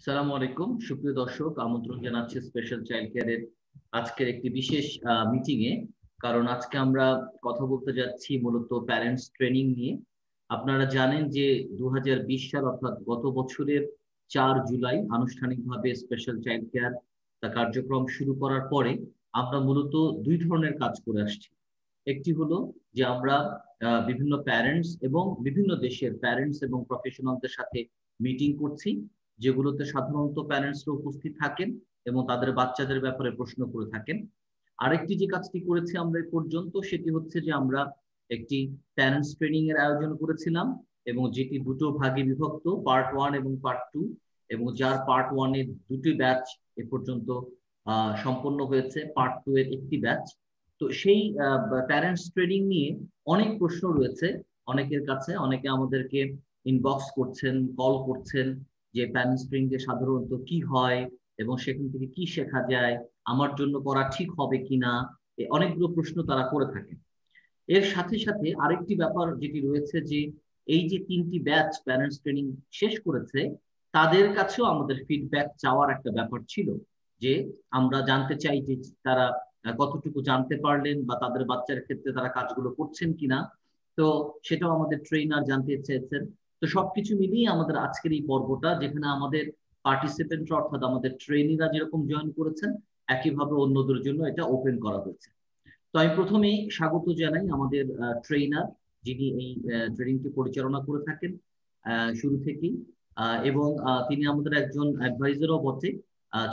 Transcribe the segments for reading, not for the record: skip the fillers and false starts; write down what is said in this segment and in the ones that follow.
সালামু আলাইকুম সুপ্রিয় দর্শক, আমন্ত্রণ জানাচ্ছি স্পেশাল চাইল্ড কেয়ারের আজকের একটি বিশেষ মিটিং এ। কারণ আজকে আমরা কথা বলতে যাচ্ছি মূলত প্যারেন্টস ট্রেনিং নিয়ে। আপনারা জানেন যে 2020 সাল অর্থাৎ গত বছরের 4 জুলাই আনুষ্ঠানিকভাবে স্পেশাল চাইল্ড কেয়ার তা কার্যক্রম শুরু করার পরে আমরা মূলত দুই ধরনের কাজ করে আসছি। একটি হলো যে আমরা বিভিন্ন প্যারেন্টস এবং বিভিন্ন দেশের প্যারেন্টস এবং প্রফেশনালদের সাথে মিটিং করছি, যেগুলোতে সাধারণত প্যারেন্টসরা উপস্থিত থাকেন এবং তাদের বাচ্চাদের ব্যাপারে প্রশ্ন করে থাকেন। আরেকটি যে কাজটি করেছি আমরা এ পর্যন্ত, সেটি হচ্ছে যে আমরা একটি প্যারেন্টস ট্রেনিং এর আয়োজন করেছিলাম, এবং যেটি দুটো ভাগে বিভক্ত, পার্ট 1 এবং পার্ট 2, এবং যার পার্ট 1 এর দুটি ব্যাচ এ পর্যন্ত সম্পন্ন হয়েছে, পার্ট 2 এর একটি ব্যাচ। তো সেই প্যারেন্টস ট্রেনিং নিয়ে অনেক প্রশ্ন রয়েছে অনেকের কাছে। অনেকে আমাদেরকে ইনবক্স করছেন, কল করছেন যে প্যারেন্টস ট্রেনিং এ সাধারণত কি হয় এবং সেখান থেকে কি শেখা যায়, আমার জন্য করা ঠিক হবে কিনা, অনেকগুলো প্রশ্ন তারা করে থাকেন। এর সাথে সাথে আরেকটি ব্যাপার যেটি রয়েছে যে এই যে 3টি ব্যাচ প্যারেন্টস ট্রেনিং শেষ করেছে, তাদের কাছেও আমাদের ফিডব্যাক চাওয়ার একটা ব্যাপার ছিল, যে আমরা জানতে চাই যে তারা কতটুকু জানতে পারলেন বা তাদের বাচ্চার ক্ষেত্রে তারা কাজগুলো করছেন কিনা। তো সেটাও আমাদের ট্রেনার জানতে চেয়েছেন। তো সবকিছু মিলিয়ে আমাদের আজকের এই পর্বটা, যেখানে আমাদের পার্টিসিপেন্টরা অর্থাৎ আমাদের ট্রেনিরা যেরকম জয়েন করেছেন, একইভাবে অন্যদের জন্য এটা ওপেন করা হয়েছে। তো আমি প্রথমেই স্বাগত জানাই আমাদের ট্রেনার, যিনি এই ট্রেনিংটি পরিচালনা করে থাকেন শুরু থেকেই, এবং তিনি আমাদের একজন অ্যাডভাইজারও বটে,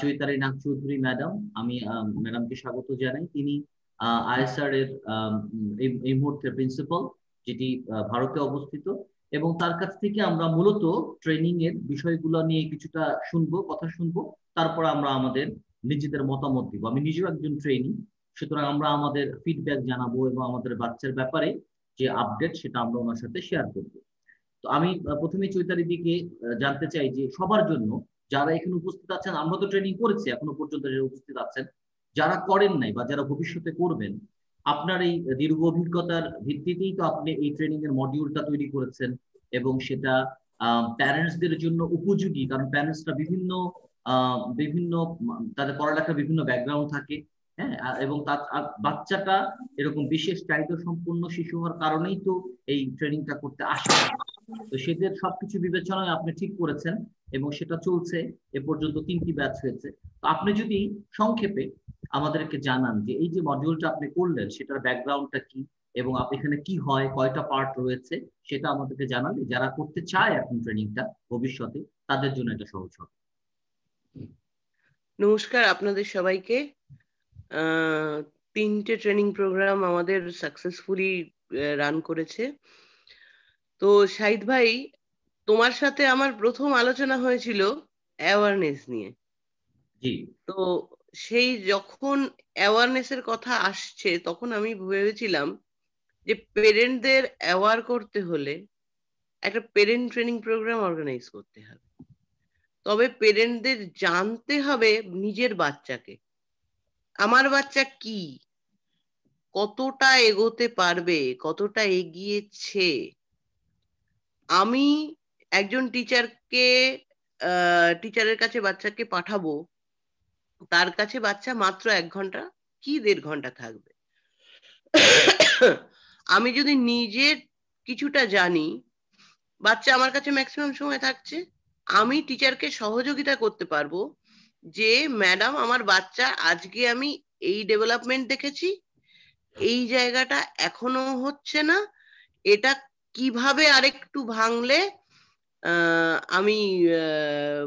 চৈতালি নাগ চৌধুরী ম্যাডাম। আমি ম্যাডামকে স্বাগত জানাই। তিনি আইএসআর এর এই মুহূর্তে প্রিন্সিপাল, যেটি ভারতে অবস্থিত। এবং তার কাছ থেকে আমরা মূলত ট্রেনিং এর বিষয়গুলো নিয়ে কিছুটা শুনবো, কথা শুনবো। তারপর আমরা আমাদের নিজেদের মতামত দিব। আমি নিজেও একজন ট্রেনিং, সুতরাং আমরা আমাদের ফিডব্যাক জানাবো এবং আমাদের বাচ্চার ব্যাপারে যে আপডেট সেটা আমরা ওনার সাথে শেয়ার করব। তো আমি প্রথমে চৈতালি দিকে জানতে চাই যে সবার জন্য, যারা এখানে উপস্থিত আছেন, আমরা তো ট্রেনিং করেছি এখনো পর্যন্ত, যারা উপস্থিত আছেন, যারা করেন নাই বা যারা ভবিষ্যতে করবেন, আপনার এই দীর্ঘ অভিজ্ঞতার ভিত্তিতেই তো আপনি এই ট্রেনিং এর মডিউলটা তৈরি করেছেন, এবং সেটা প্যারেন্টসদের জন্য উপযোগী। কারণ প্যারেন্টসরা বিভিন্ন বিভিন্ন তাদের পড়ালেখার বিভিন্ন ব্যাকগ্রাউন্ড থাকে। হ্যাঁ, এবং তার বাচ্চাটা এরকম বিশেষ চাহিদা সম্পন্ন শিশু হওয়ার কারণেই তো এই ট্রেনিংটা করতে আসে। তো সেদের সবকিছু বিবেচনায় আপনি ঠিক করেছেন, এবং সেটা চলছে। এ পর্যন্ত 3টি ব্যাচ হয়েছে। তো আপনি যদি সংক্ষেপে আমাদেরকে জানান যে এই যে মডিউলটা আপনি করলেন, সেটার ব্যাকগ্রাউন্ডটা কি, এবং আপনি এখানে কি হয়, কয়টা পার্ট রয়েছে, সেটা আমাদেরকে জানালে যারা করতে চায় এখন ট্রেনিংটা ভবিষ্যতে, তাদের জন্য এটা সহজ হবে। নমস্কার আপনাদের সবাইকে। 3টে ট্রেনিং প্রোগ্রাম আমাদের সাকসেসফুলি রান করেছে। তো শাহিদ ভাই, তোমার সাথে আমার প্রথম আলোচনা হয়েছিল অ্যাওয়ারনেস নিয়ে। জি। তো সেই যখন অ্যাওয়ারনেসের কথা আসছে, তখন আমি ভেবেছিলাম যে পেরেন্টদের অ্যাওয়ার করতে হলে একটা পেরেন্ট ট্রেনিং প্রোগ্রাম অর্গানাইজ করতে হবে। তবে পেরেন্টদের জানতে হবে নিজের বাচ্চাকে, আমার বাচ্চা কি, কতটা এগোতে পারবে, কতটা এগিয়েছে। আমি একজন টিচারের কাছে বাচ্চাকে পাঠাবো, তার কাছে বাচ্চা মাত্র 1 ঘন্টা কি 1.5 ঘন্টা থাকবে। আমি যদি নিজে কিছুটা জানি, বাচ্চা আমার কাছে ম্যাক্সিমাম সময় থাকছে, আমি টিচারকে সহযোগিতা করতে পারবো যে ম্যাডাম, আমার বাচ্চা আজকে আমি এই ডেভেলপমেন্ট দেখেছি, এই জায়গাটা এখনো হচ্ছে না, এটা কিভাবে আরেকটু ভাঙলে আমি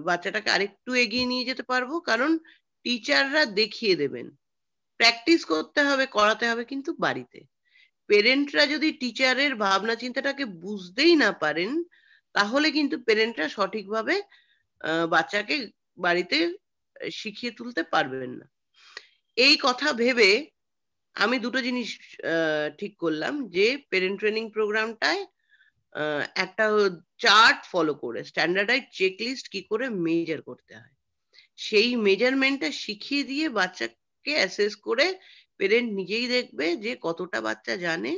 বাচ্চাটাকে আরেকটু এগিয়ে নিয়ে যেতে পারবো। কারণ টিচাররা দেখিয়ে দেবেন, প্র্যাকটিস করতে হবে, করাতে হবে কিন্তু বাড়িতে। পেরেন্টরা যদি টিচারের ভাবনা চিন্তাটাকে বুঝতেই না পারেন, তাহলে কিন্তু পেরেন্টরা সঠিকভাবে বাচ্চাকে বাড়িতে শিখিয়ে তুলতে পারবেন না। এই কথা ভেবে আমি দুটো জিনিস ঠিক করলাম, যে পেরেন্ট ট্রেনিং প্রোগ্রামটায় একটা চার্ট ফলো করে স্ট্যান্ডার্ডাইজ চেকলিস্ট কি করে মেজার করতে হয়, সেই মেজারমেন্টটা শিখিয়ে দিয়ে বাচ্চাকে অ্যাসেস করে পেরেন্ট নিজেই দেখবে যে কতটা বাচ্চা জানে,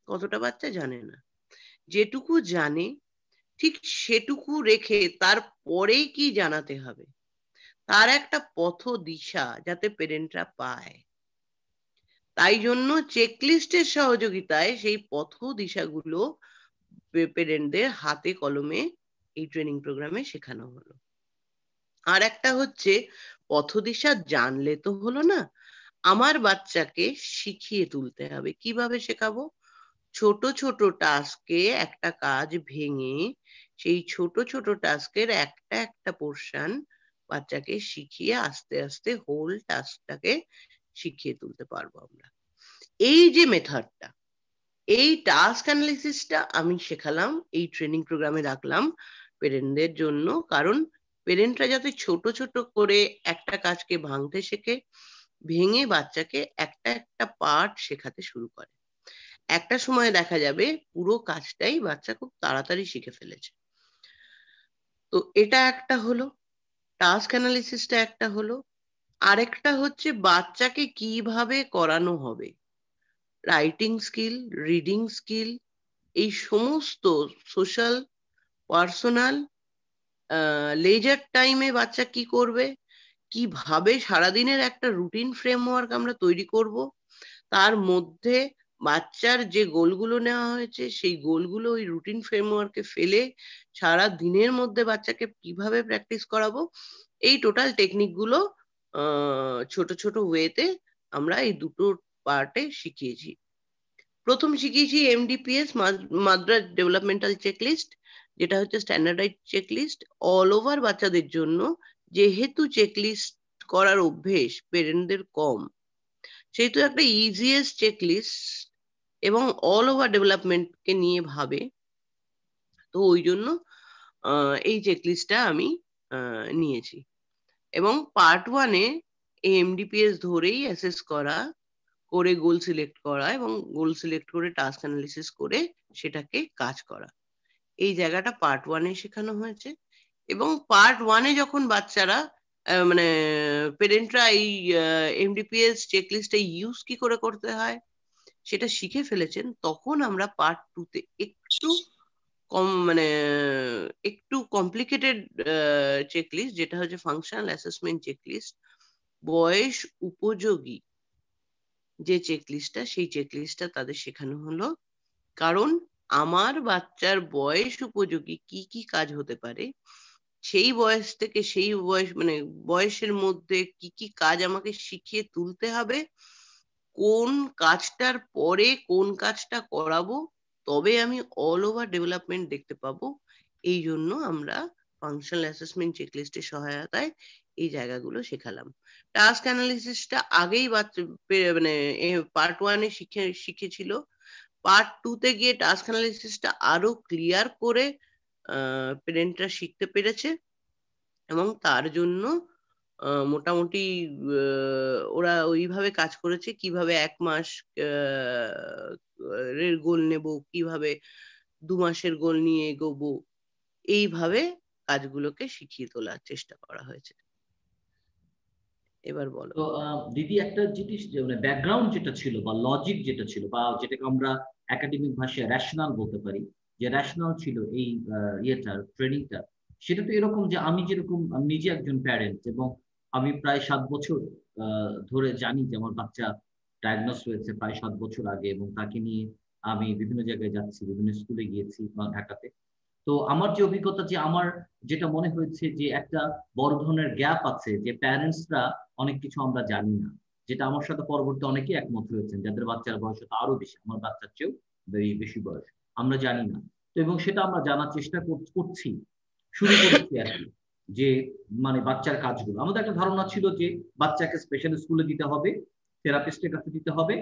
কতটা বাচ্চা জানে না। যেটুকু জানে ঠিক সেটুকু রেখে তারপরেই কি জানাতে হবে, তার একটা পথ দিশা যাতে পেরেন্টরা পায়। তাই জন্য চেকলিস্টের সহযোগিতায় সেই পথ দিশাগুলো পেরেন্টদের হাতে কলমে এই ট্রেনিং প্রোগ্রামে শেখানো হলো। আর একটা হচ্ছে, পথদিশা জানলে তো হলো না, আমার বাচ্চাকে শিখিয়ে তুলতে হবে। কিভাবে শেখাবো? ছোট ছোট টাস্কে একটা কাজ ভেঙে সেই ছোট ছোট টাস্কের একটা একটা পোর্শন বাচ্চাকে শিখিয়ে আস্তে আস্তে হোল টাস্কটাকে শিখিয়ে তুলতে পারবো আমরা। এই যে মেথডটা, এই টাস্ক অ্যানালিসিসটা আমি শেখালাম, এই ট্রেনিং প্রোগ্রামে রাখলাম পেরেন্টদের জন্য। কারণ পেরেন্টরা যাতে ছোট ছোট করে একটা কাজকে ভাঙতে শেখে, ভেঙে বাচ্চাকে একটা একটা পার্ট শেখাতে শুরু করে। একটা সময় দেখা যাবে পুরো কাজটাই বাচ্চা খুব তাড়াতাড়ি শিখে ফেলেছে। তো এটা একটা হলো, টাস্ক অ্যানালিসিসটা একটা হলো। আরেকটা হচ্ছে বাচ্চাকে কিভাবে করানো হবে, রাইটিং স্কিল, রিডিং স্কিল, এই সমস্ত সোশ্যাল, পার্সোনাল, লেজার টাইমে বাচ্চা কি করবে, কিভাবে সারাদিনের একটা রুটিন ফ্রেমওয়ার্ক আমরা তৈরি করব, তার মধ্যে বাচ্চার যে গোলগুলো নেওয়া হয়েছে সেই গোলগুলো ওই রুটিন ফ্রেমওয়ার্কে ফেলে সারা দিনের মধ্যে বাচ্চাকে কিভাবে প্র্যাকটিস করাবো, এই টোটাল টেকনিকগুলো ছোট ছোট ওয়েতে আমরা এই দুটো পার্টে শিখিয়েছি। প্রথম শিখিয়েছি এমডিপিএস, মাদ্রাজ ডেভেলপমেন্টাল চেকলিস্ট, যেটা হচ্ছে স্ট্যান্ডার্ডাইজ চেকলিস্ট অল ওভার বাচ্চাদের জন্য। যেহেতু চেকলিস্ট করার অভ্যেস পেরেন্টদের কম, সেহেতু একটা ইজিয়েস্ট চেকলিস্ট এবং অল ওভার ডেভেলপমেন্টকে নিয়ে ভাবে, তো ওই জন্য এই চেকলিস্টটা আমি নিয়েছি। এবং পার্ট ওয়ানে এমডিপিএস ধরেই অ্যাসেস করা, করে গোল সিলেক্ট করা এবং গোল সিলেক্ট করে টাস্ক অ্যানালিসিস করে সেটাকে কাজ করা, এই জায়গাটা পার্ট ওয়ানে শেখানো হয়েছে। এবং পার্ট ওয়ানে যখন বাচ্চারা মানে পেরেন্টরা এই এমডিপিএস চেকলিস্টে ইউজ কি করে করতে হয় সেটা শিখে ফেলেছেন, তখন আমরা পার্ট টুতে একটু মানে একটু কমপ্লিকেটেড চেকলিস্ট, যেটা হচ্ছে ফাংশনাল অ্যাসেসমেন্ট চেকলিস্ট, বয়স উপযোগী যে চেকলিস্টটা, সেই চেকলিস্টটা তাদের শেখানো হলো। কারণ আমার বাচ্চার বয়স উপযোগী কি কি কাজ হতে পারে, সেই বয়স থেকে সেই বয়স মানে বয়সের মধ্যে কি কি কাজ আমাকে শিখিয়ে তুলতে হবে, কোন কাজটার পরে কোন কাজটা করাবো, তবে আমি অল ওভার ডেভেলপমেন্ট দেখতে পাবো। এই জন্য আমরা ফাংশনাল অ্যাসেসমেন্ট চেকলিস্টের সহায়তায় এই জায়গাগুলো শেখালাম। টাস্ক অ্যানালিসিসটা আগেই মানে পার্ট ওয়ানে শিখেছিল, পার্ট টুতে গিয়ে টাস্ক অ্যানালিসিসটা আরো ক্লিয়ার করে পেরেন্টরা শিখতে পেরেছে। এবং তার জন্য মোটামুটি ওরা ওইভাবে কাজ করেছে, কিভাবে 1 মাস এর গোল নেব, কিভাবে 2 মাসের গোল নিয়ে এগোবো, এইভাবে কাজগুলোকে শিখিয়ে তোলার চেষ্টা করা হয়েছে। এবার বলো। তো দিদি, একটা জিনিস মানে ব্যাকগ্রাউন্ড যেটা ছিল বা লজিক যেটা ছিল বা যেটাকে আমরা একাডেমিক ভাষায় র্যাশনাল বলতে পারি, যে র্যাশনাল ছিল এই ইয়েটার ট্রেনিংটা, সেটা তো এরকম যে আমি যেরকম আমি নিজে একজন প্যারেন্ট এবং আমি প্রায় 7 বছর ধরে জানি যে আমার বাচ্চা ডায়াগনোস হয়েছে প্রায় 7 বছর আগে, এবং তাকে নিয়ে আমি বিভিন্ন জায়গায় যাচ্ছি, বিভিন্ন স্কুলে গিয়েছি বা ঢাকাতে। তো আমার যে অভিজ্ঞতা, যে আমার যেটা মনে হয়েছে যে একটা বড় ধরনের গ্যাপ আছে, যে প্যারেন্টসরা অনেক কিছু আমরা জানি না, যেটা আমার সাথে পরবর্তী অনেকেই একমত হয়েছেন যাদের বাচ্চার বয়স তো আরো বেশি, আমার বাচ্চার চেয়েও বেশি বয়স, আমরা জানি না। তো এবং সেটা আমরা জানার চেষ্টা করছি, শুরু করেছি আর কি, যে মানে বাচ্চার কাজগুলো আমাদের একটা ধারণা ছিল যে বাচ্চাকে স্পেশাল স্কুলে দিতে হবে, থেরাপিস্টের কাছে দিতে হবে,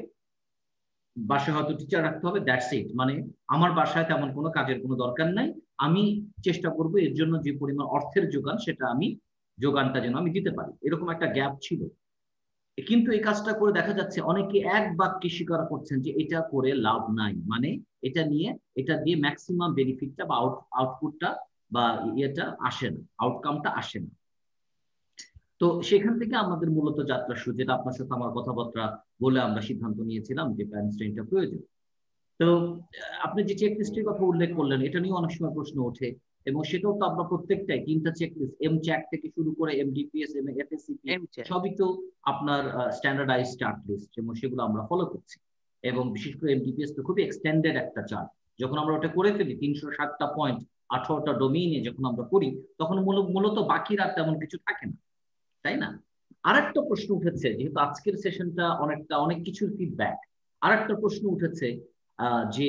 বাসায় হয়তো টিচার রাখতে হবে, দ্যাটস ইট। মানে আমার বাসায় তেমন কোনো কাজের কোনো দরকার নাই, আমি চেষ্টা করব এর জন্য যে পরিমাণ অর্থের যোগান সেটা আমি যোগানটা যেন আমি দিতে পারি, এরকম একটা গ্যাপ ছিল। কিন্তু এই কাজটা করে দেখা যাচ্ছে অনেকে এক বাক্যে স্বীকার করছেন যে এটা করে লাভ নাই, মানে এটা নিয়ে এটা দিয়ে ম্যাক্সিমাম বেনিফিটটা বা আউটপুটটা বা ইয়েটা আসে না, আউটকামটা আসে না। তো সেখান থেকে আমাদের মূলত যাত্রা শুরু, যেটা আপনার সাথে আমার কথাবার্তা বলে আমরা সিদ্ধান্ত নিয়েছিলাম যে প্যারেন্টস ট্রেনিংটা প্রয়োজন। তো আপনি যে চেক লিস্টের কথা উল্লেখ করলেন, এটা নিয়ে অনেক সময় প্রশ্ন ওঠে এবং সেটাও তো আমরা প্রত্যেকটাই 3টা চেকলিস্ট, চ্যাট থেকে শুরু করে এমডিপিএস, এফএসসিপি সবই তো আপনার স্ট্যান্ডার্ডাইজ চার্ট লিস্ট, এবং সেগুলো আমরা ফলো করছি। এবং বিশেষ করে এমডিপিএস তো খুবই এক্সটেন্ডেড একটা চার্ট। যখন আমরা ওটা করে ফেলি 360টা পয়েন্ট 18টা ডোমেইনে যখন আমরা করি, তখন মূলত বাকির আর তেমন কিছু থাকে না, তাই না? আরেকটা প্রশ্ন উঠেছে, যেহেতু আজকের সেশনটা অনেক কিছুর ফিডব্যাক, আরেকটা প্রশ্ন উঠেছে যে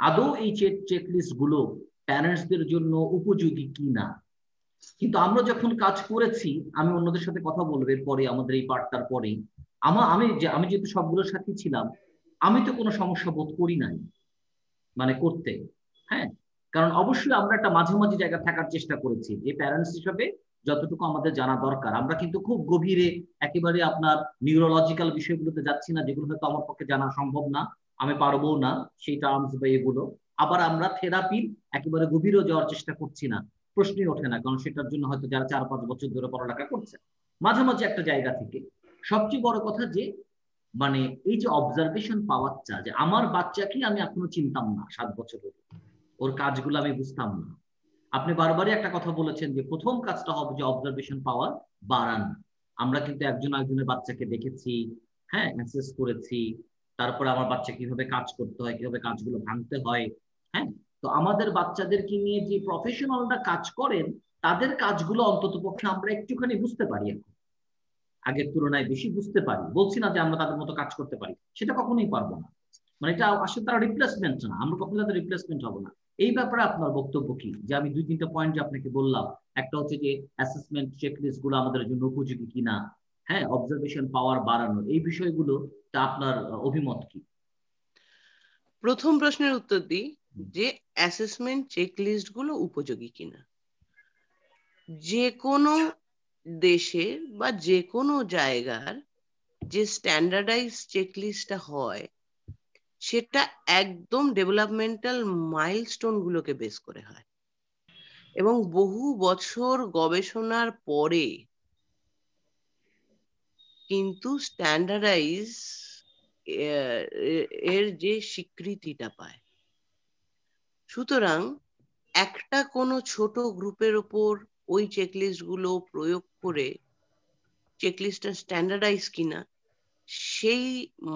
আদৌ এই চেকলিস্ট গুলো প্যারেন্টসদের জন্য উপযোগী কিনা। কিন্তু আমরা যখন কাজ করেছি, আমি অন্যদের সাথে কথা বলবো পরে আমাদের এই পার্টটার পরে, আমি যেহেতু সবগুলোর সাথে ছিলাম, আমি তো কোনো সমস্যা বোধ করি নাই মানে করতে। হ্যাঁ, কারণ অবশ্যই আমরা একটা মাঝামাঝি জায়গা থাকার চেষ্টা করেছি, যে প্যারেন্টস হিসেবে যতটুকু আমাদের জানা দরকার। আমরা কিন্তু খুব গভীরে একেবারে আপনার নিউরোলজিক্যাল বিষয়গুলোতে যাচ্ছি না, যেগুলো হয়তো আমার পক্ষে জানা সম্ভব না, আমি পারবো না সেই টার্মস বা এগুলো। আবার আমরা থেরাপির একেবারে গভীরেও যাওয়ার চেষ্টা করছি না, প্রশ্নই ওঠে না, কারণ সেটার জন্য হয়তো যারা 4-5 বছর ধরে পড়ালেখা করছে। মাঝামাঝি একটা জায়গা থেকে সবচেয়ে বড় কথা যে মানে এই যে অবজারভেশন পাওয়ারটা, যে আমার বাচ্চাকে আমি এখনো চিনতাম না 7 বছর হলো, ওর কাজগুলো আমি বুঝতাম না। আপনি বারবারই একটা কথা বলেছেন যে প্রথম কাজটা হবে যে অবজারভেশন পাওয়ার বাড়ানো। আমরা কিন্তু একজন একজনের বাচ্চাকে দেখেছি, হ্যাঁ, অ্যাসেস করেছি, তারপরে আমার বাচ্চা কিভাবে কাজ করতে হয়, কিভাবে কাজগুলো ভাঙতে হয়। হ্যাঁ, তো আমাদের বাচ্চাদেরকে নিয়ে যে প্রফেশনালরা কাজ করেন, তাদের কাজগুলো অন্তত পক্ষে আমরা একটুখানি বুঝতে পারি এখন, আগের তুলনায় বেশি বুঝতে পারি। বলছি না যে আমরা তাদের মতো কাজ করতে পারি, সেটা কখনোই পারবো না। মানে এটা আসলে তারা রিপ্লেসমেন্ট না, আমরা কখনো তাদের রিপ্লেসমেন্ট হবো না। এই ব্যাপারে আপনার বক্তব্য কি? যে আমি 2-3টা পয়েন্ট যে আপনাকে বললাম, একটা হচ্ছে যে অ্যাসেসমেন্ট চেকলিস্ট গুলো আমাদের জন্য উপযোগী কিনা, হ্যাঁ, অবজারভেশন পাওয়ার বাড়ানো, এই বিষয়গুলো তা আপনার অভিমত কি? প্রথম প্রশ্নের উত্তর দিই যে অ্যাসেসমেন্ট চেকলিস্ট গুলো উপযোগী কিনা। যে কোনো দেশের বা যে কোনো জায়গার যে স্ট্যান্ডার্ডাইজ চেকলিস্টটা হয়, সেটা একদম ডেভেলপমেন্টাল মাইলস্টোন গুলোকে বেস করে হয়, এবং বহু বছর গবেষণার পরে কিন্তু স্ট্যান্ডার্ডাইজ এর যে স্বীকৃতিটা পায়। সুতরাং একটা কোনো ছোট গ্রুপের ওপর ওই চেকলিস্ট গুলো প্রয়োগ করে চেকলিস্টটা স্ট্যান্ডার্ডাইজ কিনা সেই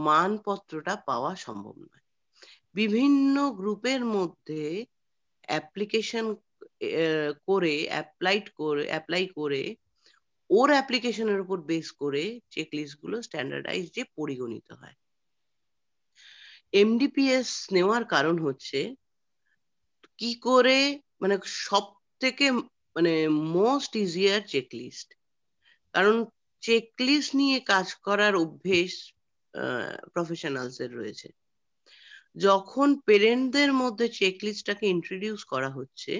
মানপত্রটা পাওয়া সম্ভব নয়। বিভিন্ন গ্রুপের মধ্যে অ্যাপ্লিকেশন করে অ্যাপ্লাই করে ওর অ্যাপ্লিকেশনের উপর বেস করে চেকলিস্ট গুলো স্ট্যান্ডার্ডাইজ যে পরিগণিত হয়। এমডিপিএস নেওয়ার কারণ হচ্ছে কি করে মানে সব থেকে মানে মোস্ট ইজিয়ার চেকলিস্ট। কারণ চেকলিস্ট নিয়ে কাজ করার অভ্যেস প্রফেশনালসদের রয়েছে। যখন পেরেন্টদের মধ্যে চেকলিস্টটাকে ইন্ট্রোডিউস করা হচ্ছে,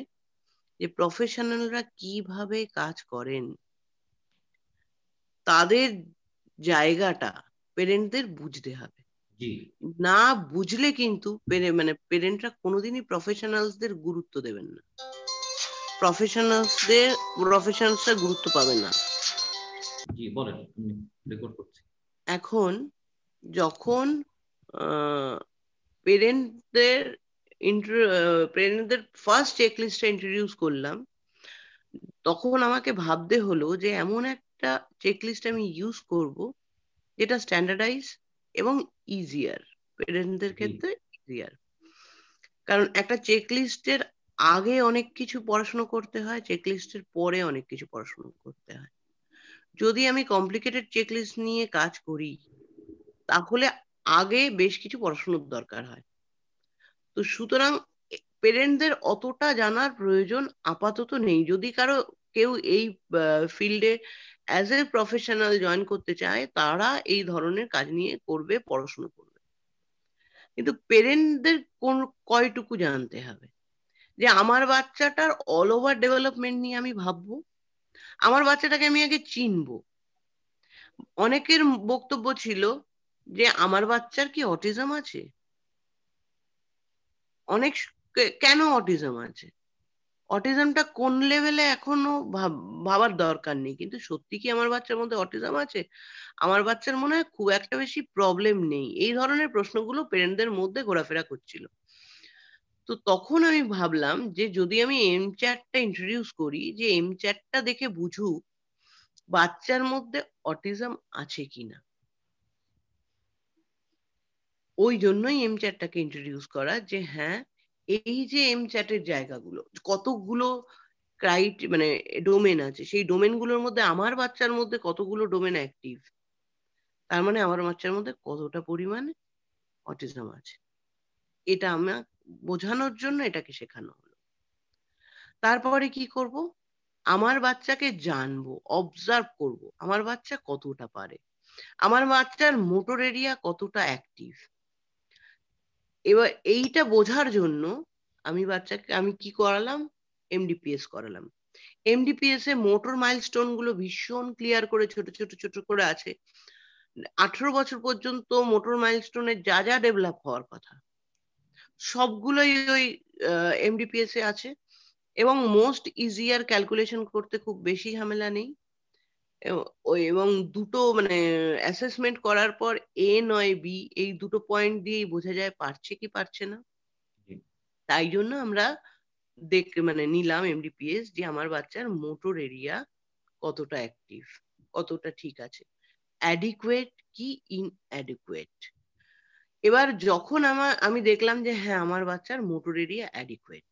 যে প্রফেশনালরা কিভাবে কাজ করেন, তাদের জায়গাটা পেরেন্টদের বুঝতে হবে। না বুঝলে কিন্তু পেরেন্টরা কোনোদিনই প্রফেশনালসদের গুরুত্ব দেবেন না, প্রফেশনালসরা গুরুত্ব পাবে না। জি বলেন, রেকর্ড করছি। এখন যখন পেরেন্টদের ফার্স্ট চেকলিস্টটা ইন্ট্রোডিউস করলাম, তখন আমাকে ভাবতে হলো যে এমন একটা চেকলিস্ট আমি ইউজ করব যেটা স্ট্যান্ডার্ডাইজ এবং ইজিয়ার, পেরেন্টদের ক্ষেত্রে ইজিয়ার। কারণ একটা চেকলিস্টের আগে অনেক কিছু পড়াশোনা করতে হয়, চেকলিস্টের পরে অনেক কিছু পড়াশোনা করতে হয়। যদি আমি কমপ্লিকেটেড চেকলিস্ট নিয়ে কাজ করি, তাহলে আগে বেশ কিছু পড়াশোনার দরকার হয়। তো সুতরাং পেরেন্টদের অতটা জানার প্রয়োজন আপাতত নেই। যদি কেউ এই ফিল্ডে অ্যাজ এ প্রফেশনাল জয়েন করতে চায়, তারা এই ধরনের কাজ নিয়ে করবে, পড়াশোনা করবে। কিন্তু পেরেন্টদের কয়টুকু জানতে হবে যে আমার বাচ্চাটার অল ওভার ডেভেলপমেন্ট নিয়ে আমি ভাববো, আমার বাচ্চাটাকে আমি আগে চিনবো। অনেকের বক্তব্য ছিল যে আমার বাচ্চার কি অটিজম আছে, কেন অটিজম আছে, অটিজমটা কোন লেভেলে এখনো ভাবার দরকার নেই। কিন্তু সত্যি কি আমার বাচ্চার মধ্যে অটিজম আছে? আমার বাচ্চার মনে হয় খুব একটা বেশি প্রবলেম নেই। এই ধরনের প্রশ্নগুলো পেরেন্টদের মধ্যে ঘোরাফেরা করছিল। তো তো তখন আমি ভাবলাম যে যদি আমি এম চ্যাটটা ইন্ট্রোডিউস করি, যে এম চ্যাটটা দেখে বুঝুক বাচ্চার মধ্যে অটিজম আছে কিনা। ওই জন্যই এম চ্যাটটাকে ইন্ট্রোডিউস করা, যে হ্যাঁ এই যে এম চ্যাটের জায়গাগুলো কতগুলো মানে ডোমেন আছে, সেই ডোমেন গুলোর মধ্যে আমার বাচ্চার মধ্যে কতগুলো ডোমেন অ্যাক্টিভ, তার মানে আমার বাচ্চার মধ্যে কতটা পরিমাণে অটিজম আছে। এটা আমার বোঝানোর জন্য এটাকে শেখানো হলো। তারপরে কি করব, আমার বাচ্চাকে জানবো, অবজার্ভ করব আমার বাচ্চা কতটা পারে, আমার বাচ্চার মোটর এরিয়া কতটা অ্যাক্টিভ। এবার এইটা বোঝার জন্য আমি কি করালাম, এমডিপিএস করালাম। এমডিপিএস এ মোটর মাইলস্টোন গুলো ভীষণ ক্লিয়ার করে ছোট ছোট ছোট করে আছে। 18 বছর পর্যন্ত মোটর মাইলস্টোনের যা যা ডেভেলপ হওয়ার কথা সবগুলোই ওই এমডিপিএস এ আছে, এবং মোস্ট ইজিয়ার, ক্যালকুলেশন করতে খুব বেশি ঝামেলা নেই। এবং দুটো মানে অ্যাসেসমেন্ট করার পর এ নয় বি, এই দুটো পয়েন্ট দিয়েই বোঝা যায় পারছে কি পারছে না। তাই জন্য আমরা মানে নিলাম এমডিপিএস, যে আমার বাচ্চার মোটর এরিয়া কতটা অ্যাক্টিভ, কতটা ঠিক আছে, অ্যাডিকুয়েট কি ইনঅ্যাডিকুয়েট। এবার যখন আমি দেখলাম যে হ্যাঁ আমার বাচ্চার মোটর এরিয়া অ্যাডিকুয়েট,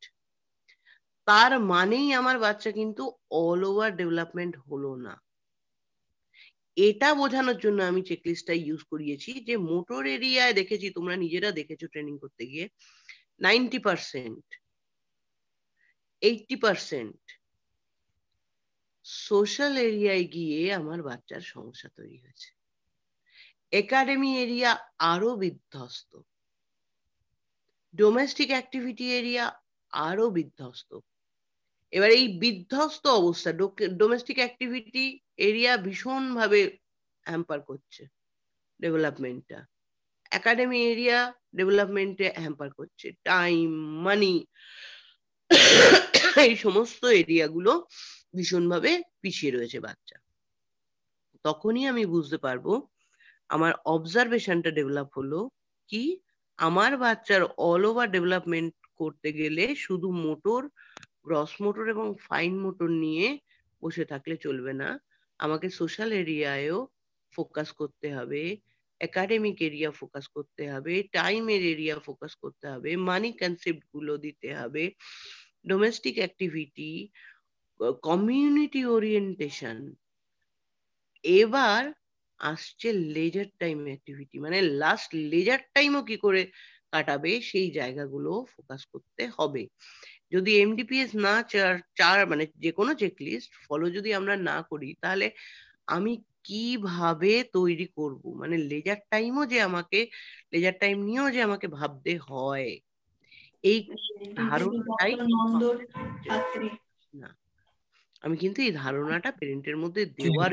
তার মানেই আমার বাচ্চা কিন্তু অল ওভার ডেভেলপমেন্ট হলো না। এটা বোঝানোর জন্য আমি চেকলিস্টটা ইউজ করিয়েছি, যে মোটর এরিয়ায় দেখেছি, তোমরা নিজেরা দেখেছো ট্রেনিং করতে গিয়ে 90%, 80% সোশ্যাল এরিয়ায় গিয়ে আমার বাচ্চার সমস্যা তৈরি হয়েছে। একাডেমি এরিয়া আরো বিধ্বস্ত, ডোমেস্টিক অ্যাক্টিভিটি এরিয়া আরো বিধ্বস্ত। এবার এই বিধ্বস্ত অবস্থা, ডোমেস্টিক অ্যাক্টিভিটি এরিয়া ভীষণ ভাবে হ্যাম্পার করছে ডেভেলপমেন্টটা, একাডেমি এরিয়া ডেভেলপমেন্টে হ্যাম্পার করছে, টাইম, মানি, এই সমস্ত এরিয়াগুলো ভীষণভাবে পিছিয়ে রয়েছে বাচ্চা। তখনই আমি বুঝতে পারবো, আমার অবজারভেশনটা ডেভেলপ হলো কি, আমার বাচ্চার অল ওভার ডেভেলপমেন্ট করতে গেলে শুধু মোটর, গ্রস মোটর এবং ফাইন মোটর নিয়ে বসে থাকলে চলবে না, আমাকে সোশ্যাল এরিয়ায়ও ফোকাস করতে হবে, একাডেমিক এরিয়া ফোকাস করতে হবে, টাইমের এরিয়া ফোকাস করতে হবে, মানি কনসেপ্ট গুলো দিতে হবে, ডোমেস্টিক অ্যাক্টিভিটি, কমিউনিটি ওরিয়েন্টেশন। এবার আসছে লেজার টাইম অ্যাক্টিভিটি, মানে লাস্ট লেজার টাইমও কি করে কাটাবে সেই জায়গাগুলো ফোকাস করতে হবে। যদি এমডিপিএস না মানে যে কোনো চেকলিস্ট ফলো যদি আমরা না করি, তাহলে আমি কিভাবে তৈরি করব, মানে লেজার টাইমও যে আমাকে, লেজার টাইম নিয়েও যে আমাকে ভাবতে হয়, এই ধারণাটাই না। আমি কিন্তু এই ধারণাটা পেরেন্টের মধ্যে দেওয়ার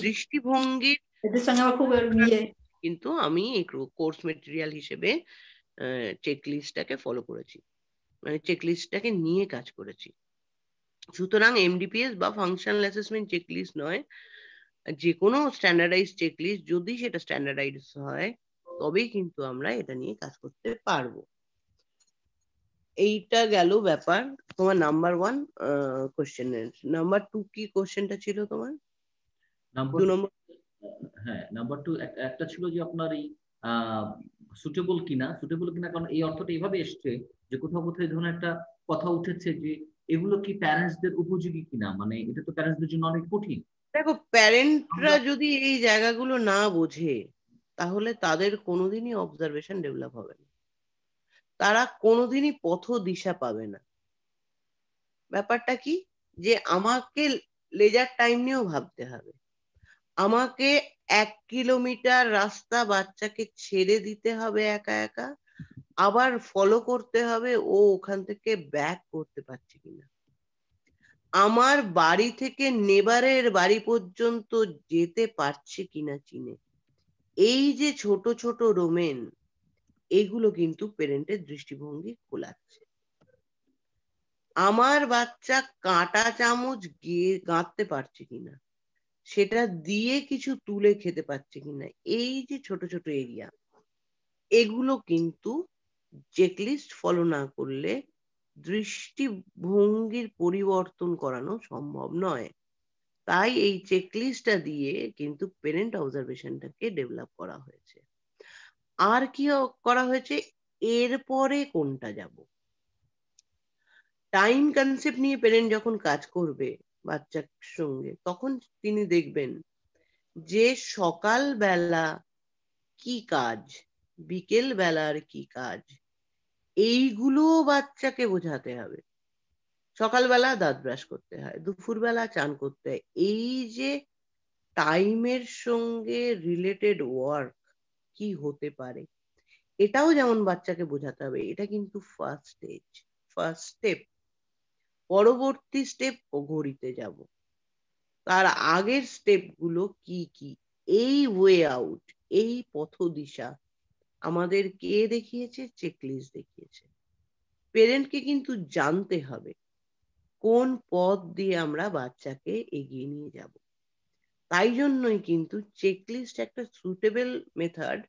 দৃষ্টিভঙ্গির কিন্তু আমি এই কোর্স মেটেরিয়াল হিসেবে চেকলিস্টটাকে ফলো করেছি, মানে চেকলিস্টটাকে নিয়ে কাজ করেছি। সুতরাং এমডিপিএস বা ফাংশনাল অ্যাসেসমেন্ট চেকলিস্ট নয়, যে কোনো স্ট্যান্ডার্ডাইজ চেকলিস্ট যদি সেটা স্ট্যান্ডার্ডাইজ হয় তবেই কিন্তু আমরা এটা নিয়ে কাজ করতে পারবো। এইটা গেল ব্যাপার তোমার নাম্বার 1 কোশ্চেনের। নাম্বার 2 কি কোশ্চেনটা ছিল তোমার? নাম্বার 2 হ্যাঁ, নাম্বার 2 একটা ছিল যে আপনার এই সুটেবল কিনা, কারণ এই অর্থটা এইভাবে এসছে যে কোথাও কোথাও এই ধরনের একটা কথা উঠেছে যে এগুলো কি প্যারেন্টসদের উপযোগী কিনা, মানে এটা তো প্যারেন্টসদের জন্য অনেক কঠিন। দেখো, প্যারেন্টরা যদি এই জায়গাগুলো না বোঝে তাহলে তাদের কোনোদিনই অবজারভেশন ডেভেলপ হবে না, তারা কোনোদিনই পথ দিশা পাবে না। ব্যাপারটা কি, যে আমাকে লেজার টাইম নিয়েও ভাবতে হবে, আমাকে 1 কিলোমিটার রাস্তা বাচ্চাকে ছেড়ে দিতে হবে একা একা, আবার ফলো করতে হবে ও ওখান থেকে ব্যাক করতে পারছে কিনা, আমার বাড়ি থেকে নেবারের বাড়ি পর্যন্ত যেতে পারছে কিনা চিনে। এই যে ছোট ছোট ডোমেন, এগুলো কিন্তু পেরেন্টের দৃষ্টিভঙ্গি খোলাচ্ছে। আমার বাচ্চা কাঁটা চামচ গাঁথতে পারছে কিনা, সেটা দিয়ে কিছু তুলে খেতে পারছে কিনা, এই যে ছোট ছোট এরিয়া, এগুলো কিন্তু চেকলিস্ট ফলো না করলে দৃষ্টিভঙ্গির পরিবর্তন করানো সম্ভব নয়। তাই এই চেকলিস্টটা দিয়ে কিন্তু পেরেন্ট অবজারভেশনটাকে ডেভেলপ করা হয়েছে। আর কি করা হয়েছে, এরপরে কোনটা যাব, টাইম কনসেপ্ট নিয়ে পেরেন্ট যখন কাজ করবে বাচ্চার সঙ্গে, তখন তিনি দেখবেন যে সকালবেলা কি কাজ, বিকেল বেলার কি কাজ, এইগুলো বাচ্চাকে বোঝাতে হবে। সকালবেলা দাঁত ব্রাশ করতে হয়, দুপুরবেলা চান করতে হয়, এই যে টাইমের সঙ্গে রিলেটেড ওয়ার্ক কি হতে পারে, এটাও যেমন বাচ্চাকে বোঝাতে হবে। এটা কিন্তু ফার্স্ট স্টেজ, ফার্স্ট স্টেপ। পরবর্তী স্টেপ ঘড়িতে যাব, তার আগের স্টেপ গুলো কি কি, এই ওয়ে আউট, এই পথ দিশা আমাদের কে দেখিয়েছে, চেকলিস্ট দেখিয়েছে। পেরেন্টকে কিন্তু জানতে হবে কোন পথ দিয়ে আমরা বাচ্চাকে এগিয়ে নিয়ে যাব। তাই জন্যই কিন্তু চেকলিস্ট একটা সুটেবল মেথড,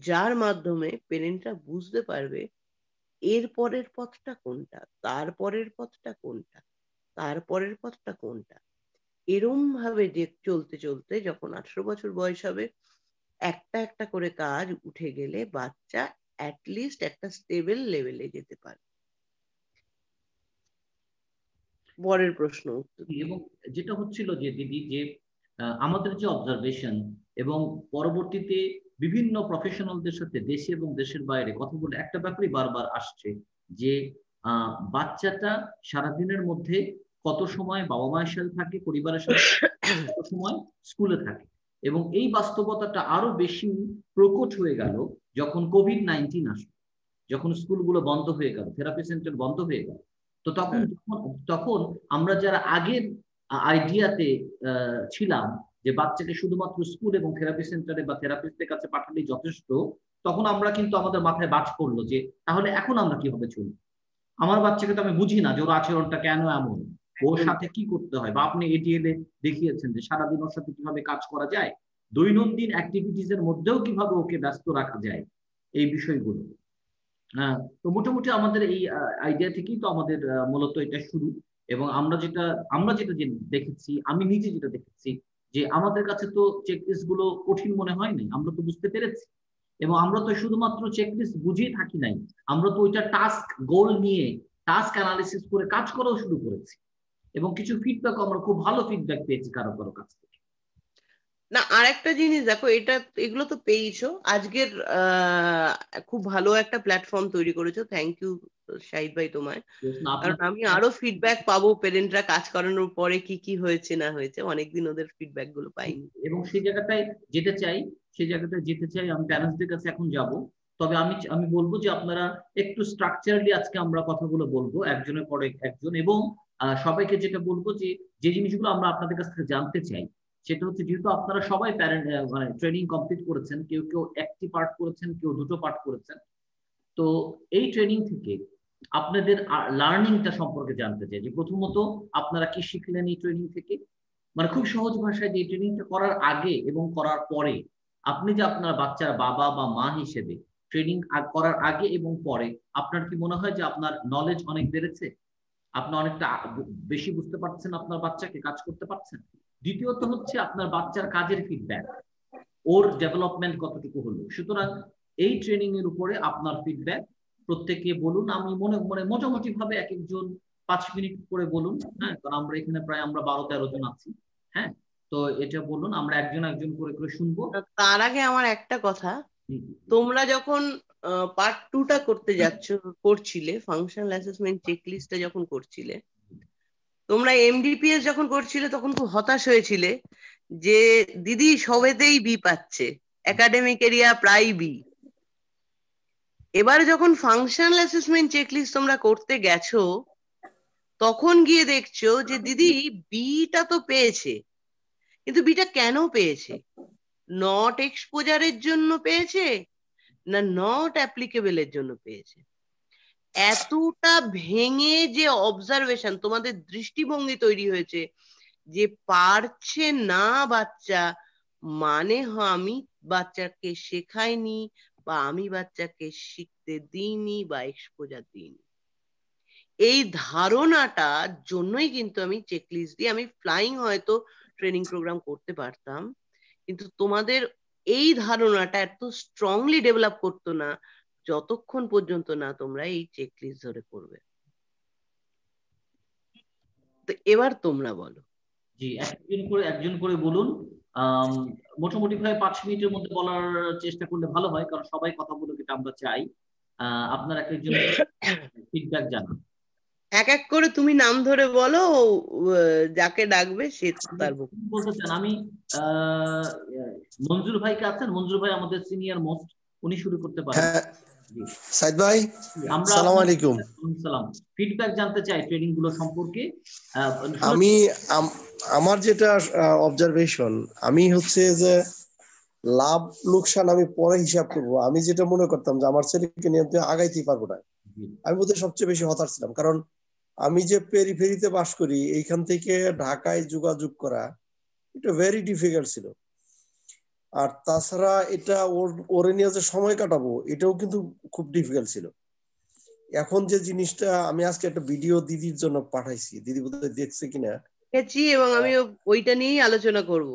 যার মাধ্যমে পেরেন্টরা বুঝতে পারবে এর পরের পথটা কোনটা, তারপরের পথটা কোনটা, তারপরের পথটা কোনটা। এরম ভাবে যে চলতে চলতে যখন 18 বছর বয়স হবে, একটা একটা করে কাজ উঠে গেলে বাচ্চা অ্যাটলিস্ট একটা স্টেবল লেভেলে যেতে পারে। পরের প্রশ্ন উত্তর। এবং যেটা হচ্ছিল যে দিদি, যে আমাদের যে অবজারভেশন এবং পরবর্তীতে বিভিন্ন প্রফেশনালদের সাথে দেশে এবং দেশের বাইরে কথা বলে একটা ব্যাপারই বারবার আসছে, যে বাচ্চাটা সারাদিনের মধ্যে কত সময় বাবা মায়ের সাথে থাকে, পরিবারের সাথে, কত সময় স্কুলে থাকে। এবং এই বাস্তবতাটা আরো বেশি প্রকট হয়ে গেল যখন কোভিড-19 আসলো, যখন স্কুলগুলো বন্ধ হয়ে গেল, থেরাপি সেন্টার বন্ধ হয়ে গেল। তো তখন তখন আমরা যারা আগের আইডিয়াতে ছিলাম যে বাচ্চাকে শুধুমাত্র স্কুল এবং থেরাপি সেন্টারে বা থেরাপিস্টের কাছে পাঠালেই যথেষ্ট, তখন আমরা কিন্তু আমাদের মাথায় বাজ পড়লো যে তাহলে এখন আমরা কিভাবে চলবো। আমার বাচ্চাকে তো আমি বুঝি না যে ওর আচরণটা কেন এমন, ওর সাথে কি করতে হয়। বা আপনি এটিএল এ দেখিয়েছেন যে সারাদিন ওর সাথে কিভাবে কাজ করা যায়, দৈনন্দিন অ্যাক্টিভিটিস এর মধ্যেও কিভাবে ওকে ব্যস্ত রাখা যায়, এই বিষয়গুলো। তো মোটামুটি আমাদের এই আইডিয়া থেকেই তো আমাদের মূলত এটা শুরু। এবং আমরা যেটা দেখেছি, আমি নিজে যেটা দেখেছি, যে আমাদের কাছে তো চেকলিস্ট গুলো কঠিন মনে হয় নাই, আমরা তো বুঝতে পেরেছি। এবং আমরা তো শুধুমাত্র চেকলিস্ট বুঝেই থাকি নাই, আমরা তো ওইটা টাস্ক গোল নিয়ে টাস্ক অ্যানালিসিস করে কাজ করাও শুরু করেছি। এবং কিছু ফিডব্যাক, আমরা খুব ভালো ফিডব্যাক পেয়েছি কারো কারো কাছ থেকে। না, আর একটা জিনিস দেখো, এগুলো তো পেয়েছো, আজকের খুব ভালো একটা প্ল্যাটফর্ম তৈরি করেছো। থ্যাংক ইউ শাহিদ ভাই তোমায়। কারণ আমি আরো ফিডব্যাক পাবো পেরেন্টরা কাজ করানোর পরে কি কি হয়েছে না হয়েছে, অনেকদিন ওদের ফিডব্যাক গুলো পাইনি। এবং সেই জায়গাটায় যেতে চাই, আমি প্যারেন্টসদের কাছে এখন যাব। তবে আমি বলবো যে আপনারা একটু স্ট্রাকচারালি আজকে আমরা কথাগুলো বলবো, একজনের পরে একজন। এবং সবাইকে যেটা বলবো, যে যে জিনিসগুলো আমরা আপনাদের কাছ থেকে জানতে চাই, সেটা হচ্ছে যেহেতু আপনারা সবাই প্যারেন্ট মানে ট্রেনিং কমপ্লিট করেছেন, কেউ কেউ একটি পার্ট করেছেন, কেউ দুটো পার্ট করেছেন। তো এই ট্রেনিং থেকে আপনাদের লার্নিংটা সম্পর্কে জানতে চাই, যে প্রথমত আপনারা কি শিখলেন এই ট্রেনিং থেকে। মানে খুব সহজ ভাষায়, যে ট্রেনিংটা করার আগে এবং করার পরে, আপনি যে আপনার বাচ্চার বাবা বা মা হিসেবে ট্রেনিং করার আগে এবং পরে আপনার কি মনে হয় যে আপনার নলেজ অনেক বেড়েছে, আপনি অনেকটা বেশি বুঝতে পারছেন, আপনার বাচ্চাকে কাজ করতে পারছেন। দ্বিতীয়ত হচ্ছে আপনার বাচ্চার কাজের ফিডব্যাক, ওর ডেভেলপমেন্ট কতটুকু হলো। সুতরাং এই ট্রেনিং এর উপরে আপনার ফিডব্যাক প্রত্যেকে বলুন। আমি মনে মনে মোটামুটি ভাবে এক একজন 5 মিনিট করে বলুন। হ্যাঁ, কারণ আমরা এখানে প্রায় 12-13 জন আছি। হ্যাঁ, তো এটা বলুন, আমরা একজন একজন করে করে শুনবো। তার আগে আমার একটা কথা, তোমরা যখন পার্ট 2টা করছিলে, ফাংশনাল অ্যাসেসমেন্ট চেকলিস্টটা যখন করছিলে, তোমরা এমডিপিএস যখন করছিলে তখন খুব হতাশ হয়েছিলে যে দিদি সবেতেই বি পাচ্ছে, একাডেমিক এরিয়া প্রায় বি। এবার যখন ফাংশনাল অ্যাসেসমেন্ট চেকলিস্ট তোমরা করতে গেছো, তখন গিয়ে দেখছো যে দিদি বিটা তো পেয়েছে, কিন্তু বিটা কেন পেয়েছে? নট এক্সপোজারের জন্য পেয়েছে না নট অ্যাপ্লিকেবল এর জন্য পেয়েছে? এতটা ভেঙে যে অবজারভেশন, তোমাদের দৃষ্টিভঙ্গি তৈরি হয়েছে যে পারছে না বাচ্চা, মানে আমি বাচ্চাকে শেখাইনি বা আমি বাচ্চাকে শিখতে বাড়িতে দিইনি বা এক্সপোজার দিইনি। এই ধারণাটার জন্যই কিন্তু আমি চেকলিস্ট দিয়ে, আমি ফ্লাইং হয়তো ট্রেনিং প্রোগ্রাম করতে পারতাম, কিন্তু তোমাদের এই ধারণাটা এত স্ট্রংলি ডেভেলপ করতো না যতক্ষণ পর্যন্ত না তোমরা এই চেকলিস্ট ধরে করবে। তো এবার তোমরা বলো। জি, একজন করে বলুন। মোটামুটি ভাবে 5 মিনিটের মধ্যে বলার চেষ্টা করলে ভালো হয়, কারণ সবাই কথা বলুক, এটা আমরা চাই। আপনার এক একজন ফিডব্যাক জানান। এক এক করে তুমি নাম ধরে বলো, যাকে ডাকবে সে তার বলতে চান? আমি মঞ্জুর ভাইকে আছেন, মঞ্জুর ভাই আমাদের সিনিয়র মোস্ট, উনি শুরু করতে পারেন। হ্যাঁ সাইদ ভাই, আমরা আসসালামু আলাইকুম। সালাম, ফিডব্যাক জানতে চাই ট্রেনিং গুলো সম্পর্কে। আমি আমার যেটা অবজারভেশন, আমি হচ্ছে যে লাভ লোকসান আমি পরে হিসাব করবো। আমি যেটা মনে করতাম যে আমার ছেলেকে নিয়ে আগাইতেই পারবো না, আমি বোধহয় সবচেয়ে বেশি হতাশ ছিলাম। কারণ আমি যে পেরিফেরিতে বাস করি, এইখান থেকে ঢাকায় যোগাযোগ করা এটা ভেরি ডিফিকাল্ট ছিল। আর তাছাড়া এটা ওরে নিয়ে যে সময় কাটাবো এটাও কিন্তু খুব ডিফিকাল্ট ছিল। এখন যে জিনিসটা আমি আজকে একটা ভিডিও দিদির জন্য পাঠাইছি, দিদি বোধহয় দেখছে কিনা, দেখেছি, এবং আমি ওইটা নিয়েই আলোচনা করব।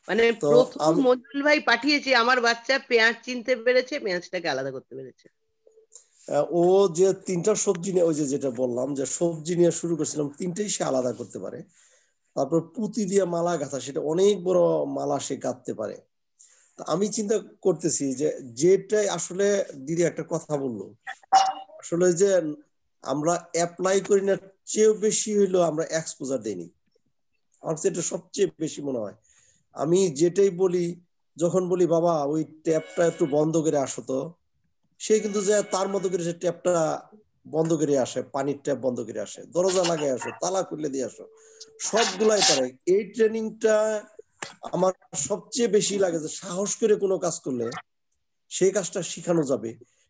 মানে প্রথম মঞ্জুল ভাই পাঠিয়েছে, আমার বাচ্চা পেঁয়াজ চিনতে পেরেছে, পেঁয়াজটাকে আলাদা করতে পেরেছে। ও যে 3টা সবজি নিয়ে, ওই যে যেটা বললাম যে সবজি নিয়ে শুরু করছিলাম, 3টাই সে আলাদা করতে পারে। তারপর পুঁতি দিয়ে মালা গাঁথা, সেটা অনেক বড় মালা সে গাঁথতে পারে। আমি চিন্তা করতেছি যে যেটাই আসলে দিদি একটা কথা বললো, আসলে যে আমরা অ্যাপ্লাই করি না চেয়েও বেশি হইলো আমরা এক্সপোজার দেইনি। আমার এটা সবচেয়ে বেশি মনে হয়। আমি যেটাই বলি, যখন বলি বাবা ওই ট্যাপটা একটু বন্ধ করে আসো তো, সে কিন্তু যে তার মতো করে সে ট্যাপটা বন্ধ করে আসে, পানির ট্যাপ বন্ধ করে আসে, দরজা লাগাই আসো, তালা খুলে দিয়ে আসো, সবগুলাই পারে। এই ট্রেনিংটা আমার সবচেয়ে বেশি লাগে যে সাহস করে কোনো কাজ করলে সেই কাজটা শিখানো যাবে,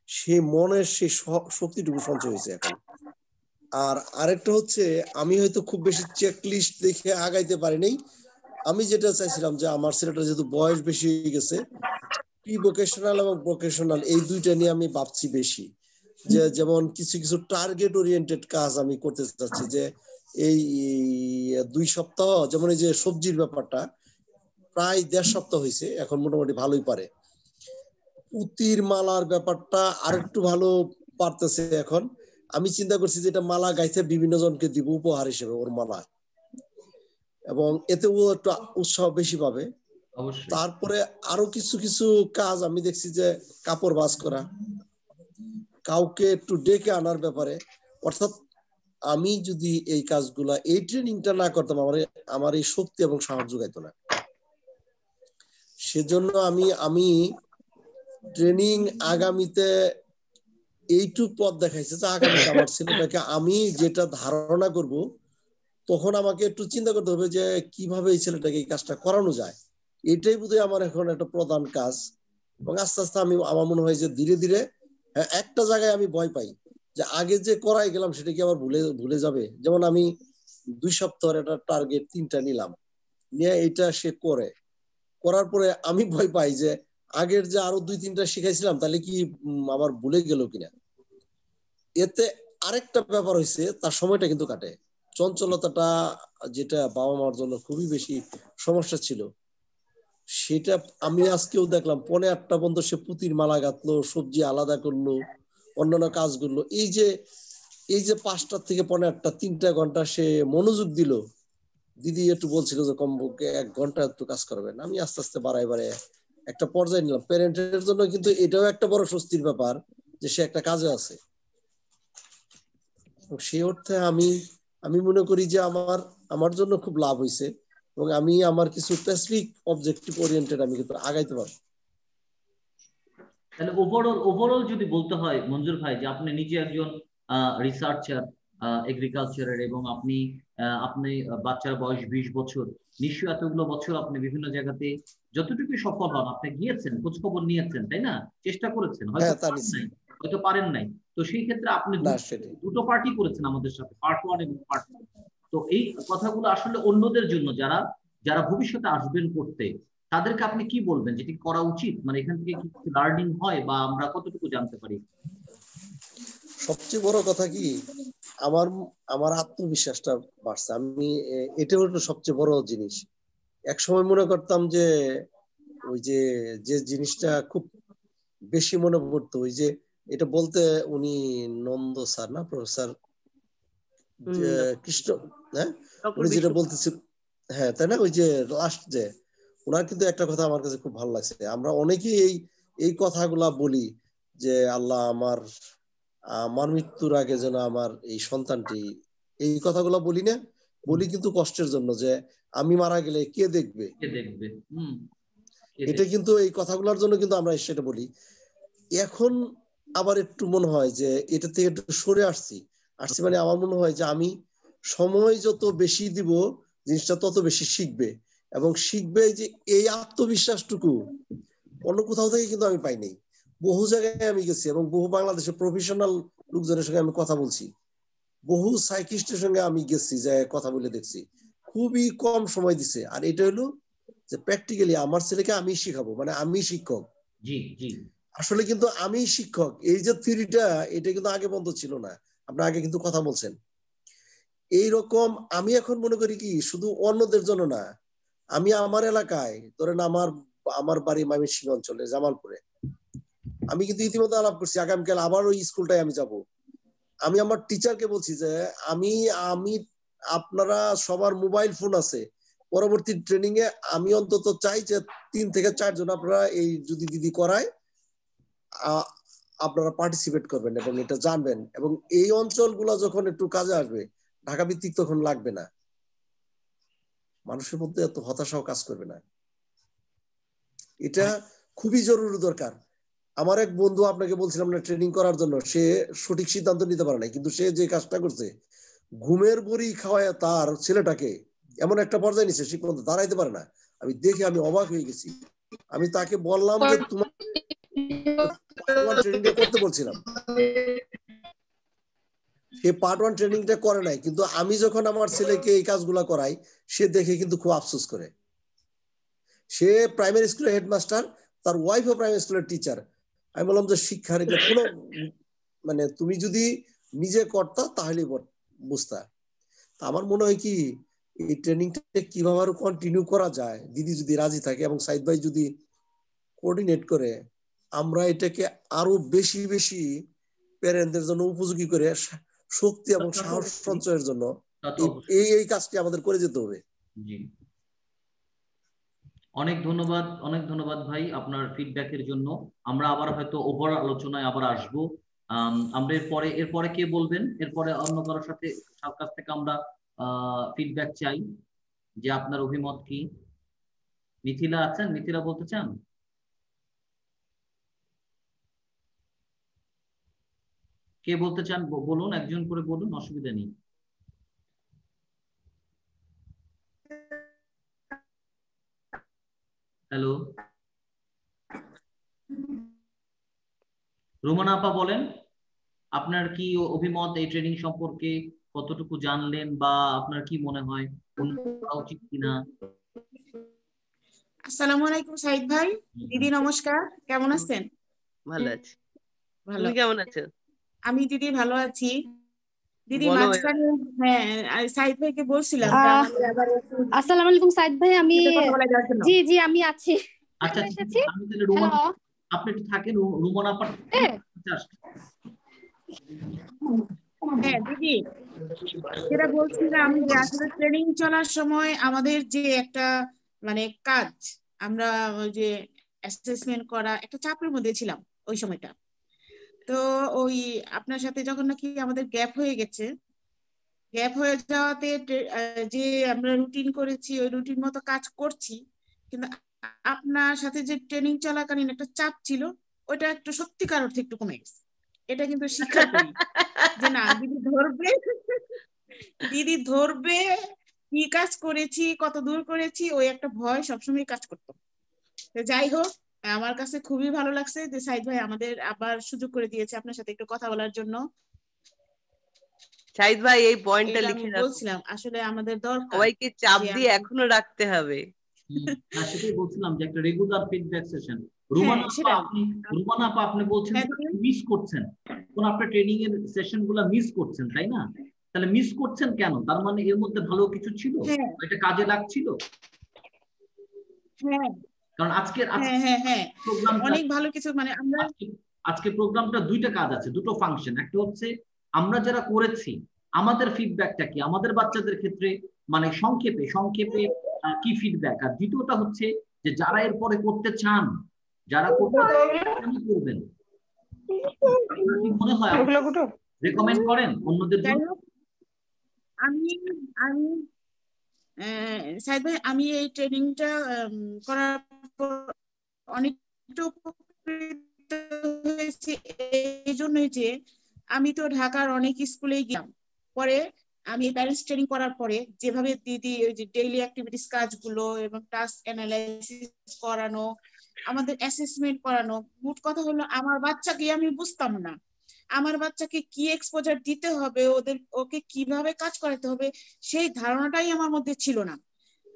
সে মনের সেই শক্তিটুকু সঞ্চয় হয়েছে এখন। আর আরেকটা হচ্ছে, আমি হয়তো খুব বেশি চেকলিস্ট দেখে আগাইতে পারিনি। আমি যেটা চাইছিলাম যে আমার ছেলেটা যেহেতু বয়স বেশি হয়ে গেছে, প্রি ভোকেশনাল এবং ভোকেশনাল এই দুইটা নিয়ে আমি ভাবছি বেশি। যে যেমন কিছু কিছু টার্গেট ওরিয়েন্টেড কাজ আমি করতে চাচ্ছি, যে এই 2 সপ্তাহ, যেমন এই যে সবজির ব্যাপারটা প্রায় 1.5 সপ্তাহ হয়েছে, এখন মোটামুটি ভালোই পারে। পুতির মালার ব্যাপারটা আরেকটু ভালো পারতেছে এখন। আমি চিন্তা করছি যে এটা মালা গাইতে বিভিন্ন জনকে দিব উপহার হিসেবে ওর মালা, এবং এতে ও একটু উৎসাহ বেশি পাবে। তারপরে আরো কিছু কিছু কাজ আমি দেখছি, যে কাপড় ভাঁজ করা, কাউকে একটু ডেকে আনার ব্যাপারে। অর্থাৎ আমি যদি এই কাজগুলা, এই ট্রেনিংটা না করতাম, আমার এই শক্তি এবং সাহস যোগাইতো না। সেজন্য আমি ট্রেনিং আগামীতে এইটুক পথ দেখাইছে যে আগামীতে আমার ছেলেটাকে আমি যেটা ধারণা করব, তখন আমাকে একটু চিন্তা করতে হবে যে কিভাবে এই ছেলেটাকে এই কাজটা করানো যায়। এটাই বোধহয় আমার এখন একটা প্রধান কাজ। এবং আস্তে আস্তে আমার মনে হয় যে ধীরে ধীরে, একটা জায়গায় আমি ভয় পাই যে আগে যে করাই গেলাম সেটা কি আবার ভুলে যাবে। যেমন আমি 2 সপ্তাহের একটা টার্গেট 3টা নিলাম, নিয়ে এটা সে করার পরে আমি ভয় পাই যে আগের যে আরো 2-3টা শিখাইছিলাম তাহলে কি আমার ভুলে গেল কিনা। এতে আরেকটা ব্যাপার হয়েছে, তার সময়টা কিন্তু কাটে। চঞ্চলতাটা যেটা বাবা মার জন্য খুবই বেশি সমস্যা ছিল, সেটা আমি আজকেও দেখলাম 8:30 পর্যন্ত সে পুতির মালা গাঁথলো, সবজি আলাদা করলো, অন্যান্য কাজ করলো। এই যে 5টা থেকে 8:30, 3টা ঘন্টা সে মনোযোগ দিল। দিদি একটু বলছিল যে কমপক্ষে 1 ঘন্টা একটু কাজ করবেন। আমি আস্তে আস্তে বাড়াই একটা পর্যায়ে নিলাম। প্যারেন্টের জন্য কিন্তু এটাও একটা বড় স্বস্তির ব্যাপার যে সে একটা কাজে আছে। সেই অর্থে আমি মনে করি যে আমার জন্য খুব লাভ হয়েছে, এবং আমি আমার কিছু স্পেসিফিক অবজেক্টিভ ওরিয়েন্টেড আমি কিন্তু আগাইতে পারবো। তাহলে ওভারঅল যদি বলতে হয় মঞ্জুর ভাই, যে আপনি নিজে একজন রিসার্চার এগ্রিকালচারের, এবং আপনি বাচ্চার বয়স 20 বছর, নিশ্চয়ই এতগুলো বছর আপনি বিভিন্ন জায়গাতে যতটুকু সফল হন, আপনি গিয়েছেন, খোঁজ খবর নিয়েছেন, তাই না? চেষ্টা করেছেন, হয়তো পারেন নাই। তো সেই ক্ষেত্রে আপনি দুটো পার্টি করেছেন আমাদের সাথে, পার্ট 1 এবং পার্ট 2। তো এই কথাগুলো আসলে অন্যদের জন্য, যারা ভবিষ্যতে আসবেন করতে, তাদেরকে আপনি কি বলবেন যেটি করা উচিত? মানে এখান থেকে কি লার্নিং হয়, বা আমরা কতটুকু জানতে পারি? সবচেয়ে বড় কথা কি, আমার আমার আত্মবিশ্বাসটা বাড়ছে। আমি এটা হলো সবচেয়ে বড় জিনিস। এক সময় মনে করতাম যে ওই যে যে জিনিসটা খুব বেশি মনে পড়তো, ওই যে এটা বলতে উনি নন্দ স্যার না প্রফেসর কৃষ্ণ, হ্যাঁ উনি যেটা বলতেছিল, হ্যাঁ তাই না, ওই যে লাস্ট যে ওনার কিন্তু একটা কথা আমার কাছে খুব ভালো লাগছে। আমরা অনেকেই এই কথাগুলা বলি যে আল্লাহ আমার মৃত্যুর আগে যেন আমার এই সন্তানটি, এই কথাগুলো বলি না, বলি কিন্তু কষ্টের জন্য, যে আমি মারা গেলে কে দেখবে, এটা কিন্তু এই কথাগুলোর জন্য কিন্তু আমরা সেটা বলি। এখন আবার একটু মনে হয় যে এটা থেকে একটু সরে আসছি মানে আমার মনে হয় যে আমি সময় যত বেশি দিব জিনিসটা তত বেশি শিখবে, এবং শিখবে যে এই আত্মবিশ্বাসটুকু অন্য কোথাও থেকে কিন্তু আমি পাইনি। বহু জায়গায় আমি গেছি এবং বহু বাংলাদেশের প্রফেশনাল লোকজনের সঙ্গে আমি কথা বলছি, বহু সাইকিস্টের সঙ্গে আমি গেছি, যে কথা বলে দেখছি, খুবই কম সময় দিছে। আর এটা হলো যে প্র্যাকটিক্যালি আমার ছেলেকে আমি শিখাবো, মানে আমি শিক্ষক। জি জি, আসলে কিন্তু আমি শিক্ষক, এই যে থিওরিটা এটা কিন্তু আগে বন্ধ ছিল না। আপনি আগে কিন্তু কথা বলছেন এইরকম। আমি এখন মনে করি কি শুধু অন্যদের জন্য না, আমি আমার এলাকায় ধরেন আমার বাড়ি ময়মনসিংহ অঞ্চলে জামালপুরে, আমি কিন্তু ইতিমধ্যে আলাপ করছি আগামীকাল আবার ওই স্কুলটায় আমি যাব। আমি আমার টিচারকে বলছি যে আমি আপনারা সবার মোবাইল ফোন আছে, পরবর্তী ট্রেনিং এ আমি অন্তত চাই যে 3 থেকে 4 জন আপনারা এই যদি দিদি করায় আপনারা পার্টিসিপেট করবেন এবং এটা জানবেন, এবং এই অঞ্চলগুলো যখন একটু কাজে আসবে, ঢাকা ভিত্তিক তখন লাগবে না, মানুষের মধ্যে এত হতাশাও কাজ করবে না। এটা খুবই জরুরি দরকার। আমার এক বন্ধু, আপনাকে বলছিলাম না ট্রেনিং করার জন্য, সে সঠিক সিদ্ধান্ত নিতে পারে না, কিন্তু সে যে কাজটা করছে, ঘুমের বড়ি খাওয়ায় তার ছেলেটাকে এমন একটা পর্যায়ে নিচ্ছে সে পর্যন্ত দাঁড়াইতে পারে না। আমি দেখে আমি অবাক হয়ে গেছি। আমি তাকে বললাম যে তোমার ট্রেনিংটা করতে বলছিলাম, সে পার্ট 1 ট্রেনিংটা করে নাই, কিন্তু আমি যখন আমার ছেলেকে এই কাজগুলা করাই সে দেখে কিন্তু খুব আফসোস করে। সে প্রাইমারি স্কুলের হেডমাস্টার, তার ওয়াইফও প্রাইমারি স্কুলের টিচার। আমি বললাম যে শিক্ষার এটা কোনো মানে তুমি যদি নিজে করতা তাহলে বুঝতা। আমার মনে হয় কি এই ট্রেনিংটা কিভাবে আরো কন্টিনিউ করা যায়, দিদি যদি রাজি থাকে এবং সাইদ ভাই যদি কোঅর্ডিনেট করে, আমরা এটাকে আরো বেশি বেশি প্যারেন্টদের জন্য উপযোগী করে শক্তি এবং সাহস সঞ্চয়ের জন্য এই কাজটি আমাদের করে যেতে হবে। জি, অনেক ধন্যবাদ ভাই আপনার ফিডব্যাকের জন্য। আমরা আবার হয়তো ওভার আলোচনায় আবার আসবো। আমরা এরপরে কে বলবেন? এরপরে অন্য কারোর কাছ থেকে আমরা ফিডব্যাক চাই যে আপনার অভিমত কি। মিথিলা আছেন? মিথিলা বলতে চান? কে বলতে চান বলুন, একজন করে বলুন, অসুবিধা নেই। হ্যালো, রুমানা আপা বলেন, আপনার কি অভিমত এই ট্রেনিং সম্পর্কে? কতটুকু জানলেন বা আপনার কি মনে হয় করা উচিত কিনা? আসসালামু আলাইকুম সাইদ ভাই। দিদি নমস্কার, কেমন আছেন? ভালো আছি, তুমি কেমন আছো? আমি দিদি ভালো আছি। দিদি মাঝখানে সাইদ ভাইকে বলছিলাম আসসালামু আলাইকুম সাইদ ভাই, আমি জি জি আমি আছি। আচ্ছা, আপনি একটু থাকেন, রুমানা আপা। হ্যাঁ দিদি, যেটা বলছিলাম যে আসলে ট্রেনিং চলার সময় আমাদের যে একটা মানে কাজ, আমরা ওই যে অ্যাসেসমেন্ট করা, একটা চাপের মধ্যে ছিলাম ওই সময়টা। তো ওই আপনার সাথে যখন নাকি আমাদের গ্যাপ হয়ে গেছে, গ্যাপ হয়ে যাওয়াতে যে আমরা রুটিন করেছি ওই রুটিন মতো কাজ করছি, কিন্তু আপনার সাথে যে ট্রেনিং চলাকালীন একটা চাপ ছিল ওটা একটু সত্যিকার অর্থে একটু কমে গেছে। এটা কিন্তু স্বীকার করি যে না, দিদি ধরবে কি কাজ করেছি, কত দূর করেছি, ওই একটা ভয় সবসময় কাজ করতো। যাই হোক, আমার কাছে খুবই ভালো লাগছে যে সাইদ ভাই আমাদের আবার সুযোগ করে দিয়েছে আপনার সাথে একটু কথা বলার জন্য। সাইদ ভাই এই পয়েন্টটা লিখে রাখো, বলছিলাম আসলে আমাদের দরকার সবাইকে চাপ দিয়ে এখনো রাখতে হবে। সেটাই বলছিলাম যে একটা রেগুলার ফিডব্যাক সেশন, রুমানা আপা আপনি বলছেন মিস করছেন, কোন আপনার ট্রেনিং এর সেশন গুলা মিস করছেন, তাই না? তাহলে মিস করছেন কেন? তার মানে এর মধ্যে ভালো কিছু ছিল, এটা কাজে লাগছিল। কারণ আজকের প্রোগ্রামটা অনেক ভালো কিছু, মানে আমরা আজকে প্রোগ্রামটা দুইটা কাজ আছে, দুটো ফাংশন। একটা হচ্ছে আমরা যারা করেছি আমাদের ফিডব্যাকটা কি, আমাদের বাচ্চাদের ক্ষেত্রে মানে সংক্ষেপে কি ফিডব্যাক, আর দ্বিতীয়টা হচ্ছে যে যারা এরপরে করতে চান, যারা করবেন, কি মনে হয় রেকমেন্ড করেন অন্যদের জন্য? আমি সাইদ ভাই, আমি এই ট্রেনিংটা করার পর অনেকটা উপকৃত হয়েছি এই জন্যই যে আমি তো ঢাকার অনেক স্কুলে গেলাম, পরে আমি প্যারেন্টস ট্রেনিং করার পরে যেভাবে দিদি ওই যে ডেইলি অ্যাক্টিভিটিস কাজগুলো এবং টাস্ক অ্যানালাইসিস করানো, আমাদের অ্যাসেসমেন্ট করানো, মোট কথা হলো আমার বাচ্চাকে আমি বুঝতাম না আমার বাচ্চাকে কি এক্সপোজার দিতে হবে, ওকে কিভাবে কাজ করাতে হবে, সেই ধারণাটাই আমার মধ্যে ছিল না।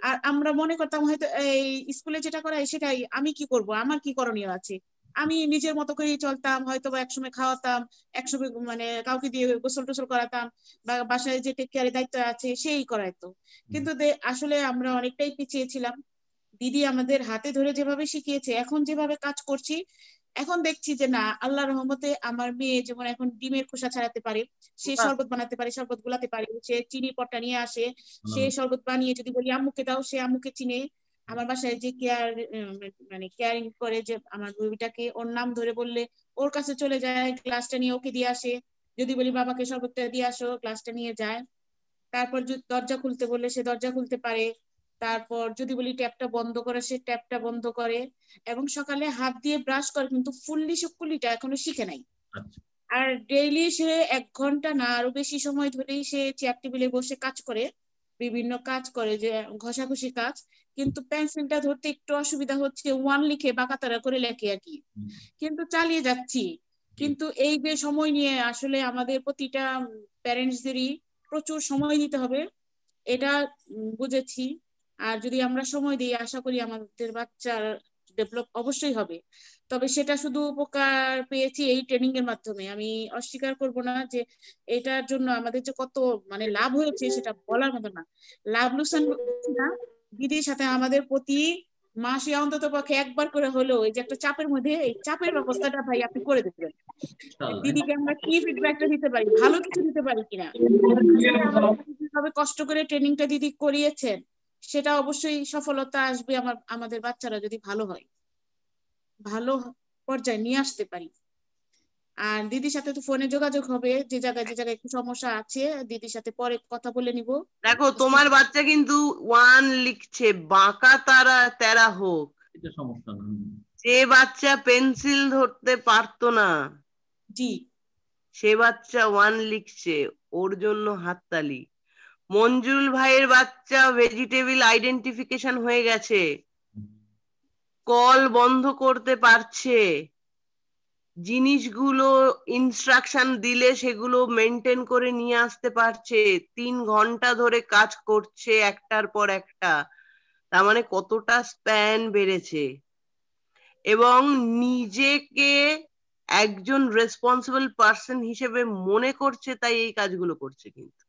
আর আমরা মনে করতাম হয়তো এই স্কুলে যেটা করায় সেটাই আমি কি করব, আমার কি করণীয় আছে, আমি নিজের মতো করেই চলতাম, হয়তো বা একসময় খাওয়াতাম, একসময় মানে কাউকে দিয়ে গোসল টোসল করাতাম, বা বাসায় যে টেক কেয়ারের দায়িত্ব আছে সেই করাইতো। কিন্তু আসলে আমরা অনেকটাই পিছিয়ে ছিলাম। দিদি আমাদের হাতে ধরে যেভাবে শিখিয়েছে, এখন যেভাবে কাজ করছি, এখন দেখছি যে না, আল্লাহর রহমতে আমার মেয়ে যেমন এখন ডিমের খোসা ছাড়াতে পারে, সে শরবত বানাতে পারে, শরবত গুলাতে পারে, সে চিনি পট্টা নিয়ে আসে, সে শরবত বানিয়ে যদি বলি আম্মুকে দাও, সে আম্মুকে চিনে। আমার বাসায় যে মানে কেয়ারিং করে, যে আমার বেবিটাকে ওর নাম ধরে বললে ওর কাছে চলে যায়, গ্লাসটা নিয়ে ওকে দিয়ে আসে, যদি বলি বাবাকে শরবতটা দিয়ে আসো, গ্লাসটা নিয়ে যায়। তারপর দরজা খুলতে বললে সে দরজা খুলতে পারে, তারপর যদি বলি ট্যাপটা বন্ধ করে সে ট্যাপটা বন্ধ করে, এবং সকালে হাত দিয়ে ব্রাশ করে, কিন্তু ফুললি সুকুলিটা এখনো শিখে নাই। আর ডেইলি সে 1 ঘন্টা না আরো বেশি সময় ধরেই সে চেয়ার টেবিলে বসে কাজ করে, বিভিন্ন কাজ করে, যে ঘষাঘষি কাজ, কিন্তু পেন্সিলটা ধরতে একটু অসুবিধা হচ্ছে, 1 লিখে বাঁকাতারা করে লেখে আর কি, কিন্তু চালিয়ে যাচ্ছি। কিন্তু এই যে সময় নিয়ে আসলে আমাদের প্রতিটা প্যারেন্টসদেরই প্রচুর সময় দিতে হবে, এটা বুঝেছি। আর যদি আমরা সময় দিই, আশা করি আমাদের বাচ্চার ডেভেলপ অবশ্যই হবে। তবে সেটা শুধু উপকার পেয়েছি এই ট্রেনিং এর মাধ্যমে, আমি অস্বীকার করব না যে এটার জন্য আমাদের যে কত মানে লাভ হয়েছে সেটা বলার মতো না। লাভ লোকসান না, দিদির সাথে আমাদের প্রতি মাসে অন্তত পক্ষে একবার করে হলেও এই যে একটা চাপের মধ্যে, এই চাপের ব্যবস্থাটা ভাই আপনি করে দেবেন। দিদিকে আমরা কি ফিডব্যাকটা দিতে পারি, ভালো কিছু দিতে পারি কিনা, কিভাবে কষ্ট করে ট্রেনিংটা দিদি করিয়েছেন, সেটা অবশ্যই সফলতা আসবে আমাদের বাচ্চারা যদি ভালো হয়, ভালো পর্যায়ে নিয়ে আসতে পারি। আর দিদির সাথে তো ফোনে যোগাযোগ হবে, যে জায়গায় একটু সমস্যা আছে দিদির সাথে পরে কথা বলে নিব। দেখো তোমার বাচ্চা কিন্তু 1 লিখছে, বাঁকা তেরা হোক, এটা সমস্যা না। যে বাচ্চা পেন্সিল ধরতে পারতো না, জি, সে বাচ্চা 1 লিখছে, ওর জন্য হাততালি। মঞ্জুল ভাইয়ের বাচ্চা ভেজিটেবল আইডেন্টিফিকেশন হয়ে গেছে, কল বন্ধ করতে পারছে, জিনিসগুলো ইনস্ট্রাকশন দিলে সেগুলো মেনটেন করে নিয়ে আসতে পারছে, 3 ঘন্টা ধরে কাজ করছে একটার পর একটা। তার মানে কতটা স্প্যান বেড়েছে, এবং নিজেকে একজন রেসপন্সিবল পার্সন হিসেবে মনে করছে, তাই এই কাজগুলো করছে। কিন্তু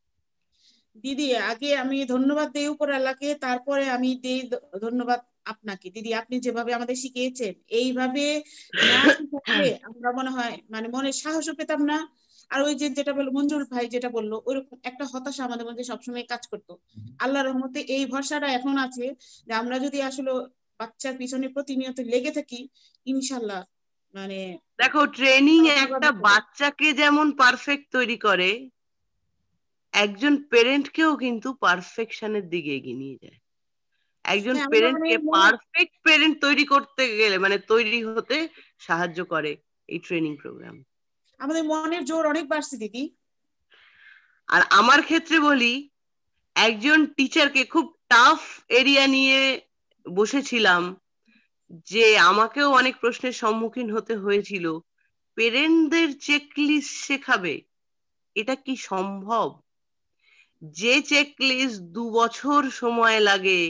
দিদি আগে আমি ধন্যবাদ দেই উপর আল্লাহকে, তারপরে আমি দেই ধন্যবাদ আপনাকে। দিদি আপনি যেভাবে আমাদের শিখিয়েছেন, এইভাবে না শিখালে আমরা মনে হয় মানে মনে সাহসও পেতাম না। আর ওই যে যেটা বললো মঞ্জুর ভাই, যেটা বললো ওইরকম একটা হতাশা আমাদের মধ্যে সবসময় কাজ করতো। আল্লাহর রহমতে এই ভরসাটা এখন আছে যে আমরা যদি আসলে বাচ্চার পিছনে প্রতিনিয়ত লেগে থাকি, ইনশাল্লাহ মানে দেখো, ট্রেনিং একটা বাচ্চাকে যেমন পারফেক্ট তৈরি করে, একজন পেরেন্টকেও কিন্তু পারফেকশনের দিকে এগিয়ে নিয়ে যায়। একজন পেরেন্টকে পারফেক্ট পেরেন্ট তৈরি করতে গেলে মানে তৈরি হতে সাহায্য করে এই ট্রেনিং প্রোগ্রাম। আমাদের মনের জোর অনেক বাড়ছে দিদি। আর আমার ক্ষেত্রে বলি, একজন টিচারকে খুব টাফ এরিয়া নিয়ে বসেছিলাম, যে আমাকেও অনেক প্রশ্নের সম্মুখীন হতে হয়েছিল। পেরেন্টদের চেকলিস্ট শেখাবে, এটা কি সম্ভব? যে চেকলিস্ট 2 বছর সময় লাগে,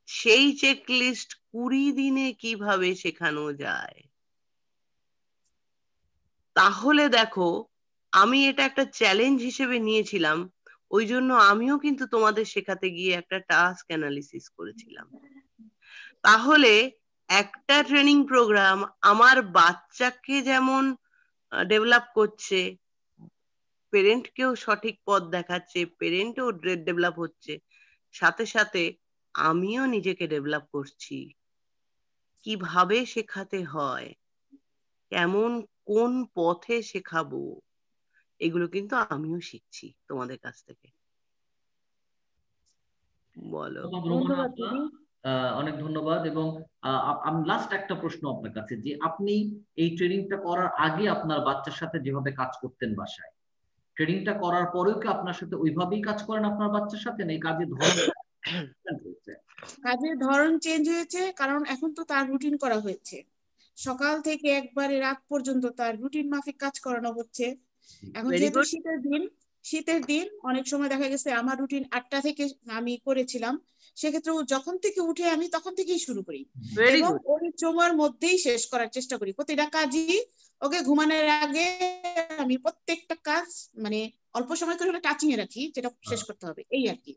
সেই চেকলিস্ট 20 দিনে কিভাবে শেখানো যায়। তাহলে দেখো, আমি এটা একটা চ্যালেঞ্জ হিসেবে নিয়েছিলাম, ওই জন্য আমিও কিন্তু তোমাদের শেখাতে গিয়ে একটা টাস্ক অ্যানালিসিস করেছিলাম। তাহলে একটা ট্রেনিং প্রোগ্রাম আমার বাচ্চাকে যেমন ডেভেলপ করছে, পেরেন্টকেও সঠিক পথ দেখাচ্ছে, পেরেন্টও ডেভেলপ হচ্ছে, সাথে সাথে আমিও নিজেকে ডেভেলপ করছি। কিভাবে শেখাতে হয়, কেমন কোন পথে শেখাবো, এগুলো কিন্তু আমিও শিখছি তোমাদের কাছ থেকে। বলো। ধন্যবাদ দিদি। অনেক ধন্যবাদ। এবং আমি লাস্ট একটা প্রশ্ন আপনার কাছে, যে আপনি এই ট্রেনিংটা করার আগে আপনার বাচ্চার সাথে যেভাবে কাজ করতেন বাসায়, ট্রেনিংটা করার পরেও কি আপনার সাথে ওইভাবেই কাজ করেন আপনার বাচ্চার সাথে, না এই কাজের ধরন হয়েছে? কাজের ধরন চেঞ্জ হয়েছে, কারণ এখন তো তার রুটিন করা হয়েছে। সকাল থেকে একবারে রাত পর্যন্ত তার রুটিন মাফিক কাজ করানো হচ্ছে। এখন যেহেতু শীতের দিন অনেক সময় দেখা গেছে আমার রুটিন 8টা থেকে আমি করেছিলাম, সেক্ষেত্রে যখন থেকে উঠে আমি তখন থেকেই শুরু করি এবং ওই সময়ের মধ্যেই শেষ করার চেষ্টা করি। প্রতিটা কাজই ওকে ঘুমানোর আগে আমি প্রত্যেকটা কাজ মানে অল্প সময় করে হলে টাচিং এ রাখি, যেটা শেষ করতে হবে, এই আর কি।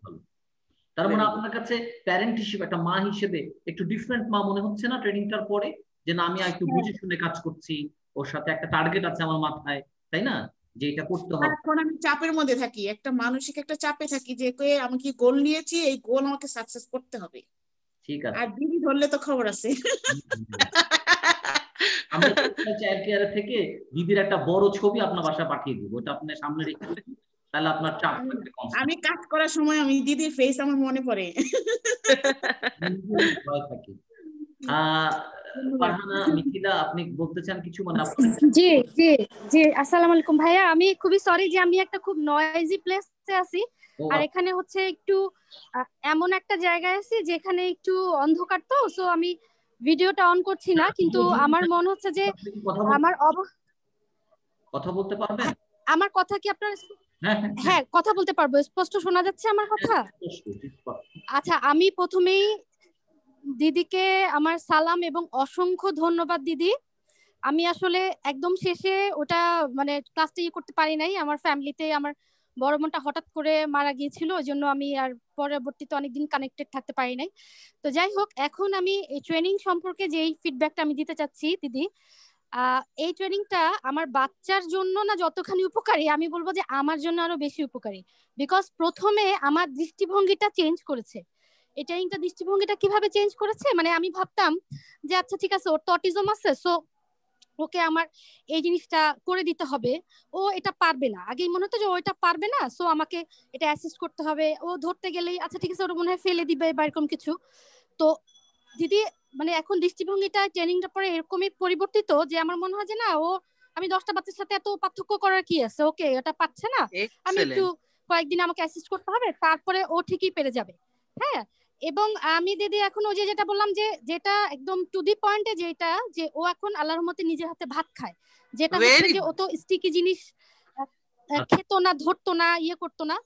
তার মানে আপনার কাছে প্যারেন্ট হিসেবে, একটা মা হিসেবে একটু ডিফারেন্ট মা মনে হচ্ছে না ট্রেনিংটার পরে? যে না, আমি একটু বুঝে শুনে কাজ করছি, ওর সাথে একটা টার্গেট আছে আমার মাথায়, তাই না, যে এটা করতে হবে। এখন আমি চাপের মধ্যে থাকি, একটা মানসিক একটা চাপে থাকি যে আমি কি গোল নিয়েছি, এই গোল আমাকে সাকসেস করতে হবে। ঠিক আছে। আর দিদি ধরলে তো খবর আছে। আমরা চাইল্ড কেয়ার থেকে দিদির একটা বড় ছবি আপনার বাসায় পাঠিয়ে দিব, ওটা আপনার সামনে রেখে দেবেন, তাহলে আপনার চাপ থাকবে। আমি কাজ করার সময় আমি দিদির ফেস আমার মনে পড়ে। ফারহানা, মিথিলা, আপনি বলতে চান কিছু? মানে জি জি জি, আসসালামু আলাইকুম ভাইয়া। আমি খুবই সরি যে আমি একটা খুব নয়েজি প্লেসে আছি, আর এখানে হচ্ছে একটু এমন একটা জায়গায় আছি যেখানে একটু অন্ধকার, তো সো আমি ভিডিওটা অন করছি না, কিন্তু আমার মনে হচ্ছে যে আমার কথা বলতে পারবেন? আমার কথা কি আপনার? হ্যাঁ, কথা বলতে পারবো। স্পষ্ট শোনা যাচ্ছে আমার কথা? আচ্ছা, আমি প্রথমেই দিদিকে আমার সালাম এবং অসংখ্য ধন্যবাদ দিদি। আমি আসলে একদম শেষে ওটা মানে ক্লাসটা করতে পারি নাই, আমার ফ্যামিলিতে আমার বড় বোনটা হঠাৎ করে মারা গিয়েছিল, ওই জন্য আমি আর পরবর্তীতে অনেকদিন কানেক্টেড থাকতে পারি নাই। তো যাই হোক, এখন আমি এই ট্রেনিং সম্পর্কে যে ফিডব্যাকটা আমি দিতে চাচ্ছি দিদি, এই ট্রেনিংটা আমার বাচ্চার জন্য না যতখানি উপকারী, আমি বলবো যে আমার জন্য আরো বেশি উপকারী। বিকজ প্রথমে আমার দৃষ্টিভঙ্গিটা চেঞ্জ করেছে। এই ট্রেনিংটা দৃষ্টিভঙ্গিটা কিভাবে চেঞ্জ করেছে, মানে আমি ভাবতাম যে আচ্ছা ঠিক আছে, ওর তো অটিজম আছে, সো ওকে আমার এই জিনিসটা করে দিতে হবে, ও এটা পারবে না। আগেই মনে হতো যে ও এটা পারবে না, সো আমাকে এটা অ্যাসিস্ট করতে হবে, ও ধরতে গেলেই আচ্ছা ঠিক আছে ওটা মনে হয় ফেলে দিবে বা এরকম কিছু। তো দিদি মানে এখন দৃষ্টিভঙ্গিটা ট্রেনিংটা পরে এরকমই পরিবর্তিত যে আমার মনে হয় যে না, ও আমি 10টা বাচ্চার সাথে এত পার্থক্য করার কি আছে, ওকে এটা পারছে না, আমি একটু কয়েকদিন আমাকে অ্যাসিস্ট করতে হবে, তারপরে ও ঠিকই পেরে যাবে। হ্যাঁ, এবং আমি দিদি এখন ওই যে যেটা বললাম যে যেটা একদম টু দি পয়েন্টে, যেটা যে ও এখন আল্লাহর রহমতে নিজের হাতে ভাত খায়, যেটা হচ্ছে যে ও তো স্টিকি জিনিস খেত না, ধরতো না, করতো না।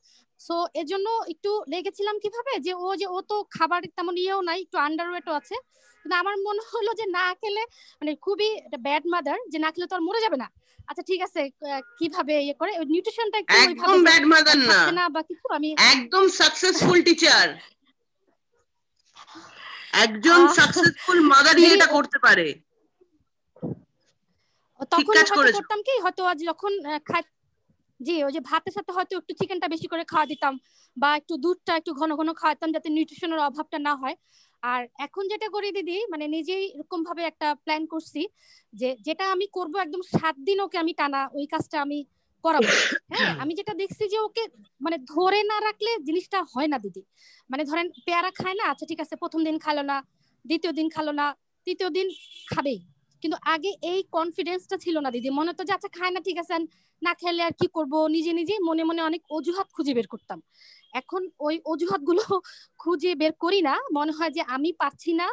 সো এজন্য একটু লেগেছিলাম কিভাবে যে ও তো খাবার তেমন ইয়েও নাই, একটু আন্ডারওয়েটও আছে। কিন্তু আমার মনে হলো যে না খেলে মানে খুবই ব্যাড মাদার, যে না খেলে তো আর মরে যাবে না। আচ্ছা ঠিক আছে, কিভাবে করে নিউট্রিশনটা একটু একদম ব্যাড মাদার না, বা কিছু আমি একদম সাকসেসফুল টিচার। একজন সাকসেসফুল মাদারই এটা করতে পারে। তখন হয়তো করতাম কি, হয়তো আজ যখন জি ওই যে ভাতের সাথে হয়তো একটু চিকেনটা বেশি করে খাওয়া দিতাম, বা একটু দুধটা একটু ঘন ঘন খাওয়াতাম, যাতে নিউট্রিশনের অভাবটা না হয়। আর এখন যেটা করি দিদি, মানে নিজেই এরকম ভাবে একটা প্ল্যান করছি যে যেটা আমি করব একদম 7 দিন ওকে আমি টানা ওই কাজটা আমি করাবো। হ্যাঁ, আমি যেটা দেখছি যে ওকে মানে ধরে না রাখলে জিনিসটা হয় না দিদি। মানে ধরেন পেয়ারা খায় না, আচ্ছা ঠিক আছে প্রথম দিন খালো না, দ্বিতীয় দিন খালো না, তৃতীয় দিন খাবেই। কিন্তু আগে এই কনফিডেন্সটা ছিল না দিদি, মনে হতো যে আচ্ছা খায় না ঠিক আছে, না খেলে আর কি করব, নিজে নিজে মনে মনে অনেক অজুহাত খুঁজে বের করতাম। এখন ওই অজুহাত গুলো খুঁজে বের করি না, মনে হয় যে আমি পারছি না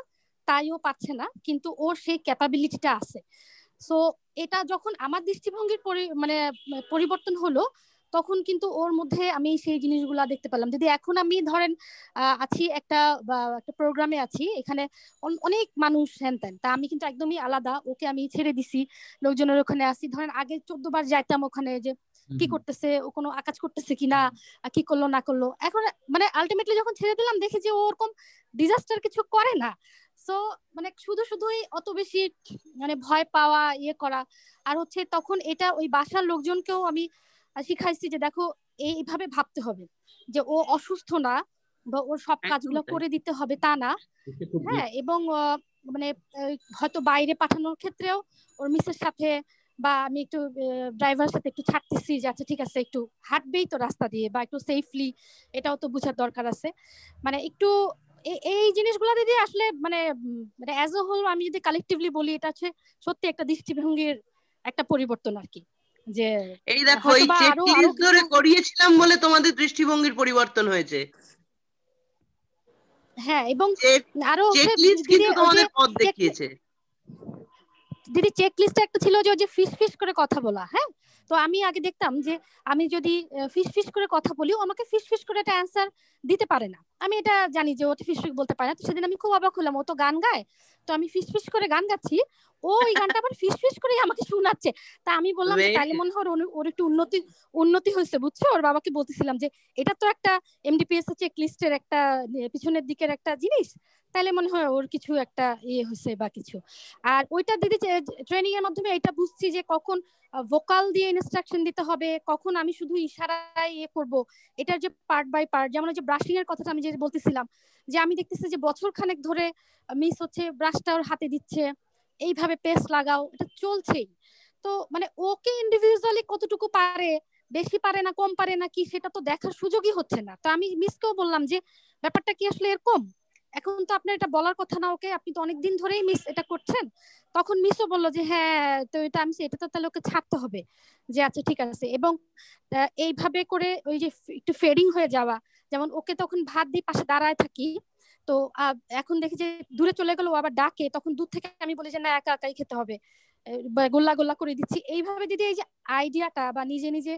তাই ও পারছে না, কিন্তু ওর সেই ক্যাপাবিলিটিটা আছে। সো এটা যখন আমার দৃষ্টিভঙ্গির মানে পরিবর্তন হলো, তখন কিন্তু ওর মধ্যে আমি সেই জিনিসগুলা দেখতে পেলাম। যদি এখন আমি ধরেন আছি একটা প্রোগ্রামে আছি, এখানে অনেক মানুষ হ্যান ত্যান, তা আমি কিন্তু একদমই আলাদা, ওকে আমি ছেড়ে দিছি, লোকজনের ওখানে আসি। ধরেন আগে 14 বার যাইতাম ওখানে, যে কি করতেছে, ও কোনো আকাজ করতেছে কিনা, কি করলো না করলো। এখন মানে আলটিমেটলি যখন ছেড়ে দিলাম দেখি যে ও ওরকম ডিজাস্টার কিছু করে না। সো মানে শুধুই অত বেশি মানে ভয় পাওয়া, ইয়ে করা। আর হচ্ছে তখন এটা ওই বাসার লোকজনকেও আমি শিখাইছি যে দেখো এইভাবে ভাবতে হবে যে ও অসুস্থ না, বা ওর সব কাজগুলো করে দিতে হবে তা না। হ্যাঁ, এবং মানে হয়তো বাইরে পাঠানোর ক্ষেত্রেও ওর মিসের সাথে বা আমি একটু ড্রাইভারের সাথে একটু ছাড়তেছি যে আচ্ছা ঠিক আছে একটু হাঁটবেই তো রাস্তা দিয়ে, বা একটু সেফলি, এটাও তো বোঝার দরকার আছে। মানে একটু এই জিনিসগুলো দিদি আসলে মানে অ্যাজ এ হোল আমি যদি কালেকটিভলি বলি, এটা হচ্ছে সত্যি একটা দৃষ্টিভঙ্গির একটা পরিবর্তন আর কি। যে এই দেখো এই চেকলিস্ট ধরে করিয়েছিলাম বলে তোমাদের দৃষ্টিভঙ্গির পরিবর্তন হয়েছে। হ্যাঁ, এবং আরো চেকলিস্ট কিন্তু তোমাদের পথ দেখিয়েছে। দিদি চেকলিস্টে একটা ছিল যে ফিস ফিস করে কথা বলা। হ্যাঁ, তো আমি আগে দেখতাম যে আমি যদি ফিস ফিস করে কথা বলি, ও আমাকে ফিস ফিস করে একটা অ্যান্সার দিতে পারে না। আমি এটা জানি যে ও ফিস ফিস বলতে পারে না। তো সেদিন আমি খুব অবাক হলাম, ও তো গান গায়, তো আমি ফিস ফিস করে গান গাচ্ছি, ও ওই গানটা আবার ফিস ফিস করে আমাকে শোনাচ্ছে। তা আমি বললাম তাইলে মনে হয় ওর একটু উন্নতি হয়েছে, বুঝছো। ওর বাবাকে বলতেছিলাম যে এটা তো একটা এমডিপিএস চেকলিস্টের একটা পিছনের দিকের একটা জিনিস, তাহলে মনে হয় ওর কিছু একটা ইয়ে হয়েছে বা কিছু। আর ওইটা দিদি ট্রেনিং এর মাধ্যমে এটা বুঝছি যে কখন ভোকাল দিয়ে ইনস্ট্রাকশন দিতে হবে, কখন আমি শুধু ইশারায় ইয়ে করব। এটার যে পার্ট বাই পার্ট, যেমন যে ব্রাশিং এর কথাটা আমি যে বলতেছিলাম, যে আমি দেখতেছি যে বছর খানেক ধরে মিস হচ্ছে ব্রাশটা ওর হাতে দিচ্ছে, এইভাবে পেস্ট লাগাও, এটা চলছেই। তো মানে ওকে ইন্ডিভিজুয়ালি কতটুকু পারে, বেশি পারে না কম পারে না কি, সেটা তো দেখার সুযোগই হচ্ছে না। তো আমি মিসকেও বললাম যে ব্যাপারটা কি আসলে এরকম, এখন তো আপনার এটা বলার কথা না ওকে, আপনি তো অনেকদিন ধরেই মিস এটা করছেন। তখন মিসও বললো যে হ্যাঁ, তো এটা আমি এটা তো তাহলে ওকে ছাড়তে হবে, যে আচ্ছা ঠিক আছে। এবং এইভাবে করে ওই যে একটু ফেডিং হয়ে যাওয়া, যেমন ওকে তখন ভাত দিয়ে পাশে দাঁড়ায় থাকি, তো এখন দেখি যে দূরে চলে গেল, আবার ডাকে, তখন দূর থেকে আমি বলি যে না একা একাই খেতে হবে, গোল্লা গোল্লা করে দিচ্ছি। এইভাবে দিদি এই যে আইডিয়াটা বা নিজে নিজে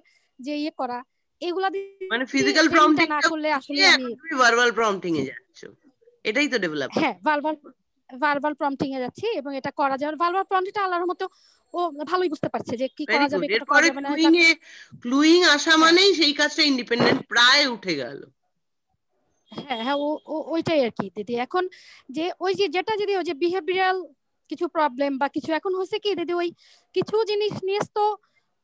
যে ইয়ে করা, এগুলা মানে ফিজিক্যাল প্রম্পটিং না করলে আসলে আমি ভার্বাল প্রম্পটিং এ যাচ্ছ, এটাই তো ডেভেলপ। হ্যাঁ, ভার্বাল প্রম্পটিং এ যাচ্ছি, এবং এটা করা যায়। ভার্বাল প্রম্পটিংটা আল্লাহর মতো ও ভালোই বুঝতে পারছে যে কি করা যাবে, কি করা যাবে না। ক্লুইং আসা মানেই সেই কাজটা ইন্ডিপেন্ডেন্ট প্রায় উঠে গেল। হ্যাঁ হ্যাঁ, ওইটাই আর কি দিদি। এখন যে ওই যে যেটা যদি ওই যে বিহেভিয়ারাল কিছু প্রবলেম বা কিছু, এখন হয়েছে কি দিদি, ওই কিছু জিনিস নিয়ে তো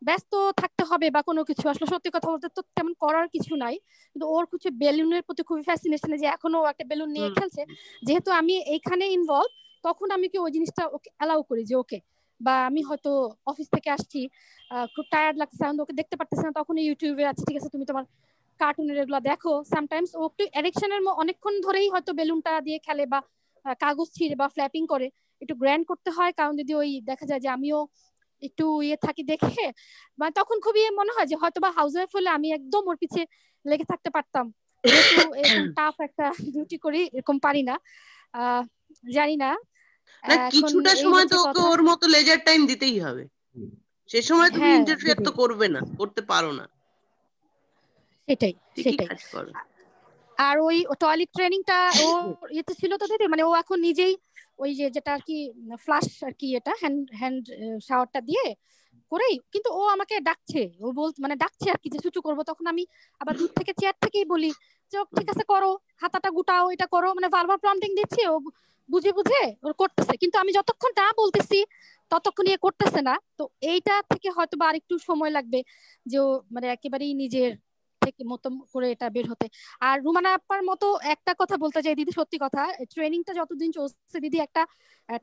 ব্যস্ত থাকতে হবে, বা কোনো কিছু আসলে সত্যি কথা বলতে তো তেমন করার কিছু নাই। কিন্তু ওর কিছু বেলুনের প্রতি খুবই ফ্যাসিনেশন, যে এখনো একটা বেলুন নিয়ে খেলছে। যেহেতু আমি এইখানে ইনভলভ, তখন আমি কি ওই জিনিসটা ওকে অ্যালাউ করি যে ওকে, বা আমি হয়তো অফিস থেকে আসছি, খুব টায়ার্ড লাগছে, ওকে দেখতে পারতেছে না, তখন ইউটিউবে আছে, ঠিক আছে তুমি তোমার কার্টুনের এগুলো দেখো। সামটাইমস ও একটু অ্যাডিকশনের অনেকক্ষণ ধরেই হয়তো বেলুনটা দিয়ে খেলে, বা কাগজ ছিঁড়ে বা ফ্ল্যাপিং করে, একটু গ্র্যান্ড করতে হয়। কারণ যদি ওই দেখা যায় যে আমিও একটু ইয়ে থাকি দেখে, মানে তখন খুবই মনে হয় যে হয়তো বা হাউস ওয়াইফ হলে আমি একদম ওর পিছে লেগে থাকতে পারতাম, যেহেতু এরকম টাফ একটা ডিউটি করি, এরকম পারি না। জানি না, কিছুটা সময় তো ওকে ওর মতো লেজার টাইম দিতেই হবে। সে সময় তুমি ইন্টারফেয়ার তো করবে না, করতে পারো না। সেটাই। আর ওই টয়লেট ট্রেনিংটা ও ইয়েতে ছিল তো দিদি, মানে ও এখন নিজেই ওই যে যেটা আর কি ফ্লাশ আর কি, এটা হ্যান্ড শাওয়ারটা দিয়ে করেই, কিন্তু ও আমাকে ডাকছে, ও মানে ডাকছে আর কি যে চুচু করবো। তখন আমি আবার দূর থেকে চেয়ার থেকেই বলি যে ঠিক আছে করো, হাতাটা গুটাও, এটা করো, মানে বারবার প্রম্পটিং দিচ্ছি, ও বুঝে ওর করতেছে। কিন্তু আমি যতক্ষণ না বলতেছি ততক্ষণ ইয়ে করতেছে না। তো এইটা থেকে হয়তো বা আরেকটু সময় লাগবে যে ও মানে একেবারেই নিজের থেকে মতো করে এটা বের হতে। আর রুমানা আপার মতো একটা কথা বলতে চাই দিদি, সত্যি কথা, ট্রেনিংটা যতদিন চলছে দিদি একটা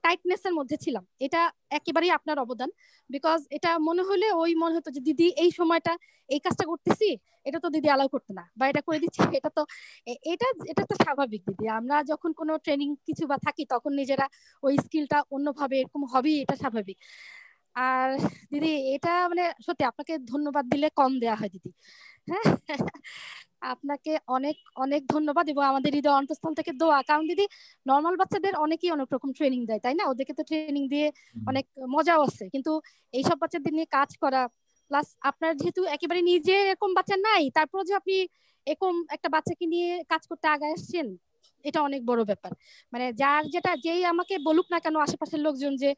টাইটনেস এর মধ্যে ছিলাম, এটা একেবারেই আপনার অবদান। বিকজ এটা মনে হলে ওই মনে হতো যে দিদি এই সময়টা এই কাজটা করতেছি, এটা তো দিদি অ্যালাউ করতো না, বা এটা করে দিচ্ছি, এটা তো স্বাভাবিক দিদি। আমরা যখন কোনো ট্রেনিং কিছু বা থাকি, তখন নিজেরা ওই স্কিলটা অন্যভাবে এরকম হবেই, এটা স্বাভাবিক। আর দিদি এটা মানে সত্যি আপনাকে ধন্যবাদ দিলে কম দেয়া হয় দিদি। হ্যাঁ, আপনাকে অনেক অনেক ধন্যবাদ, এবং আমাদের হৃদয় অন্তঃস্থল থেকে দোয়া। কারণ দিদি নর্মাল বাচ্চাদের অনেকেই অনেক রকম ট্রেনিং দেয়, তাই না? ওদেরকে তো ট্রেনিং দিয়ে অনেক মজাও আছে, কিন্তু এইসব বাচ্চাদের নিয়ে কাজ করা প্লাস আপনার যেহেতু একেবারে নিজে এরকম বাচ্চা নাই, তারপর যে আপনি এরকম একটা বাচ্চাকে নিয়ে কাজ করতে আগায় আসছেন, এটা অনেক বড় ব্যাপার। মানে যার যেটা যেই আমাকে বলুক না কেন আশেপাশের লোকজন যে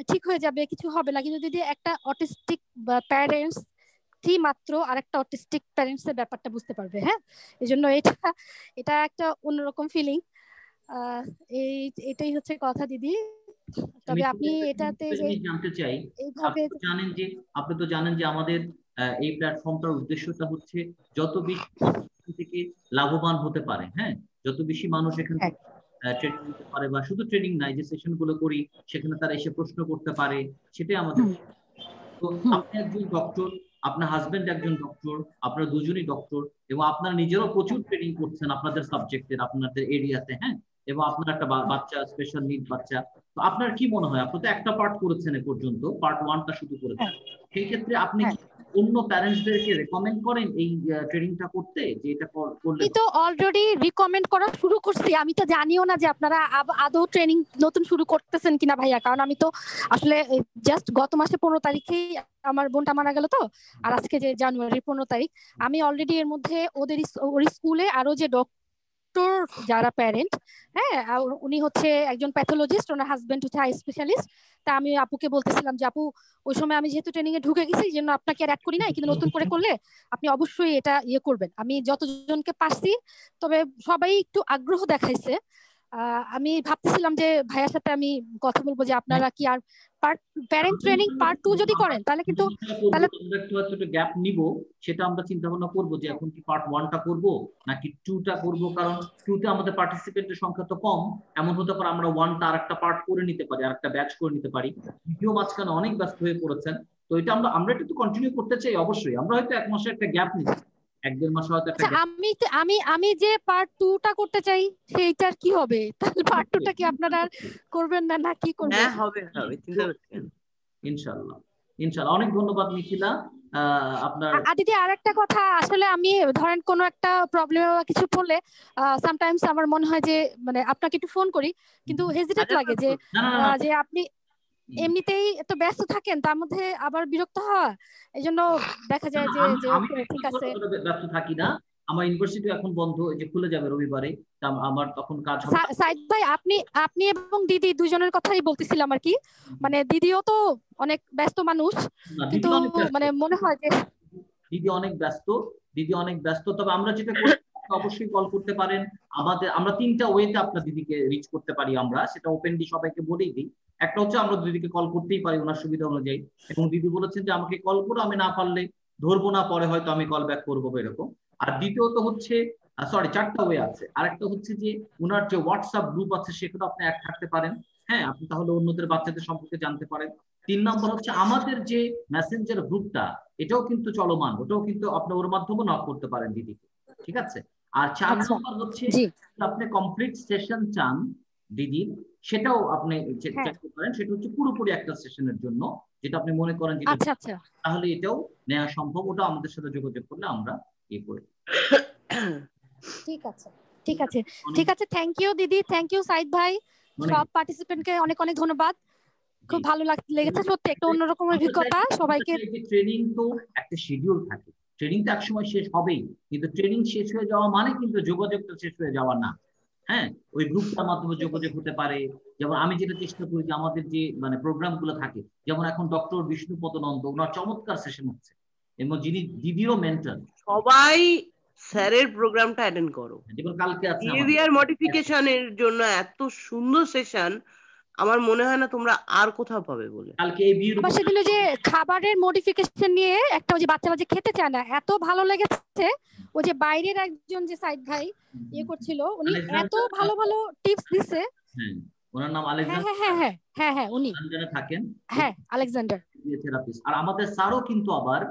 ঠিক হয়ে যাবে, কিছু হবে না, কিন্তু যদি একটা অটিস্টিক প্যারেন্টস কি মাত্র আরেকটা অটিস্টিক প্যারেন্টস এর ব্যাপারটা বুঝতে পারবে। হ্যাঁ, এই জন্য এটা একটা অন্যরকম ফিলিং। এটাই হচ্ছে কথা দিদি। তবে আপনি এটাতে যে জানতে চাই, আপনি তো জানেন যে আমাদের এই প্ল্যাটফর্মটার উদ্দেশ্যটা হচ্ছে যত বেশি থেকে লাভবান হতে পারে, হ্যাঁ, যত বেশি মানুষ এখান থেকে ট্রেনিং নিতে পারে, বা শুধু ট্রেনিং নাই, যে সেশন গুলো করি সেখানে তারা এসে প্রশ্ন করতে পারে, সেটাই আমাদের। তো আপনি একজন ডক্টর, আপনার হাজবেন্ড একজন ডক্টর, আপনারা দুজনই ডক্টর, এবং আপনারা নিজেরাও প্রচুর ট্রেনিং করছেন আপনাদের সাবজেক্টের, আপনাদের এরিয়াতে, হ্যাঁ, এবং আপনার একটা বাচ্চা, স্পেশাল নিড বাচ্চা। তো আপনার কি মনে হয়, আপনি তো একটা পার্ট করেছেন এ পর্যন্ত, পার্ট 1টা শুধু করেছেন, সেই ক্ষেত্রে আপনি কি অন্য প্যারেন্টসদেরকে রেকমেন্ড করেন এই ট্রেনিংটা করতে, যে এটা করলে? এই তো অলরেডি রিকমেন্ড করা শুরু করছি। আমি তো জানিও না যে আপনারা আদৌ ট্রেনিং নতুন শুরু করতেছেন কিনা ভাইয়া, কারণ আমি তো আসলে জাস্ট গত মাসে 15 তারিখেই আমার বোনটা মারা গেল, তো আর আজকে যে জানুয়ারি 15 তারিখ, আমি অলরেডি এর মধ্যে ওর স্কুলে আরো যে ডক্টর যারা প্যারেন্ট, হ্যাঁ, উনি হচ্ছে একজন প্যাথোলজিস্ট, ওনার হাজবেন্ড হচ্ছে আই স্পেশালিস্ট। তা আমি আপুকে বলতেছিলাম যে আপু, ওই সময় আমি যেহেতু ট্রেনিং এ ঢুকে গেছি, এই জন্য আপনাকে আর অ্যাড করি নাই, কিন্তু নতুন করে করলে আপনি অবশ্যই এটা করবেন। আমি যতজনকে পারছি, তবে সবাই একটু আগ্রহ দেখাইছে। আমি ভাবতেছিলাম যে ভাইয়ার সাথে আমি কথা বলবো যে আপনারা কি আর প্যারেন্ট ট্রেনিং পার্ট 2 যদি করেন, তাহলে কিন্তু তাহলে একটু গ্যাপ নিব, সেটা আমরা চিন্তা ভাবনা করবো যে এখন কি পার্ট 1টা করব নাকি 2টা করব, কারণ 2তে আমাদের পার্টিসিপেন্টের সংখ্যা তো কম, এমন হতে পারে আমরা 1টা আরেকটা পার্ট করে নিতে পারি, আরেকটা ব্যাচ করে নিতে পারি। ভিডিও মাঝখানে অনেক ব্যস্ত হয়ে পড়েছেন, তো এটা আমরা একটু কন্টিনিউ করতে চাই। অবশ্যই আমরা হয়তো 1 মাসে একটা গ্যাপ নিচ্ছি, 1-1.5 মাসে হয়তো একটা গ্যাপ। আমি যে পার্ট 2টা করতে চাই, সেইটার কি হবে? তাহলে পার্ট 2টা কি আপনারা করবেন না, না কি করবেন? হ্যাঁ, হবে, চিন্তা করছেন। ইনশাআল্লাহ, ইনশাআল্লাহ। অনেক ধন্যবাদ মিথিলা। আপনার দিদি আরেকটা কথা, আসলে আমি ধরেন কোনো একটা প্রবলেম বা কিছু পড়লে সামটাইমস আমার মনে হয় যে মানে আপনাকে একটু ফোন করি, কিন্তু হেজিটেট লাগে যে আপনি এমনিতেই এত ব্যস্ত থাকেন, তার মধ্যে আবার বিরক্ত হওয়া, এই জন্য দেখা যায় যে ঠিক আছে। ব্যস্ত থাকি না, আমার ইউনিভার্সিটি এখন বন্ধ, এই যে খুলে যাবে রবিবারে, আমার তখন কাজ হবে। সাইদ ভাই, আপনি এবং দিদি দুজনের কথাই বলতেছিলাম আর কি। মানে দিদিও তো অনেক ব্যস্ত মানুষ, কিন্তু মানে মনে হয় যে দিদি অনেক ব্যস্ত, তবে আমরা যেটা করি অবশ্যই কল করতে পারেন। আমরা 3টা ওয়েতে আপনার দিদিকে রিচ করতে পারি, আমরা সেটা ওপেনলি সবাইকে বলেই দিই। একটা হচ্ছে আমরা দিদিকে কল করতেই পারি ওনার সুবিধা অনুযায়ী, এবং দিদি বলেছেন যে আমাকে কল করো, আমি না পারলে ধরবো না, পরে হয়তো আমি কল ব্যাক করবো, এরকম। আর দ্বিতীয়ত হচ্ছে 4টা ওয়ে আছে। আরেকটা হচ্ছে যে ওনার যে হোয়াটসঅ্যাপ গ্রুপ আছে, সেখানে আপনি অ্যাড থাকতে পারেন, হ্যাঁ, আপনি তাহলে অন্যদের বাচ্চাদের সম্পর্কে জানতে পারেন। 3 নম্বর হচ্ছে আমাদের যে মেসেঞ্জার গ্রুপটা, এটাও কিন্তু চলমান, ওটাও কিন্তু আপনি ওর মাধ্যমে নক করতে পারেন দিদিকে, ঠিক আছে। আর 4 নম্বর হচ্ছে আপনি কমপ্লিট সেশন চান দিদির, সেটাও আপনি চাইতে পারেন। সেটা হচ্ছে পুরোপুরি একটা সেশনের জন্য, যেটা আপনি মনে করেন যে তাহলে এটাও নেওয়া সম্ভব, ওটা আমাদের সাথে যোগাযোগ করলে আমরা করি। ঠিক আছে। থ্যাংক ইউ দিদি, থ্যাংক ইউ সাইদ ভাই, সব পার্টিসিপেন্টকে অনেক অনেক ধন্যবাদ। খুব ভালো লেগেছে সত্যি, একটা অন্যরকম অভিজ্ঞতা সবাইকে। ট্রেনিং তো একটা শিডিউল থাকে, ট্রেনিং তো একসময় শেষ হবেই, কিন্তু ট্রেনিং শেষ হয়ে যাওয়া মানে কিন্তু যোগাযোগটা শেষ হয়ে যাওয়া না, হ্যাঁ। ওই গ্রুপটার মাধ্যমে যোগাযোগ হতে পারে। যেমন আমি যেটা চেষ্টা করি যে আমাদের যে মানে প্রোগ্রাম গুলো থাকে, যেমন এখন ডক্টর বিষ্ণুপদ নন্দ, ওনার চমৎকার সেশন হচ্ছে, এবং যিনি দিদিরও মেন্টর, সবাই স্যারের প্রোগ্রামটা অ্যাটেন্ড করো। যেমন কালকে আছে বিহেভিয়ার মডিফিকেশনের জন্য এত সুন্দর সেশন, আমার মনে হয় না তোমরা আর কোথাও পাবে বলে। কালকে আবার সেদিন যে খাবারের মডিফিকেশন নিয়ে একটা, ওই যে বাচ্চা খেতে চায় না, এত ভালো লেগেছে। ওই যে বাইরের একজন যে সাইদ ভাই করছিল, উনি এত ভালো ভালো টিপস দিছে। ওনার নাম আলেকজান্ডার। হ্যাঁ উনি থাকেন, হ্যাঁ, আলেকজান্ডার থেরাপিস্ট। আর আমাদের স্যারও কিন্তু আবার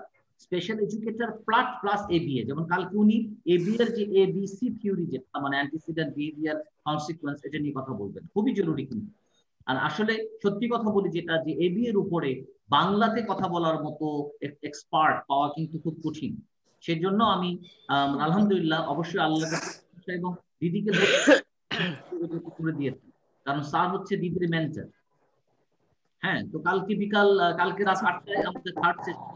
স্পেশাল এডুকেটর প্লাস এবিএ, যেমন কালকে উনি এবিএ এর যে এবিসি থিওরি, যেটা মানে অ্যান্টিসিডেন্ট বিহেভিয়ার কনসিকুয়েন্স, এটা নিয়ে কথা বলবেন, খুবই জরুরি কিন্তু। আর আসলে সত্যি কথা বলি, যেটা যে এবি এর উপরে বাংলাতে কথা বলার মতো এক্সপার্ট পাওয়া কিন্তু খুব কঠিন। সেজন্য আমি আলহামদুলিল্লাহ, অবশ্যই আল্লাহ এবং দিদিকে করে দিয়েছি, কারণ স্যার হচ্ছে দিদির মেন্টর। হ্যাঁ, তো কালকে রাত 8টায় আমাদের থার্ড সেশন,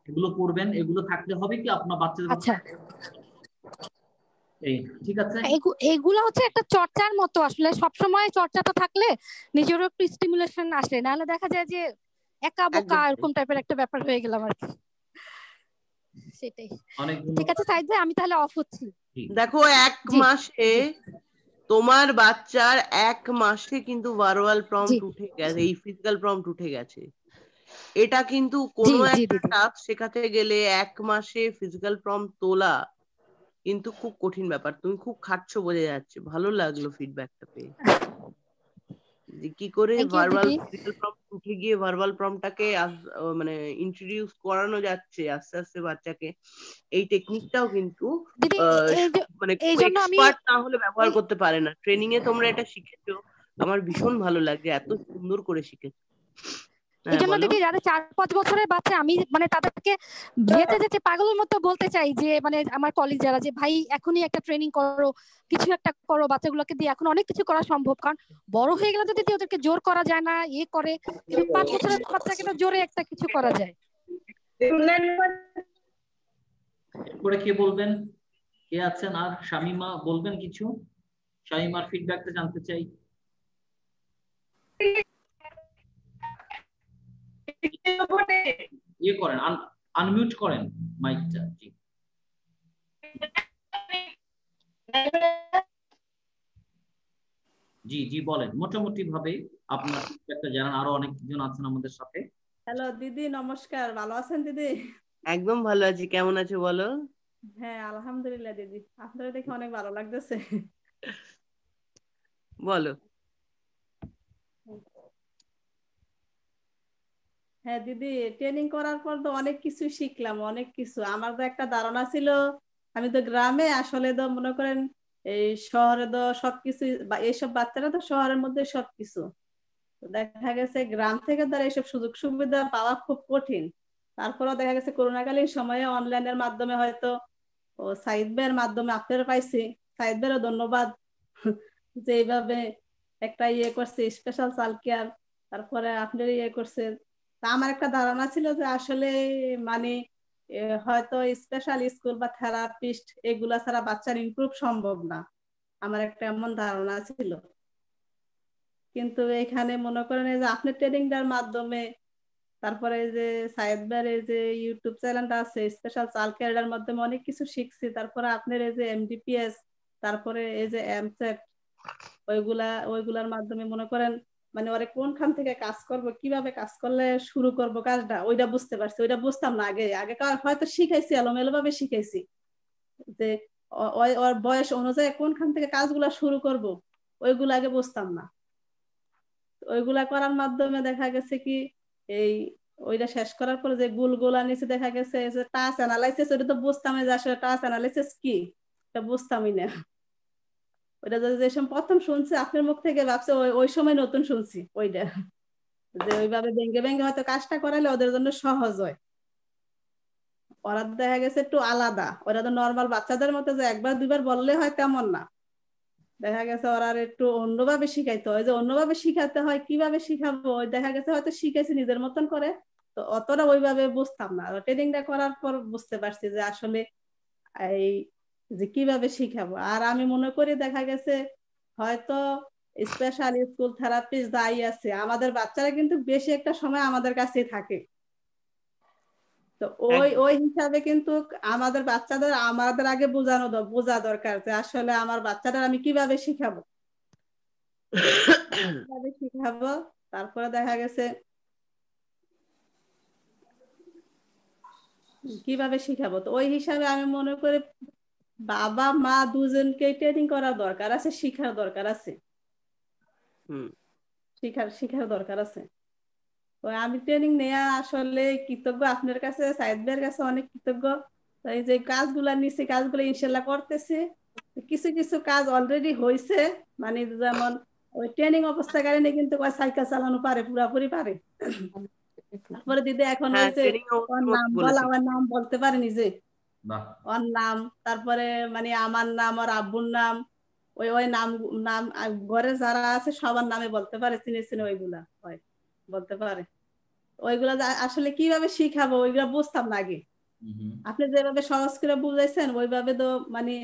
এগুলো পড়বেন, এগুলো থাকলে হবে কি আপনার বাচ্চাদের আচ্ছা এই ঠিক আছে। এগুলো হচ্ছে একটা চর্চার মতো, আসলে সবসময় চর্চাটা থাকলে নিজেরও একটু স্টিমুলেশন আসে, নাহলে দেখা যায় যে একা বোকা এরকম টাইপের একটা ব্যাপার হয়ে গেলাম আর কি। সেটাই। ঠিক আছে সাইদ ভাই, আমি তাহলে অফ হচ্ছি। দেখো 1 মাসে তোমার বাচ্চার 1 মাসে কিন্তু ভার্বাল প্রম্পট উঠে গেছে, এই ফিজিক্যাল প্রম্পট উঠে গেছে। এটা কিন্তু কোনো একটা টাস্ক শেখাতে গেলে 1 মাসে ফিজিক্যাল প্রম্পট তোলা কিন্তু খুব কঠিন ব্যাপার। তুমি খুব খাটছো বোঝা যাচ্ছে, ভালো লাগলো ফিডব্যাকটা পেয়ে। যে কি করে ভার্বাল ফিজিক্যাল প্রম্পট উঠে গিয়ে ভার্বাল প্রম্পটটাকে মানে ইন্ট্রোডিউস করানো যাচ্ছে আস্তে আস্তে বাচ্চাকে, এই টেকনিকটাও কিন্তু মানে এক্সপার্ট না হলে ব্যবহার করতে পারে না। ট্রেনিং এ তোমরা এটা শিখেছো, আমার ভীষণ ভালো লাগছে, এত সুন্দর করে শিখেছো। এই জন্য দিদি যাদের 4-5 বছরের বাচ্চা, আমি মানে তাদেরকে যেতে যেতে পাগলের মতো বলতে চাই যে মানে আমার কলিগ যারা, যে ভাই এখনই একটা ট্রেনিং করো, কিছু একটা করো, বাচ্চাগুলোকে দিয়ে এখন অনেক কিছু করা সম্ভব। কারণ বড় হয়ে গেলে তো দিদি ওদেরকে জোর করা যায় না, করে, কিন্তু 5 বছরের বাচ্চাকে তো জোরে একটা কিছু করা যায়। এরপরে কে বলবেন, কে আছেন? আর শামিমা বলবেন কিছু? শামিমার ফিডব্যাকটা জানতে চাই। ইয়ে করেন, আনমিউট করেন মাইকটা। জি জি জি বলেন, মোটামুটি ভাবে আপনার ফিডব্যাকটা জানান, আরো অনেকজন আছেন আমাদের সাথে। হ্যালো দিদি, নমস্কার। ভালো আছেন দিদি? একদম ভালো আছি, কেমন আছো বলো? হ্যাঁ আলহামদুলিল্লাহ দিদি, আপনারা দেখে অনেক ভালো লাগতেছে। বলো। হ্যাঁ দিদি, ট্রেনিং করার পর তো অনেক কিছু শিখলাম, অনেক কিছু। আমার তো একটা ধারণা ছিল, আমি তো গ্রামে, আসলে তো মনে করেন এই শহরে তো সবকিছু, এইসব বাচ্চারা তো শহরের মধ্যে সবকিছু, দেখা গেছে গ্রাম থেকে তারা এইসব সুযোগ সুবিধা পাওয়া খুব কঠিন। তারপরেও দেখা গেছে করোনাকালীন সময়ে অনলাইনের মাধ্যমে হয়তো ও সাইদ ভাইয়ের মাধ্যমে আপনারা পাইছি। সাইদ ভাইয়েরও ধন্যবাদ যে এইভাবে একটা করছে স্পেশাল চাইল্ড কেয়ার, তারপরে আপনার করছে। তা আমার একটা ধারণা ছিল যে আসলে মানে হয়তো স্পেশাল স্কুল বা থেরাপিস্ট এগুলা ছাড়া বাচ্চার ইমপ্রুভ সম্ভব না, আমার একটা এমন ধারণা ছিল। কিন্তু এখানে মনে করেন যে আপনার ট্রেনিংটার মাধ্যমে, তারপরে যে সাইদ ভাইয়ের এই যে ইউটিউব চ্যানেলটা আছে স্পেশাল চাইল্ড কেয়ারের মাধ্যমে অনেক কিছু শিখছি। তারপরে আপনার এই যে এমডিপিএস, তারপরে এই যে এমসেট, ওইগুলার মাধ্যমে মনে করেন মানে ওরে কোনখান থেকে কাজ করব, কিভাবে কাজ করলে শুরু করব কাজটা, ওইটা বুঝতে পারছি। ওইটা বুঝতাম না আগে, আগে হয়তো শিখাইছি, এলোমেলো ভাবে শিখাইছি, যে ওর বয়স অনুযায়ী কোনখান থেকে কাজগুলা শুরু করব ওইগুলা আগে বুঝতাম না। ওইগুলা করার মাধ্যমে দেখা গেছে কি এই ওইটা শেষ করার পরে যে গুলগুলা নিচে দেখা গেছে যে টাচ অ্যানালাইসিস, ওইটা তো বুঝতামই যে আসলে টাচ অ্যানালাইসিস কি, এটা বুঝতামই না। ওইটা যে সময় প্রথম শুনছি আপনার মুখ থেকে, ভাবছি ওই সময় নতুন শুনছি ওইটা, যে ওইভাবে ভেঙ্গে ভেঙ্গে হয়তো কাজটা করাইলে ওদের জন্য সহজ হয়। ওরা দেখা গেছে একটু আলাদা, ওরা তো নর্মাল বাচ্চাদের মতো যে একবার দুইবার বললে হয় তেমন না। দেখা গেছে ওরা একটু অন্যভাবে শিখাইতে হয়, যে অন্যভাবে শিখাতে হয়, কিভাবে শিখাবো ওই দেখা গেছে হয়তো শিখাইছি নিজের মতন করে, তো অতটা ওইভাবে বুঝতাম না। ট্রেনিংটা করার পর বুঝতে পারছি যে আসলে এই যে কিভাবে শিখাবো। আর আমি মনে করি দেখা গেছে হয়তো স্পেশাল স্কুল থেরাপিস্ট যাই আছে, আমাদের বাচ্চারা কিন্তু বেশি একটা সময় আমাদের কাছেই থাকে। তো ওই হিসাবে কিন্তু আমাদের বাচ্চাদের আমাদের আগে বোঝা দরকার যে আসলে আমার বাচ্চাদের আমি কিভাবে শিখাবো, কিভাবে শিখাবো। তারপরে দেখা গেছে কিভাবে শিখাবো, তো ওই হিসাবে আমি মনে করি বাবা মা দুজনকে ট্রেনিং করার দরকার আছে, শিখার দরকার আছে, শিখার দরকার আছে। তো আমি ট্রেনিং নেয়া আসলে কৃতজ্ঞ আপনার কাছে, সাইদ ভাইয়ের কাছে অনেক কৃতজ্ঞ। এই যে কাজগুলা নিছি, কাজগুলো ইনশাল্লাহ করতেছি। কিছু কিছু কাজ অলরেডি হয়েছে, মানে যেমন ওই ট্রেনিং অবস্থাকালীন কিন্তু সাইকেল চালানো পারে, পুরাপুরি পারে। তারপরে দিদি এখন হয়েছে ওর নাম বলা, আমার নাম বলতে পারে নিজে, ওর নাম, তারপরে মানে আমার নাম, ওর আব্বুর নাম, ওই নাম নাম ঘরে যারা আছে সবার নামে বলতে পারে, চিনে চিনে ওইগুলা হয় বলতে পারে। ওইগুলা আসলে কিভাবে শিখাবো ওইগুলা বুঝতাম না আগে। আপনি যেভাবে সহজ করে বুঝাইছেন ওইভাবে তো মানে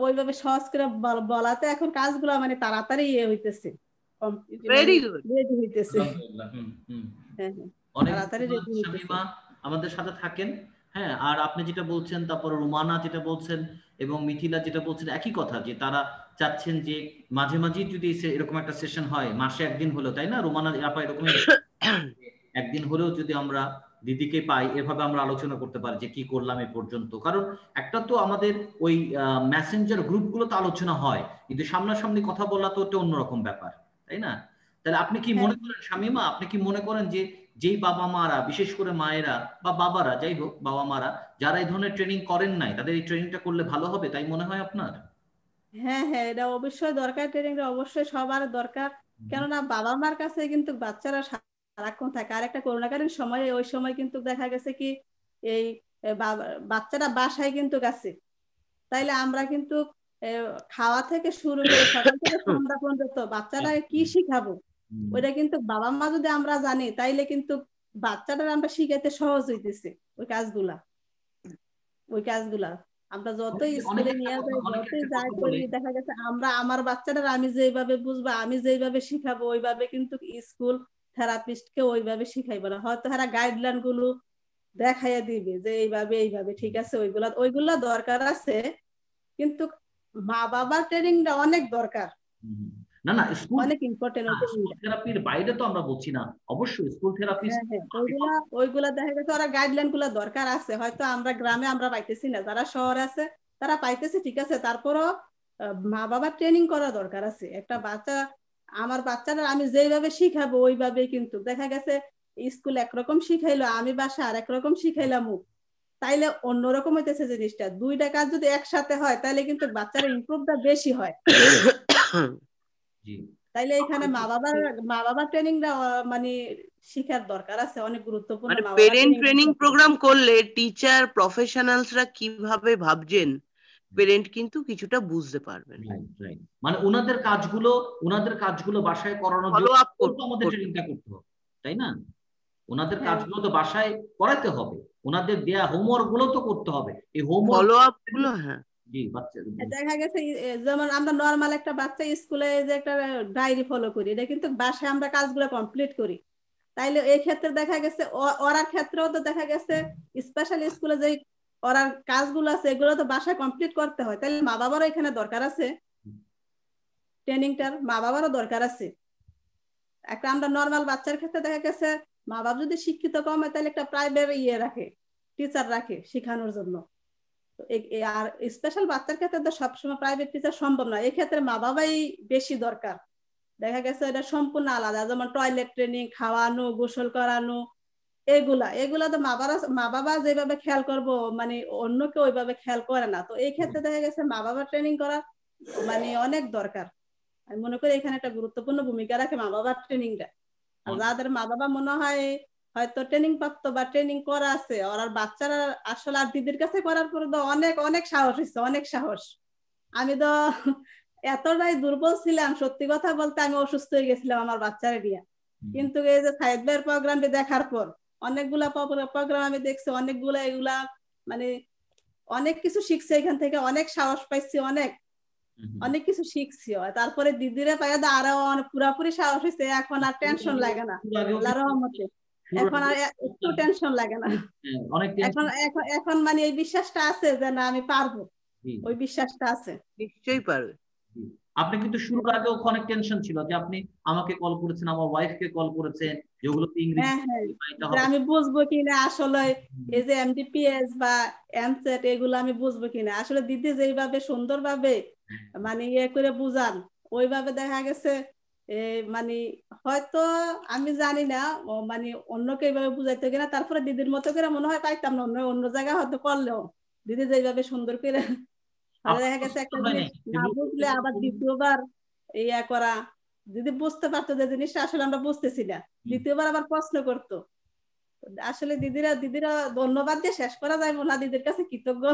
ওইভাবে সহজ করে বলাতে এখন কাজগুলো মানে তাড়াতাড়ি হইতেছে, রেডি হইতেছে। তাড়াতাড়ি রেডি হইতেছে। আমাদের সাথে থাকেন। হ্যাঁ, আর আপনি যেটা বলছেন, তারপর রুমানা যেটা বলছেন এবং মিথিলা যেটা বলছেন, একই কথা, যে তারা চাচ্ছেন যে মাঝে মাঝে যদি এরকম একটা সেশন হয়, মাসে একদিন হলো, তাই না রুমানা আপা, এরকম একদিন হলেও যদি আমরা দিদিকে পাই, এভাবে আমরা আলোচনা করতে পারি যে কি করলাম এ পর্যন্ত। কারণ একটা তো আমাদের ওই মেসেঞ্জার গ্রুপগুলোতে আলোচনা হয়, কিন্তু সামনাসামনি কথা বলা তো একটা অন্যরকম ব্যাপার, তাই না? তাহলে আপনি কি মনে করেন শামীমা, আপনি কি মনে করেন যে যেই বাবা মারা, বিশেষ করে মায়েরা বা বাবারা, যাই হোক বাবা মারা যারা এই ধরনের ট্রেনিং করেন নাই, তাদের এই ট্রেনিংটা করলে ভালো হবে, তাই মনে হয় আপনার? হ্যাঁ হ্যাঁ, এটা অবশ্যই দরকার, ট্রেনিংটা অবশ্যই সবার দরকার। কেননা বাবা মার কাছে কিন্তু বাচ্চারা সারাক্ষণ থাকে। আর একটা করোনাকালীন সময়ে ওই সময় কিন্তু দেখা গেছে কি এই বাচ্চারা বাসায় কিন্তু গেছে, তাইলে আমরা কিন্তু খাওয়া থেকে শুরু করে সকাল থেকে সন্ধ্যা পর্যন্ত বাচ্চারা কি শিখাবো ওইটা কিন্তু বাবা মা যদি আমরা জানি তাইলে কিন্তু বাচ্চাটা আমরা শিখাইতে সহজ হইতেছে। ওই কাজগুলা আমরা যতই স্কুলে নিয়ে যাই, যতই যাই করি, দেখা গেছে আমরা আমার বাচ্চাটা আমি যেভাবে বুঝবো, আমি যেভাবে শিখাবো ওইভাবে কিন্তু স্কুল থেরাপিস্টকে ওইভাবে শিখাইবো না। হয়তো এরা গাইডলাইন গুলো দেখাইয়া দিবে যে এইভাবে এইভাবে, ঠিক আছে, ওইগুলা দরকার আছে, কিন্তু মা বাবার ট্রেনিংটা অনেক দরকার। না না, স্কুল অনেক ইম্পর্টেন্ট। থেরাপির বাইরে তো আমরা বলছি না, অবশ্যই স্কুল থেরাপি, ওইগুলা দেখা গেছে ওরা গাইডলাইন গুলা দরকার আছে, হয়তো আমরা গ্রামে আমরা পাইতেছি না, যারা শহরে আছে তারা পাইতেছে, ঠিক আছে, তারপরও মা বাবার ট্রেনিং করা দরকার আছে। একটা বাচ্চা, আমার বাচ্চারা আমি যেভাবে শিখাবো ওইভাবে, কিন্তু দেখা গেছে স্কুল একরকম শিখাইলো, আমি বাসা আর একরকম শিখাইলাম, তাইলে অন্যরকম হইতেছে জিনিসটা। দুইটা কাজ যদি একসাথে হয় তাহলে কিন্তু বাচ্চারা ইমপ্রুভটা বেশি হয়। তাইলে এখানে মা বাবার ট্রেনিংটা মানে শিখার দরকার আছে, অনেক গুরুত্বপূর্ণ। মানে পেরেন্ট ট্রেনিং প্রোগ্রাম করলে টিচার প্রফেশনালসরা কিভাবে ভাবছেন পেরেন্ট কিন্তু কিছুটা বুঝতে পারবেন। মানে ওনাদের কাজগুলো বাসায় করানোর জন্য আমাদের ট্রেনিংটা করতে হবে, তাই না? ওনাদের কাজগুলো তো বাসায় করাতে হবে, ওনাদের দেয়া হোমওয়ার্ক গুলো তো করতে হবে, এই হোমওয়ার্ক ফলো আপ গুলো। হ্যাঁ, দেখা গেছে যেমন আমরা নরমাল একটা বাচ্চা স্কুলে যে একটা ডায়েরি ফলো করি, এটা কিন্তু বাসায় আমরা কাজগুলো কমপ্লিট করি। তাইলে এই ক্ষেত্রে দেখা গেছে ওরার ক্ষেত্রেও তো দেখা গেছে স্পেশাল স্কুলে যে ওরার কাজগুলো আছে এগুলো তো বাসায় কমপ্লিট করতে হয়। তাহলে মা বাবারও এখানে দরকার আছে, ট্রেনিংটার মা বাবারও দরকার আছে। একটা আমরা নরমাল বাচ্চার ক্ষেত্রে দেখা গেছে মা বাবা যদি শিক্ষিত কম হয় তাহলে একটা প্রাইভেট রাখে, টিচার রাখে শেখানোর জন্য। আর স্পেশাল বাচ্চার ক্ষেত্রে তো সবসময় প্রাইভেট টিচার সম্ভব নয়, এক্ষেত্রে মা বাবাই বেশি দরকার। দেখা গেছে এটা সম্পূর্ণ আলাদা, যেমন টয়লেট ট্রেনিং, খাওয়ানো, গোসল করানো, এগুলা তো মা বাবা যেভাবে খেয়াল করবো মানে অন্য কেউ ওইভাবে খেয়াল করে না। তো এই ক্ষেত্রে দেখা গেছে মা বাবা ট্রেনিং করা মানে অনেক দরকার। আমি মনে করি এখানে একটা গুরুত্বপূর্ণ ভূমিকা রাখে মা বাবার ট্রেনিংটা। আর যাদের মা বাবা মনে হয় হয়তো ট্রেনিং প্রাপ্ত বা ট্রেনিং করা আছে, ওর বাচ্চারা আসলে আর দিদির কাছে করার পরে তো অনেক অনেক সাহস হয়েছে, অনেক সাহস। আমি তো এতটাই দুর্বল ছিলাম, সত্যি কথা বলতে আমি অসুস্থ হয়ে গেছিলাম আমার বাচ্চারা নিয়ে, কিন্তু এই যে সাইদ ভাইয়ের প্রোগ্রামটি দেখার পর অনেকগুলা প্রোগ্রাম আমি দেখছি, অনেকগুলা এগুলা মানে অনেক কিছু শিখছি এখান থেকে, অনেক সাহস পাইছি, অনেক কিছু শিখছি। তারপরে দিদিরে পাইয়া আরো পুরাপুরি সাহস হয়েছে, এখন আর টেনশন লাগে না, আল্লাহর রহমতে এখন আর একটু টেনশন লাগে না। এখন মানে এই বিশ্বাসটা আছে যে না আমি পারবো, ওই বিশ্বাসটা আছে, নিশ্চয়ই পারবে। আপনি কিন্তু শুরুর আগেও অনেক টেনশন ছিল যে আপনি আমাকে কল করেছেন, আমার ওয়াইফকে কল করেছেন, যেগুলো ইংরেজি আমি বুঝবো কিনা আসলে এই যে এমডিপিএস বা এমসেট এগুলো আমি বুঝবো কিনা। আসলে দিদি যেইভাবে সুন্দরভাবে মানে ইয়ে করে বুঝান ওইভাবে দেখা গেছে মানে হয়তো আমি জানি না মানে অন্যকে এইভাবে বুঝাইতে কিনা, তারপরে দিদির মতো করে মনে হয় পাইতাম না, অন্য জায়গায় হয়তো করলেও দিদি যেইভাবে সুন্দর করে দেখা গেছে একটা জিনিস না বুঝলে আবার দ্বিতীয়বার ইয়া করা, যদি বুঝতে পারতো যে জিনিসটা আসলে আমরা বুঝতেছি না, দ্বিতীয়বার আবার প্রশ্ন করতো। আসলে দিদিরা ধন্যবাদ দিয়ে শেষ করা যাবে না, দিদির কাছে কৃতজ্ঞ।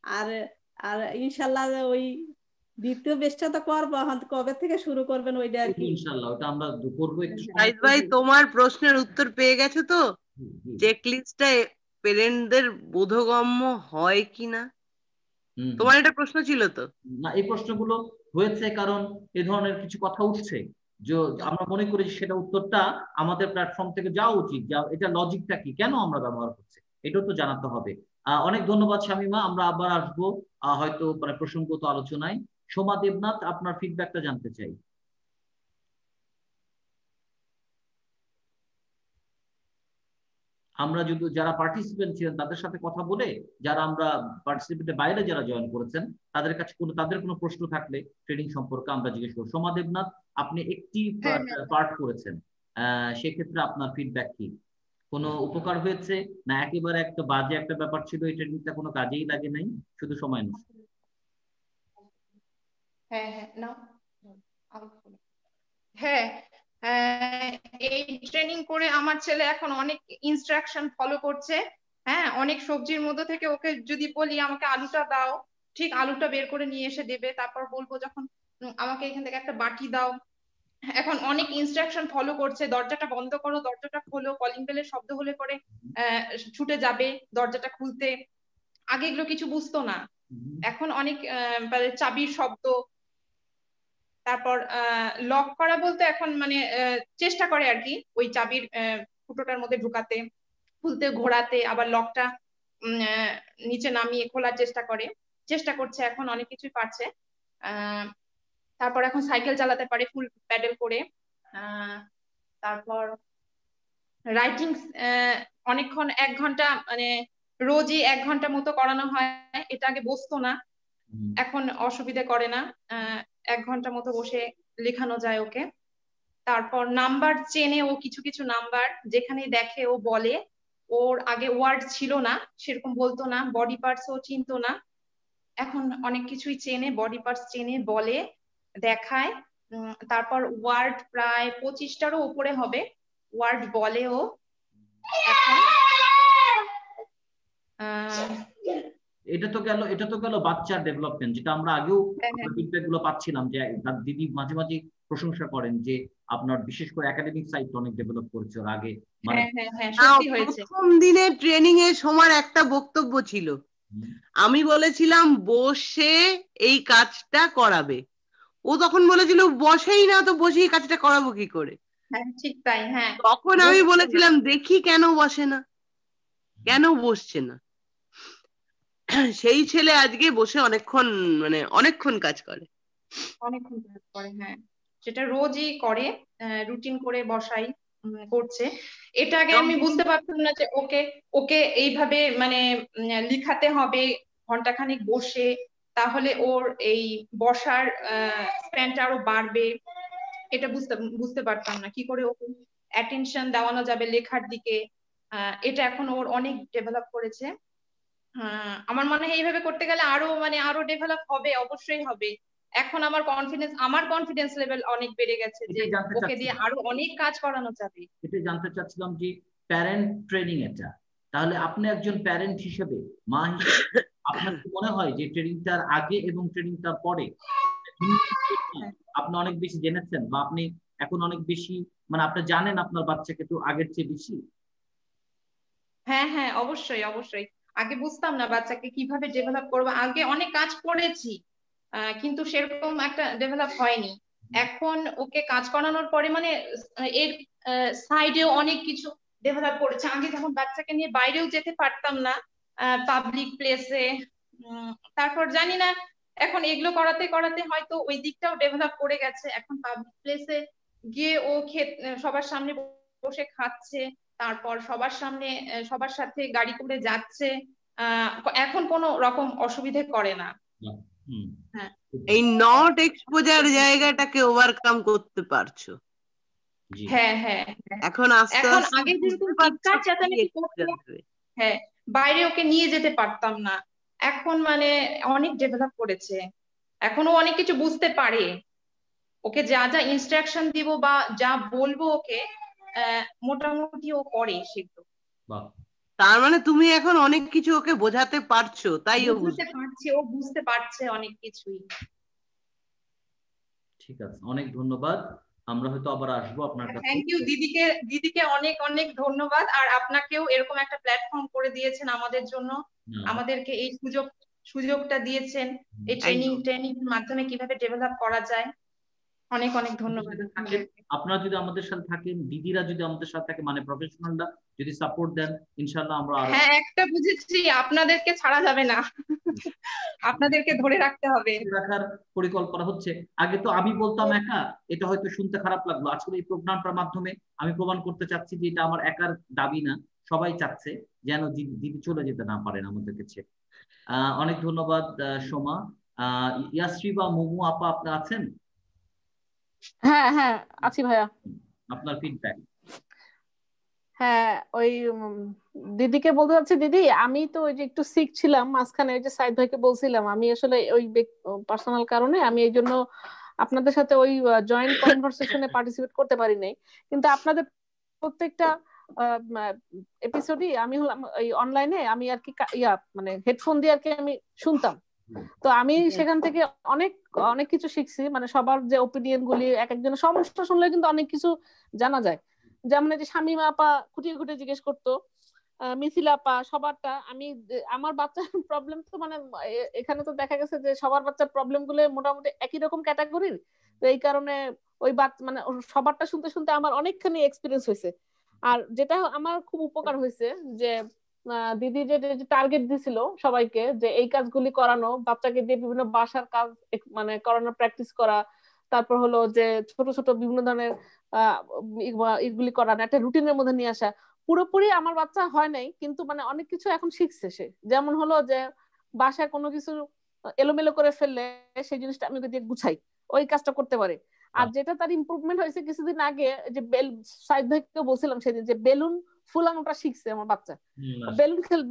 আর আর ইনশাল্লাহ ওই দ্বিতীয় বেশটা তো করবো, কবে থেকে শুরু করবেন ওইটা আর কি? ইনশাআল্লাহ ওটা আমরা করবো একটু। ভাই তোমার প্রশ্নের উত্তর পেয়ে গেছো তো? চেকলিস্টটা পেরেন্টদের বোধগম্য হয় কিনা, তোমার এটা প্রশ্ন ছিল তো? না, এই প্রশ্নগুলো হয়েছে কারণ এই ধরনের কিছু কথা উঠছে, যে আমরা মনে করি সেটা উত্তরটা আমাদের প্ল্যাটফর্ম থেকে যাওয়া উচিত, এটা লজিকটা কি, কেন আমরা ব্যবহার করছি, এটাও তো জানাতে হবে। অনেক ধন্যবাদ শামীমা, আমরা আবার আসবো হয়তো মানে প্রসঙ্গত আলোচনায়। সোমা দেবনাথ, আপনার ফিডব্যাকটা জানতে চাই। আমরা যদি যারা পার্টিসিপেন্ট ছিলেন তাদের সাথে কথা বলে, যারা আমরা পার্টিসিপেন্টের বাইরে যারা জয়েন করেছেন তাদের কাছে তাদের কোনো প্রশ্ন থাকলে ট্রেনিং সম্পর্কে আমরা জিজ্ঞেস করব। সোমা দেবনাথ, আপনি একটি পার্ট করেছেন, সেক্ষেত্রে আপনার ফিডব্যাক কি? কোনো উপকার হয়েছে না একেবারে একটা বাজে একটা ব্যাপার ছিল, এই ট্রেনিংটা কোনো কাজেই লাগে নাই, শুধু সময় নষ্ট? এই ট্রেনিং করে আমার ছেলে এখন অনেক ইনস্ট্রাকশন ফলো করছে। হ্যাঁ, অনেক সবজির মধ্যে থেকে ওকে যদি বলি আমাকে আলুটা দাও, ঠিক আলুটা বের করে নিয়ে এসে দেবে। তারপর বলবো যখন আমাকে এখান থেকে একটা বাটি দাও, এখন অনেক ইনস্ট্রাকশন ফলো করছে। দরজাটা বন্ধ করো, দরজাটা খোলো, কলিং বেলের শব্দ হলে পরে ছুটে যাবে দরজাটা খুলতে। আগে এগুলো কিছু বুঝতো না, এখন অনেক চাবির শব্দ, তারপর লক করা বলতে এখন মানে চেষ্টা করে আর কি ওই চাবির ফুটোটার মধ্যে ঢুকাতে, খুলতে, ঘোরাতে, আবার লকটা নিচে নামিয়ে খোলার চেষ্টা করছে, এখন অনেক কিছুই পারছে। তারপর এখন সাইকেল চালাতে পারে ফুল প্যাডেল করে। তারপর রাইটিং অনেকক্ষণ 1 ঘন্টা মানে রোজই 1 ঘন্টা মতো করানো হয়, এটা আগে বসতো না, এখন অসুবিধা করে না, 1 ঘন্টা মতো বসে লেখানো যায় ওকে। তারপর নাম্বার চেনে ও, কিছু কিছু নাম্বার যেখানে দেখে ও বলে। ওর আগে ওয়ার্ড ছিল না, সেরকম বলতো না, বডি পার্টস ও চিনতো না, এখন অনেক কিছুই চেনে, বডি পার্টস চেনে, বলে, দেখায়। তারপর ওয়ার্ড প্রায় 25টারও উপরে হবে ওয়ার্ড বলে ও এখন। এটা তো গেল বাচ্চার ডেভেলপমেন্ট, যেটা আমরা আগেও ফিডব্যাক গুলো পাচ্ছিলাম যে দিদি মাঝে মাঝে প্রশংসা করেন যে আপনার বিশেষ করে একাডেমিক সাইড অনেক ডেভেলপ করেছে ওর আগে। প্রথম দিনে ট্রেনিং এ সময় একটা বক্তব্য ছিল, আমি বলেছিলাম বসে এই কাজটা করাবে, ও তখন বলেছিল বসেই না তো, বসেই কাজটা করাবো কি করে? ঠিক তাই, হ্যাঁ। তখন আমি বলেছিলাম দেখি কেন বসে না, কেন বসছে না। সেই ছেলে আজকে বসে অনেকক্ষণ কাজ করে, হ্যাঁ, সেটা রোজই করে, রুটিন করে বসাই করছে। এটা আগে আমি বুঝতে পারতাম না যে ওকে এইভাবে মানে লিখাতে হবে ঘন্টাখানিক বসে, তাহলে ওর এই বসার স্প্যানটা আরো বাড়বে। এটা বুঝতে পারতাম না কি করে ওকে অ্যাটেনশন দেওয়ানো যাবে লেখার দিকে। এটা এখন ওর অনেক ডেভেলপ করেছে। আমার মনে হয় এইভাবে করতে গেলে আরো ডেভেলপ হবে, অবশ্যই হবে। এখন আমার কনফিডেন্স লেভেল অনেক বেড়ে গেছে যে ওকে দিয়ে আরো অনেক কাজ করানো যাবে। এটা জানতে চাচ্ছিলাম যে প্যারেন্ট ট্রেনিং এটা, তাহলে আপনি একজন প্যারেন্ট হিসেবে, মা হিসেবে আপনার কি মনে হয় যে ট্রেনিংটার আগে এবং ট্রেনিংটার পরে আপনি অনেক বেশি জেনেছেন, বা আপনি এখন অনেক বেশি মানে আপনি জানেন আপনার বাচ্চাকে তো আগের চেয়ে বেশি? হ্যাঁ, অবশ্যই অবশ্যই। আগে বুঝতাম না বাচ্চাকে কিভাবে ডেভেলপ করবো, আগে অনেক কাজ করেছি কিন্তু সেরকম একটা ডেভেলপ হয়নি। এখন ওকে কাজ করানোর পরে মানে এর সাইডেও অনেক কিছু ডেভেলপ করেছে। আগে যখন বাচ্চাকে নিয়ে বাইরেও যেতে পারতাম না পাবলিক প্লেসে, তারপর জানি না এখন এগুলো করাতে করাতে হয়তো ওই দিকটাও ডেভেলপ করে গেছে। এখন পাবলিক প্লেসে গিয়ে ও সবার সামনে বসে খাচ্ছে, তারপর সবার সামনে সবার সাথে গাড়ি করে যাচ্ছে, এখন কোনো রকম অসুবিধে করে না। এই নট এক্সপোজার জায়গাটাকে ওভারকাম করতে পারছো? হ্যাঁ, এখন আস্তে আস্তে আগে যেরকম চিৎকার চেঁচামেচি করতে, হ্যাঁ, বাইরে ওকে নিয়ে যেতে পারতাম না, এখন মানে অনেক ডেভেলপ করেছে। এখনো অনেক কিছু বুঝতে পারে। ওকে যা যা ইনস্ট্রাকশন দিব বা যা বলবো ওকে মোটামুটি ও করে সেগুলো। তার মানে তুমি এখন অনেক কিছু ওকে বোঝাতে পারছো, তাই ও বুঝতে পারছে অনেক কিছুই। ঠিক আছে, অনেক ধন্যবাদ। আমরা হয়তো আবার আসবো আপনার কাছে। থ্যাংক ইউ দিদিকে অনেক অনেক ধন্যবাদ। আর আপনাকেও এরকম একটা প্ল্যাটফর্ম করে দিয়েছেন আমাদের জন্য, আমাদেরকে এই সুযোগটা দিয়েছেন এই ট্রেনিং এর মাধ্যমে কিভাবে ডেভেলপ করা যায়। অনেক অনেক ধন্যবাদ। আপনারা যদি আমাদের সাথে থাকেন, দিদিরা যদি আমাদের সাথে থাকে, মানে প্রফেশনালরা যদি সাপোর্ট দেন, ইনশাআল্লাহ আমরা হ্যাঁ, একটা বুঝেছি, আপনাদেরকে ছাড়া যাবে না, আপনাদেরকে ধরে রাখতে হবে, রাখার পরিকল্পনা হচ্ছে। আগে তো আমি বলতাম একা, এটা হয়তো শুনতে খারাপ লাগলো, আসলে এই প্রোগ্রামটার মাধ্যমে আমি প্রমাণ করতে চাচ্ছি যে এটা আমার একার দাবি না, সবাই চাচ্ছে যেন দিদি চলে যেতে না পারেন আমাদের কাছে। অনেক ধন্যবাদ সোমা। ইয়াশ্রী বা মোমো আপা আপনারা আছেন? হ্যাঁ হ্যাঁ আছি ভাইয়া। আপনার ফিডব্যাক। হ্যাঁ, ওই দিদিকে বলতে চাচ্ছি, দিদি আমি তো ওই যে একটু সিক ছিলাম মাঝখানে, ওই যে সাইদ ভাইকে বলছিলাম আমি আসলে ওই পার্সোনাল কারণে আমি এই জন্য আপনাদের সাথে ওই জয়েন্ট কনভারসেশনে পার্টিসিপেট করতে পারি নাই। কিন্তু আপনাদের প্রত্যেকটা এপিসোডই আমি হলাম এই অনলাইনে আমি আর কি মানে হেডফোন দিয়ে আর কি আমি শুনতাম। তো আমি সেখান থেকে অনেক অনেক কিছু শিখছি, মানে সবার যে ওপিনিয়ন গুলি, এক একজনের সমস্যা শুনলে কিন্তু অনেক কিছু জানা যায়। যেমন এই যে শামীমা আপা খুঁটিয়ে খুঁটিয়ে জিজ্ঞেস করতো, মিথিলা আপা সবারটা, আমি আমার বাচ্চার প্রবলেম তো মানে এখানে তো দেখা গেছে যে সবার বাচ্চার প্রবলেম গুলো মোটামুটি একই রকম ক্যাটাগরির, তো এই কারণে ওই মানে সবারটা শুনতে শুনতে আমার অনেকখানি এক্সপিরিয়েন্স হয়েছে। আর যেটা আমার খুব উপকার হয়েছে যে দিদি যে টার্গেট দিছিল সবাইকে যে এই কাজগুলি করানো, বাচ্চাকে দিয়ে বিভিন্ন বাসার কাজ মানে করানোর প্র্যাকটিস করা, তারপর হলো যে ছোট ছোট বিভিন্ন ধরনের এগুলি করানো, একটা রুটিনের মধ্যে নিয়ে আসা। পুরোপুরি আমার বাচ্চা হয় নাই, কিন্তু মানে অনেক কিছু এখন শিখছে সে। যেমন হলো যে বাসায় কোনো কিছু এলোমেলো করে ফেললে সেই জিনিসটা আমি দিয়ে গুছাই, ওই কাজটা করতে পারে। আর যেটা তার ইমপ্রুভমেন্ট হয়েছে কিছুদিন আগে, যে সাইদ ভাইকে বলছিলাম সেদিন যে বেলুন ফুলানোটা শিখছে আমার বাচ্চা।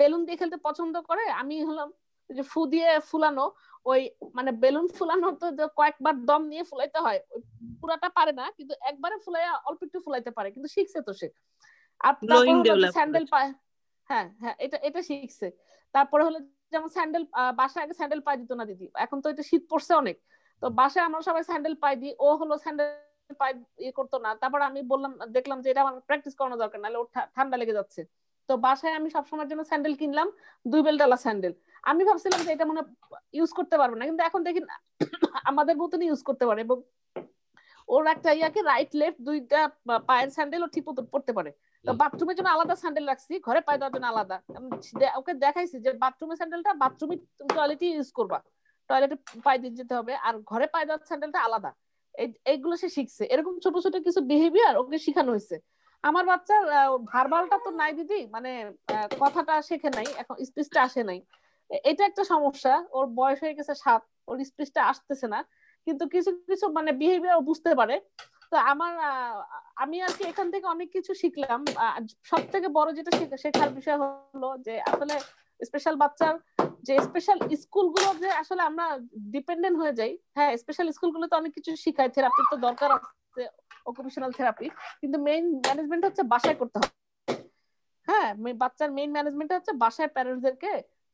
বেলুন দিয়ে খেলতে পছন্দ করে। আমি হলাম যে ফু দিয়ে ফুলানো, ওই মানে বেলুন ফুলানো তো কয়েকবার দম নিয়ে ফুলাইতে হয়, পুরাটা পারে না, কিন্তু একবারে ফুলাইয়া অল্প একটু ফুলাইতে পারে, কিন্তু শিখছে তো সে। আর তারপর হলো স্যান্ডেল পায়, হ্যাঁ হ্যাঁ এটা শিখছে। তারপরে হলো যেমন স্যান্ডেল, বাসায় আগে স্যান্ডেল পায়ে দিত না দিদি, এখন তো এটা শীত পড়ছে অনেক, তো বাসায় আমরা সবাই স্যান্ডেল পায়ে দিই, ও হলো স্যান্ডেল পায়ে ইয়ে করতো না। তারপর আমি বললাম, দেখলাম যে এটা আমার প্র্যাকটিস করানো দরকার, নাহলে ওর ঠান্ডা লেগে যাচ্ছে। তো বাসায় আমি সবসময়ের জন্য স্যান্ডেল কিনলাম, 2 বেলডালা স্যান্ডেল। আমি ভাবছিলাম যে এটা মনে ইউজ করতে পারবো না, কিন্তু এখন দেখি আমাদের মতনই ইউজ করতে পারে, এবং ওর একটা ইয়াকে রাইট লেফট দুইটা পায়ের স্যান্ডেল ও ঠিক মতো পড়তে পারে। তো বাথরুমের জন্য আলাদা স্যান্ডেল রাখছি, ঘরে পায়ে দেওয়ার জন্য আলাদা। ওকে দেখাইছি যে বাথরুমের স্যান্ডেলটা বাথরুমে টয়লেটে ইউজ করবা, টয়লেটে পায়ে দিয়ে যেতে হবে, আর ঘরে পায়ে দেওয়ার স্যান্ডেলটা আলাদা। এইগুলো সে শিখছে, এরকম ছোট ছোট কিছু বিহেভিয়ার ওকে শেখানো হয়েছে। আমার বাচ্চার ভার্বালটা তো নাই দিদি, মানে কথাটা শেখে নাই, এখন স্পিচটা আসে নাই, এটা একটা সমস্যা। ওর বয়স হয়ে গেছে 7, ওর স্পিচটা আসতেছে না, কিন্তু কিছু কিছু মানে বিহেভিয়ার বুঝতে পারে। তো আমি আর কি এখান থেকে অনেক কিছু শিখলাম। সব থেকে বড় যেটা শেখার বিষয় হলো যে আসলে স্পেশাল বাচ্চার যে স্পেশাল স্কুলগুলো যে আসলে আমরা ডিপেন্ডেন্ট হয়ে যাই। হ্যাঁ, স্পেশাল স্কুলগুলোতে অনেক কিছু শিখায়, থেরাপি তো দরকার আছে, অকুপেশনাল থেরাপি, কিন্তু মেইন ম্যানেজমেন্ট হচ্ছে বাসায় করতে হবে। হ্যাঁ, বাচ্চার মেইন ম্যানেজমেন্ট হচ্ছে বাসায় প্যারেন্টসদেরকে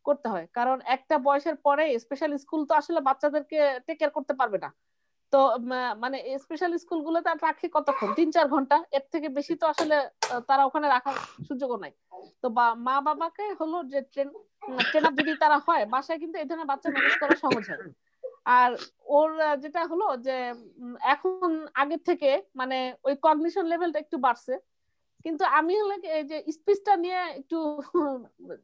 করতে হয়, কারণ একটা বয়সের পরে স্পেশাল স্কুল তো আসলে বাচ্চাদেরকে টেক কেয়ার করতে পারবে না। তো মানে স্পেশাল স্কুলগুলো তার রাখে কতক্ষণ, 3-4 ঘন্টা, এর থেকে বেশি তো আসলে তারা ওখানে রাখার সুযোগও নাই। তো মা বাবাকে হলো যে ট্রেন আপ যদি তারা হয়, বাসায় কিন্তু এই ধরনের বাচ্চা ম্যানেজ করা সহজ হয়। আর ওর যেটা হলো যে এখন আগের থেকে মানে ওই কগনিশন লেভেলটা একটু বাড়ছে, কিন্তু আমি হলে এই যে স্পিচটা নিয়ে একটু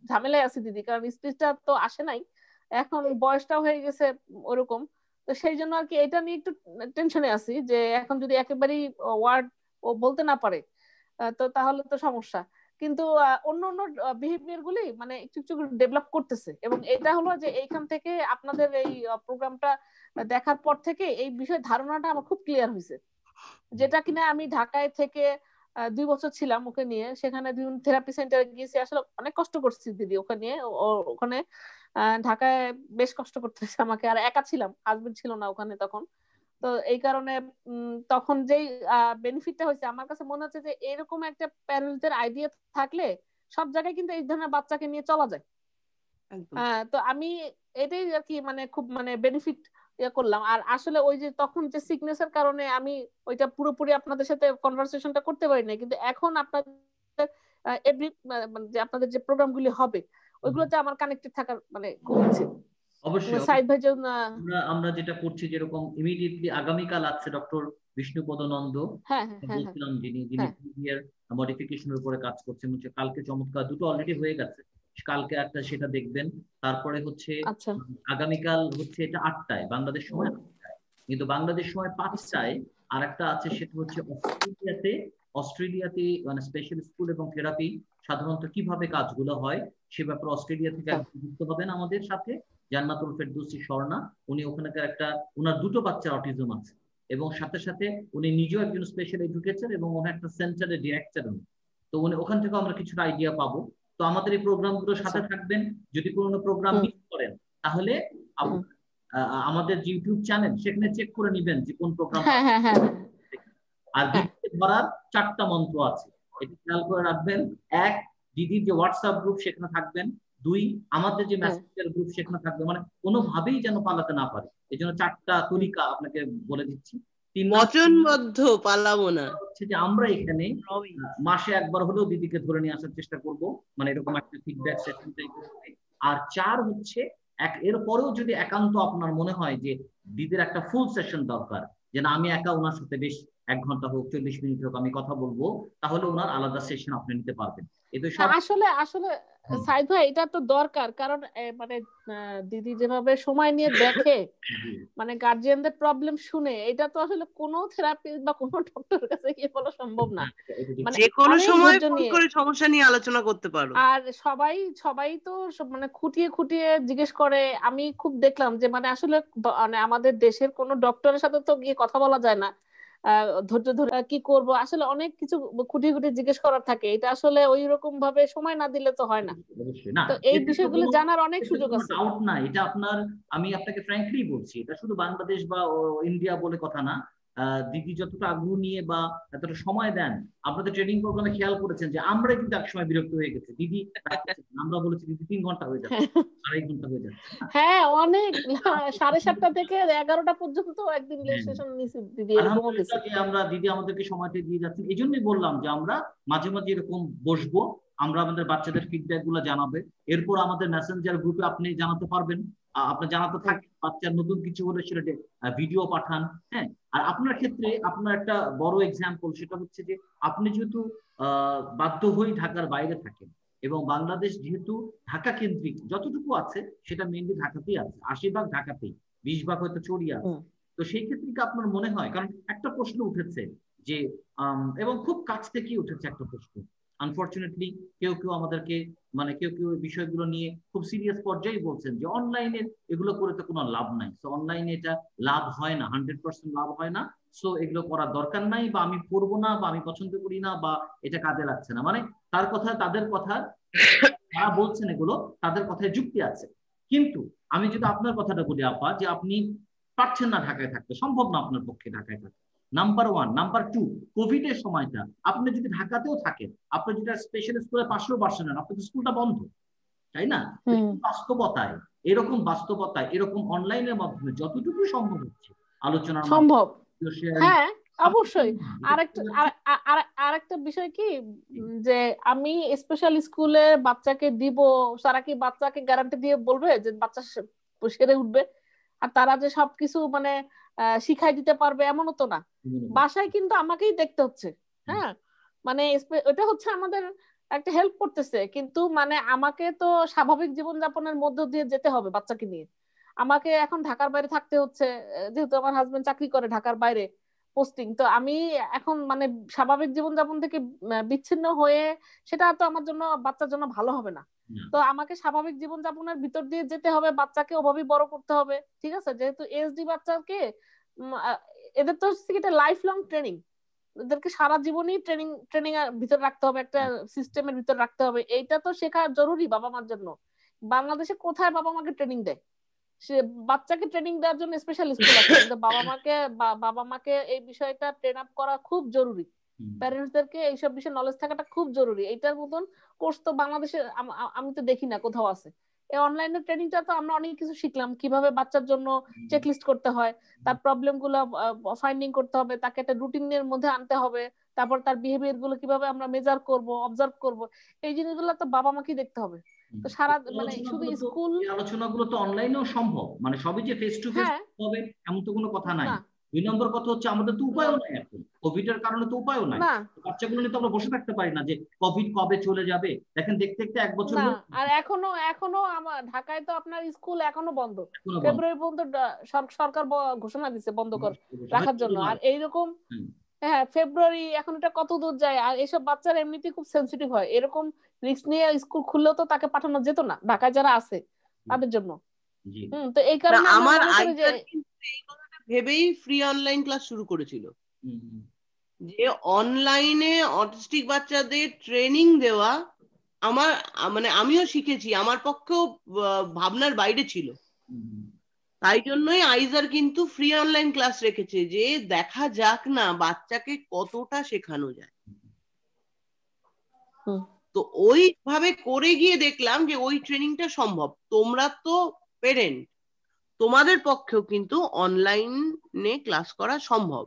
ঝামেলায় আছি দিদি, কারণ স্পিচটা তো আসে নাই, এখন বয়সটা হয়ে গেছে ওরকম। তো সেই জন্য আর কি এটা নিয়ে একটু টেনশনে আছি, যে এখন যদি একেবারেই ওয়ার্ড ও বলতে না পারে তো তাহলে তো সমস্যা। কিন্তু অন্য অন্য বিহেভিয়ার গুলি মানে একটু একটু ডেভেলপ করতেছে, এবং এটা হলো যে এইখান থেকে আপনাদের এই প্রোগ্রামটা দেখার পর থেকে এই বিষয়ে ধারণাটা আমার খুব ক্লিয়ার হয়েছে, যেটা কিনা আমি ঢাকায় থেকে 2 বছর ছিলাম ওকে নিয়ে, সেখানে থেরাপি সেন্টারে গিয়েছি, আসলে অনেক কষ্ট করছি দিদি ওকে নিয়ে। ওখানে ঢাকায় বেশ কষ্ট করতেছে আমাকে, আর একা ছিলাম, হাজবেন্ড ছিল না ওখানে তখন। তো এই কারণে তখন যেই বেনিফিটটা হয়েছে আমার কাছে মনে হচ্ছে যে এরকম একটা প্যারেন্টসদের আইডিয়া থাকলে সব জায়গায় কিন্তু এই ধরনের বাচ্চাকে নিয়ে চলা যায়। তো আমি এটাই আর কি মানে খুব মানে বেনিফিট ইয়ে করলাম। আর আসলে ওই যে তখন যে সিকনেসের কারণে আমি ওইটা পুরোপুরি আপনাদের সাথে কনভারসেশনটা করতে পারি না, কিন্তু এখন আপনাদের এভরি যে আপনাদের যে প্রোগ্রামগুলি হবে ওইগুলোতে আমার কানেক্টেড থাকার মানে খুব ইচ্ছে। অবশ্যই সাইদ ভাই আমরা যেটা করছি, যেরকম ইমিডিয়েটলি আগামীকাল আছে ডক্টর বিষ্ণুপদ নন্দ, বলছিলাম যিনি মডিফিকেশনের উপরে কাজ করছেন, হচ্ছে কালকে চমৎকার দুটো অলরেডি হয়ে গেছে, কালকে একটা সেটা দেখবেন। তারপরে হচ্ছে আগামীকাল হচ্ছে এটা 8টায় বাংলাদেশ সময় 8টায়, কিন্তু বাংলাদেশ সময় 5টায় আর একটা আছে, সেটা হচ্ছে অস্ট্রেলিয়াতে মানে স্পেশাল স্কুল এবং থেরাপি সাধারণত কিভাবে কাজগুলো হয় সে ব্যাপারে অস্ট্রেলিয়া থেকে যুক্ত হবেন আমাদের সাথে জান্নাতুল ফেরদৌসী স্বর্ণা। উনি ওখানকার ওনার দুটো বাচ্চার অটিজম আছে এবং সাথে সাথে উনি নিজেও একজন স্পেশাল এডুকেটর এবং ওনার একটা সেন্টারের ডিরেক্টর। তো উনি ওখান থেকে আমরা কিছুটা আইডিয়া পাবো। তো আমাদের এই প্রোগ্রামগুলোর সাথে থাকবেন। যদি কোনো প্রোগ্রাম মিস করেন তাহলে আমাদের যে ইউটিউব চ্যানেল সেখানে চেক করে নেবেন যে কোন প্রোগ্রাম। আর দিদিকে ধরার 4টা মন্ত্র আছে, এটা খেয়াল করে রাখবেন। 1, দিদির যে হোয়াটসঅ্যাপ গ্রুপ সেখানে থাকবেন। 2, আমাদের যে মেসেঞ্জার গ্রুপ সেখানে থাকবে, মানে কোনোভাবেই যেন পালাতে না পারে। এই জন্য 4টা তরিকা আপনাকে বলে দিচ্ছি। 3 বচনবদ্ধ পালাবো না হচ্ছে যে আমরা এখানে মাসে একবার হলেও দিদিকে ধরে নিয়ে আসার চেষ্টা করব, মানে এরকম একটা ফিডব্যাক সেশন টাইপের। আর 4 হচ্ছে এরপরেও যদি একান্ত আপনার মনে হয় যে দিদির একটা ফুল সেশন দরকার, যে না আমি একা ওনার সাথে বেশ 1 ঘন্টা হোক 40 মিনিট হোক আমি কথা বলবো, তাহলে ওনার আলাদা সেশন আপনি নিতে পারবেন। আসলে আসলে সাইদ ভাই এটা তো দরকার, কারণ মানে দিদি যেভাবে সময় নিয়ে দেখে মানে গার্জিয়ানদের প্রবলেম শুনে, এটা তো আসলে কোনো থেরাপিস্ট বা কোনো ডক্টরের কাছে গিয়ে বলা সম্ভব না। মানে যে কোনো সময় ফোন করে সমস্যা নিয়ে আলোচনা করতে পারো। আর সবাই তো মানে খুঁটিয়ে খুঁটিয়ে জিজ্ঞেস করে। আমি খুব দেখলাম যে মানে আসলে মানে আমাদের দেশের কোনো ডক্টরের সাথে তো গিয়ে কথা বলা যায় না, ধৈর্য ধরে কি করব, আসলে অনেক কিছু খুঁটিয়ে খুঁটিয়ে জিজ্ঞেস করার থাকে। এটা আসলে ওই রকম ভাবে সময় না দিলে তো হয় না। তো এই বিষয়গুলো জানার অনেক সুযোগ আছে। ডাউট না, এটা আপনার, আমি আপনাকে ফ্র্যাঙ্কলি বলছি, এটা শুধু বাংলাদেশ বা ইন্ডিয়া বলে কথা না। দিদি যতটা আগ্রহ নিয়ে বা এতটা সময় দেন, আপনাদের ট্রেনিং প্রোগ্রামে খেয়াল করেছেন যে আমরা কিন্তু এক সময় বিরক্ত হয়ে গেছি। দিদি আমরা বলেছি দিদি 3 ঘন্টা হয়ে যাচ্ছে, 2.5 ঘন্টা হয়ে যাচ্ছে। হ্যাঁ, অনেক 7:30 থেকে 11টা পর্যন্ত একদিন সেশন নিছি দিদি। আমরা দিদি আমাদেরকে সময়টা দিয়ে যাচ্ছেন। এই জন্যই বললাম যে আমরা মাঝে মাঝে এরকম বসবো, আমরা আমাদের বাচ্চাদের ফিডব্যাক গুলো জানাবে। এরপর আমাদের মেসেঞ্জার গ্রুপে আপনি জানাতে পারবেন, আপনি জানাতে থাকেন বাচ্চার নতুন কিছু হলে সেটা ভিডিও পাঠান। হ্যাঁ, আর আপনার ক্ষেত্রে আপনার একটা বড় এক্সাম্পল, সেটা হচ্ছে যে আপনি যেহেতু বাধ্য হয়ে ঢাকার বাইরে থাকেন এবং বাংলাদেশ যেহেতু ঢাকা কেন্দ্রিক, যতটুকু আছে সেটা মেইনলি ঢাকাতেই আছে, 80% ঢাকাতেই, 20% হয়তো চড়িয়ে আছে। তো সেই ক্ষেত্রে কি আপনার মনে হয়, কারণ একটা প্রশ্ন উঠেছে যে এবং খুব কাছ থেকেই উঠেছে একটা প্রশ্ন, আনফরচুনেটলি কেউ কেউ আমাদেরকে মানে কেউ বিষয়গুলো নিয়ে খুব সিরিয়াস পর্যায়ে বলছেন যে অনলাইনে এগুলো করে তো কোনো লাভ নাই। সো অনলাইনে এটা লাভ হয় না, 100% লাভ হয় না। সো এগুলো করার দরকার নাই, বা আমি করবো না, বা আমি পছন্দ করি না, বা এটা কাজে লাগছে না। মানে তার কথা, তাদের কথা, যারা বলছেন এগুলো তাদের কথায় যুক্তি আছে। কিন্তু আমি যদি আপনার কথাটা বলি আপা, যে আপনি পারছেন না ঢাকায় থাকতে, সম্ভব না আপনার পক্ষে ঢাকায় থাকতে, নাম্বার 1। নাম্বার 2, কোভিড এর সময়টা আপনি যদি ঢাকাতেও থাকেন, আপনি যেটা স্পেশাল স্কুলে 500% নেন, আপনার স্কুলটা বন্ধ, তাই না? বাস্তবতায় এরকম এরকম অনলাইনের মাধ্যমে যতটুকু সম্ভব হচ্ছে আলোচনার সম্ভব। হ্যাঁ, অবশ্যই। আরেকটা বিষয় কি, যে আমি স্পেশাল স্কুলে বাচ্চাকে দিব, তারা কি বাচ্চাকে গ্যারান্টি দিয়ে বলবে যে বাচ্চা সেরে উঠবে আর তারা যে সবকিছু মানে শিখাই দিতে পারবে, এমনও তো না। বাসায় কিন্তু আমাকেই দেখতে হচ্ছে। হ্যাঁ, মানে এটা হচ্ছে আমাদের একটা হেল্প করতেছে, কিন্তু মানে আমাকে তো স্বাভাবিক জীবনযাপনের মধ্য দিয়ে যেতে হবে বাচ্চাকে নিয়ে। আমাকে এখন ঢাকার বাইরে থাকতে হচ্ছে, যেহেতু আমার হাজবেন্ড চাকরি করে ঢাকার বাইরে পোস্টিং, তো আমি এখন মানে স্বাভাবিক জীবনযাপন থেকে বিচ্ছিন্ন হয়ে, সেটা তো আমার জন্য বাচ্চার জন্য ভালো হবে না। তো আমাকে স্বাভাবিক জীবনযাপনের ভিতর দিয়ে যেতে হবে, বাচ্চাকে ওভাবেই বড় করতে হবে। ঠিক আছে, যেহেতু এসডি বাচ্চাকে এদের তো হচ্ছে এটা লাইফ লং ট্রেনিং, এদেরকে সারা জীবনই ট্রেনিং এর ভিতর রাখতে হবে, একটা সিস্টেমের ভিতর রাখতে হবে। এইটা তো শেখা জরুরি বাবা মার জন্য। বাংলাদেশে কোথায় বাবা মাকে ট্রেনিং দেয়? সে বাচ্চাকে ট্রেনিং দেওয়ার জন্য স্পেশাল স্কুল আছে, কিন্তু বাবা মাকে এই বিষয়টা ট্রেন আপ করা খুব জরুরি। প্যারেন্টসদেরকে এইসব বিষয়ে নলেজ থাকাটা খুব জরুরি। এইটার মতন কোর্স তো বাংলাদেশে আমি তো দেখি না কোথাও আছে। এই অনলাইনে ট্রেনিংটা তো আমরা অনেক কিছু শিখলাম, কিভাবে বাচ্চার জন্য চেকলিস্ট করতে হয়, তার প্রবলেম গুলো ফাইন্ডিং করতে হবে, তাকে একটা রুটিনের মধ্যে আনতে হবে, তারপর তার বিহেভিয়ার গুলো কিভাবে আমরা মেজার করব, অবজার্ভ করব, এই জিনিসগুলো তো বাবা মাকে দেখতে হবে। তো সারা মানে শুধু স্কুল আলোচনাগুলো তো অনলাইনেও সম্ভব, মানে সবই যে ফেস টু ফেস হবে এমন তো কোনো কথা নাই। 2 নম্বর কথা হচ্ছে আমাদের তো উপায়ও নাই এখন, কোভিড এর কারণে তো উপায়ও নাই। বাচ্চাগুলো নিয়ে তো আমরা বসে থাকতে পারি না যে কোভিড কবে চলে যাবে। দেখেন দেখতে দেখতে 1 বছর না, আর এখনো আমার ঢাকায় তো আপনার স্কুল এখনো বন্ধ, ফেব্রুয়ারি পর্যন্ত সরকার ঘোষণা দিচ্ছে বন্ধ রাখার জন্য। আর এইরকম হ্যাঁ ফেব্রুয়ারি, এখন এটা কত দূর যায়। আর এইসব বাচ্চারা এমনিতে খুব সেন্সিটিভ হয়, এরকম রিস্ক নিয়ে স্কুল খুললেও তো তাকে পাঠানো যেত না ঢাকায় যারা আছে তাদের জন্য। তো এই কারণে আমার ভেবেই ফ্রি অনলাইন ক্লাস শুরু করেছিল, যে অনলাইনে অটিস্টিক বাচ্চাদের ট্রেনিং দেওয়া আমার মানে আমিও শিখেছি, আমার পক্ষেও ভাবনার বাইরে ছিল। তাই জন্যই আইজার কিন্তু ফ্রি অনলাইন ক্লাস রেখেছে, যে দেখা যাক না বাচ্চাকে কতটা শেখানো যায়। তো ওইভাবে করে গিয়ে দেখলাম যে ওই ট্রেনিংটা সম্ভব। তোমরা তো পেরেন্ট, তোমাদের পক্ষেও কিন্তু অনলাইনে ক্লাস করা সম্ভব।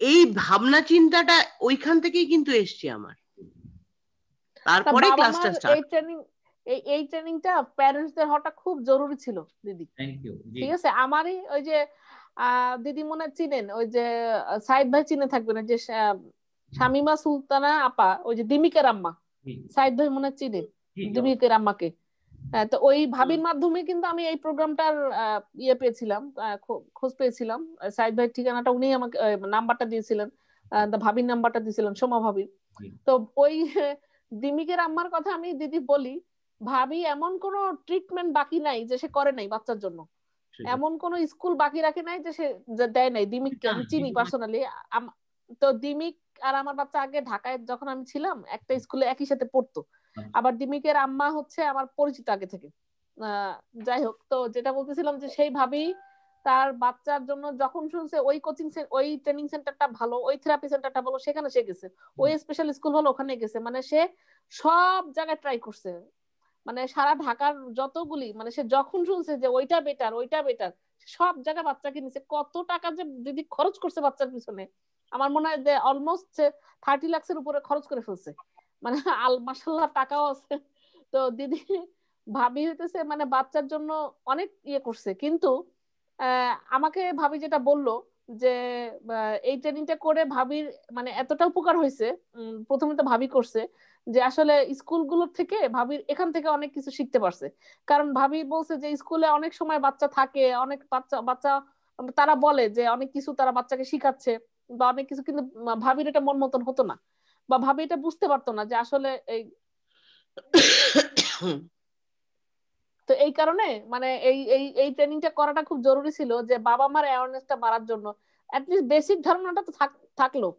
এই ভাবনা চিন্তাটা ওইখান থেকেই কিন্তু এসছে আমার। তারপরে ক্লাসটা স্টার্ট। এই ট্রেনিংটা প্যারেন্টসদের হওয়াটা খুব জরুরি ছিল দিদি। ঠিক আছে, আমারই ওই যে দিদি মনে চিনেন, ওই যে সাইদ ভাই চিনে থাকবেন, যে শামিমা সুলতানা আপা, ওই যে দিমিকের আম্মা, সাইদ ভাই মনে চিনে দিমিকের আম্মাকে। তো ওই ভাবির মাধ্যমে কিন্তু আমি এই প্রোগ্রামটার ইয়ে পেয়েছিলাম, খোঁজ পেয়েছিলাম। সাইদ ভাইয়ের ঠিকানাটা উনি আমাকে নাম্বারটা দিয়েছিলেন, ভাবির নাম্বারটা দিয়েছিলেন, সোমা ভাবির। তো ওই দিমিকের আম্মার কথা আমি দিদি বলি, ভাবি এমন কোনো ট্রিটমেন্ট বাকি নাই যে সে করে নাই বাচ্চার জন্য, এমন কোন স্কুল বাকি রাখে নাই যে সে দেয় নাই। দিমিককে আমি চিনি পার্সোনালি। তো দিমিক আর আমার বাচ্চা আগে ঢাকায় যখন আমি ছিলাম একটা স্কুলে একই সাথে পড়তো। আবার দিমিকের আম্মা হচ্ছে আমার পরিচিত আগে থেকে। যাই হোক, তো যেটা বলতেছিলাম যে সেই ভাবি তার বাচ্চার জন্য যখন শুনছে ওই ওই ট্রেনিং সেন্টারটা ভালো, ওই থেরাপি সেন্টারটা ভালো, সেখানে সে গেছে। ওই স্পেশাল স্কুল হলো ওখানে গেছে, মানে সে সব জায়গায় ট্রাই করছে, মানে সারা ঢাকার যতগুলি, মানে সে যখন শুনছে যে ওইটা বেটার ওইটা বেটার, সব জায়গায় বাচ্চাকে নিছে। কত টাকা যে দিদি খরচ করছে বাচ্চার পিছনে, আমার মনে হয় যে অলমোস্ট 30 লাখের উপরে খরচ করে ফেলছে, মানে মাশাআল্লাহ টাকাও আছে। তো দিদি ভাবি হইতেছে মানে বাচ্চার জন্য অনেক ইয়ে করছে। কিন্তু আমাকে ভাবি যেটা বললো যে এই ট্রেনিংটা করে ভাবির মানে এতটা উপকার হয়েছে, প্রথমে তো ভাবি করছে যে আসলে স্কুলগুলোর থেকে ভাবির এখান থেকে অনেক কিছু শিখতে পারছে। কারণ ভাবি বলছে যে স্কুলে অনেক সময় বাচ্চা থাকে, অনেক বাচ্চা তারা বলে যে অনেক কিছু তারা বাচ্চাকে শিখাচ্ছে বা অনেক কিছু, কিন্তু ভাবির এটা মন মতন হতো না, বা ভাবি এটা বুঝতে পারতো না যে আসলে এই তো এই কারণে মানে এই ট্রেনিংটা করাটা খুব জরুরি ছিল, যে বাবা মার অ্যাওয়ারনেসটা বাড়ার জন্য। অ্যাটলিস্ট বেসিক ধারণাটা তো থাকলো,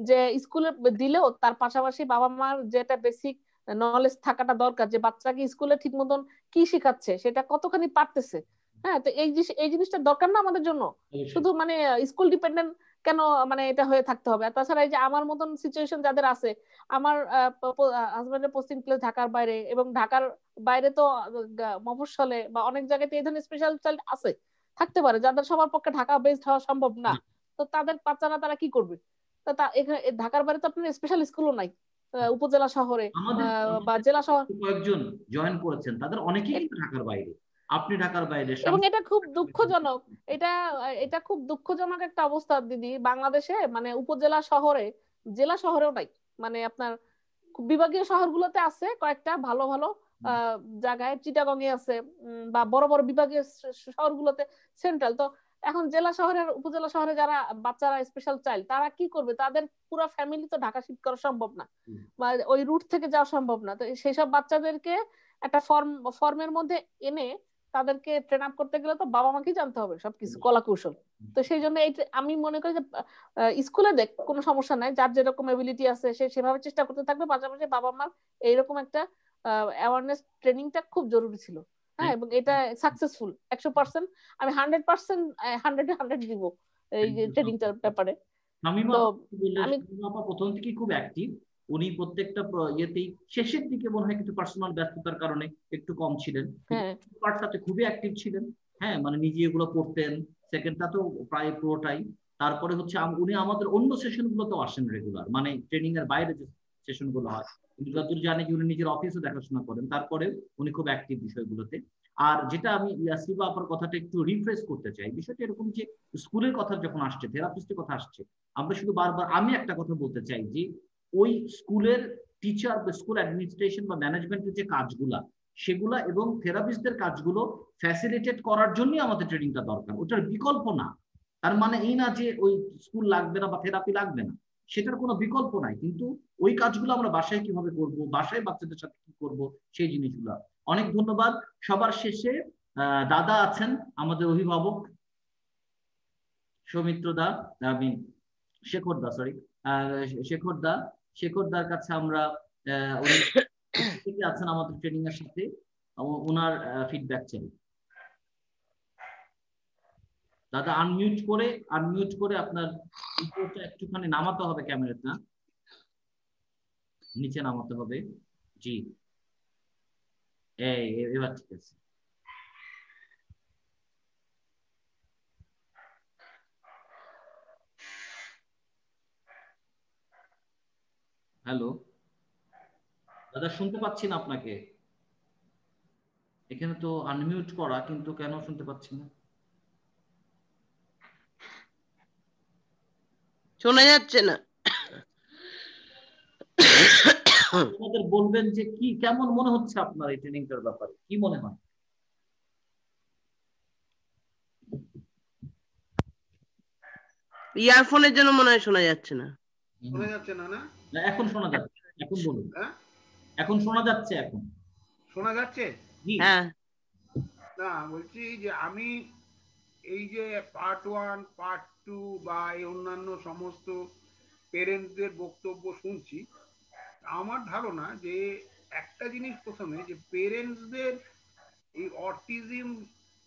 যে স্কুলে দিলেও তার পাশাপাশি বাবা মার যেটা বেসিক নলেজ থাকাটা দরকার, যে বাচ্চাকে স্কুলে ঠিক মতন কি শেখাচ্ছে, সেটা কতখানি পারতেছে। হ্যাঁ, তো এই জিনিসটা দরকার না আমাদের জন্য, শুধু মানে স্কুল ডিপেন্ডেন্ট কেন মানে এটা হয়ে থাকতে হবে। আর তাছাড়া এই যে আমার মতন সিচুয়েশন যাদের আছে, আমার হাজবেন্ডের পোস্টিং প্লেস ঢাকার বাইরে, এবং ঢাকার বাইরে তো মফস্বলে বা অনেক জায়গাতে এই ধরনের স্পেশাল চাইল্ড আছে, থাকতে পারে, যাদের সবার পক্ষে ঢাকা বেসড হওয়া সম্ভব না। তো তাদের বাচ্চারা তারা কি করবে? এখানে ঢাকার বাইরে তো আপনার স্পেশাল স্কুলও নাই, উপজেলা শহরে বা জেলা শহর। কয়েকজন জয়েন করেছেন, তাদের অনেকেই ঢাকার বাইরে। আপনি ঢাকার বাইরে, এবং এটা খুব দুঃখজনক, এটা খুব দুঃখজনক একটা অবস্থা দিদি বাংলাদেশে। মানে উপজেলা শহরে, জেলা শহরেও নাই, মানে আপনার বিভাগীয় শহরগুলোতে আছে কয়েকটা ভালো ভালো জায়গায়, চিটাগং এ আছে, বা বড় বড় বিভাগীয় শহরগুলোতে সেন্ট্রাল। তো এখন জেলা শহরে উপজেলা শহরে যারা বাচ্চারা স্পেশাল চাইল্ড, তারা কি করবে? তাদের পুরো ফ্যামিলি তো ঢাকা শিফট করা সম্ভব না, বা ওই রুট থেকে যাওয়া সম্ভব না। তো সেই সব বাচ্চাদেরকে একটা ফর্মের মধ্যে এনে তাদেরকে ট্রেন আপ করতে গেলে তো বাবা মাকেই জানতে হবে সবকিছু কলা কৌশল। তো সেই জন্য আমি মনে করি যে স্কুলে দেখ কোনো সমস্যা নাই, যার যেরকম এবিলিটি আছে সে সেভাবে চেষ্টা করতে থাকবে, পাশাপাশি বাবা মার এইরকম একটা অ্যাওয়ারনেস ট্রেনিংটা খুব জরুরি ছিল। হ্যাঁ, এবং এটা সাকসেসফুল 100%। আমি 100% 100 দিব এই ট্রেনিংটার ব্যাপারে। তো আমি প্রথম থেকে খুব অ্যাক্টিভ, উনি প্রত্যেকটা ইয়েতেই শেষের দিকে মনে হয় কিছু পার্সোনাল ব্যস্ততার কারণে একটু কম ছিলেন, পার্টটাতে খুবই অ্যাক্টিভ ছিলেন। হ্যাঁ, মানে নিজে এগুলো পড়তেন, সেকেন্ডটা তো প্রায় পুরোটাই। তারপরে হচ্ছে উনি আমাদের অন্য সেশন গুলোতেও আসেন রেগুলার, মানে ট্রেনিং এর বাইরে যে সেশন গুলো হয় কিন্তু যতদূর জানি যে উনি নিজের অফিসে দেখাশোনা করেন, তারপরে উনি খুব অ্যাক্টিভ বিষয়গুলোতে। আর যেটা আমি ইয়াসিবা আপার কথাটা একটু রিফ্রেশ করতে চাই, বিষয়টা এরকম যে স্কুলের কথা যখন আসছে, থেরাপিস্টের কথা আসছে, আমরা শুধু বারবার আমি একটা কথা বলতে চাই যে ওই স্কুলের টিচার বা স্কুল অ্যাডমিনিস্ট্রেশন বা ম্যানেজমেন্টের যে কাজগুলা সেগুলা এবং থেরাপিস্টদের কাজগুলো ফ্যাসিলিটেট করার জন্যই আমাদের ট্রেনিংটা দরকার, ওটার বিকল্প না। তার মানে এই না যে ওই স্কুল লাগবে না বা থেরাপি লাগবে না, সেটার কোনো বিকল্প নাই, কিন্তু ওই কাজগুলো আমরা বাসায় কিভাবে করব, বাসায় বাচ্চাদের সাথে কি করব, সেই জিনিসগুলো। অনেক ধন্যবাদ। সবার শেষে দাদা আছেন, আমাদের অভিভাবক সৌমিত্র দা, আমি শেখর দা, সরি শেখর দার কাছে আমরা আছেন আমাদের ট্রেনিং এর সাথে, ওনার ফিডব্যাক চাই। দাদা আনমিউট করে আপনার একটুখানি নামাতে হবে, ক্যামেরাটা নিচে নামাতে হবে। জি, এবার ঠিক আছে। হ্যালো দাদা, শুনতে পাচ্ছি না আপনাকে, এখানে তো আনমিউট করা, কিন্তু কেন শুনতে পাচ্ছি না? শোনা যাচ্ছে না। আপনাদের বলবেন যে কি কেমন মনে হচ্ছে আপনার এই ট্রেনিংটার ব্যাপারে, কি মনে হয়? ইয়ারফোনের জন্য মনে হয় শোনা যাচ্ছে না। শোনা যাচ্ছে না? না, এখন শোনা যাচ্ছে, এখন বলুন। এখন শোনা যাচ্ছে, এখন শোনা যাচ্ছে। হ্যাঁ, না বলছি যে আমি এই যে পার্ট 1 পার্ট 2 বা এই অন্যান্য সমস্ত পেরেন্টসদের বক্তব্য শুনছি, আমার ধারণা যে একটা জিনিস প্রথমে, যে পেরেন্টসদের এই অটিজম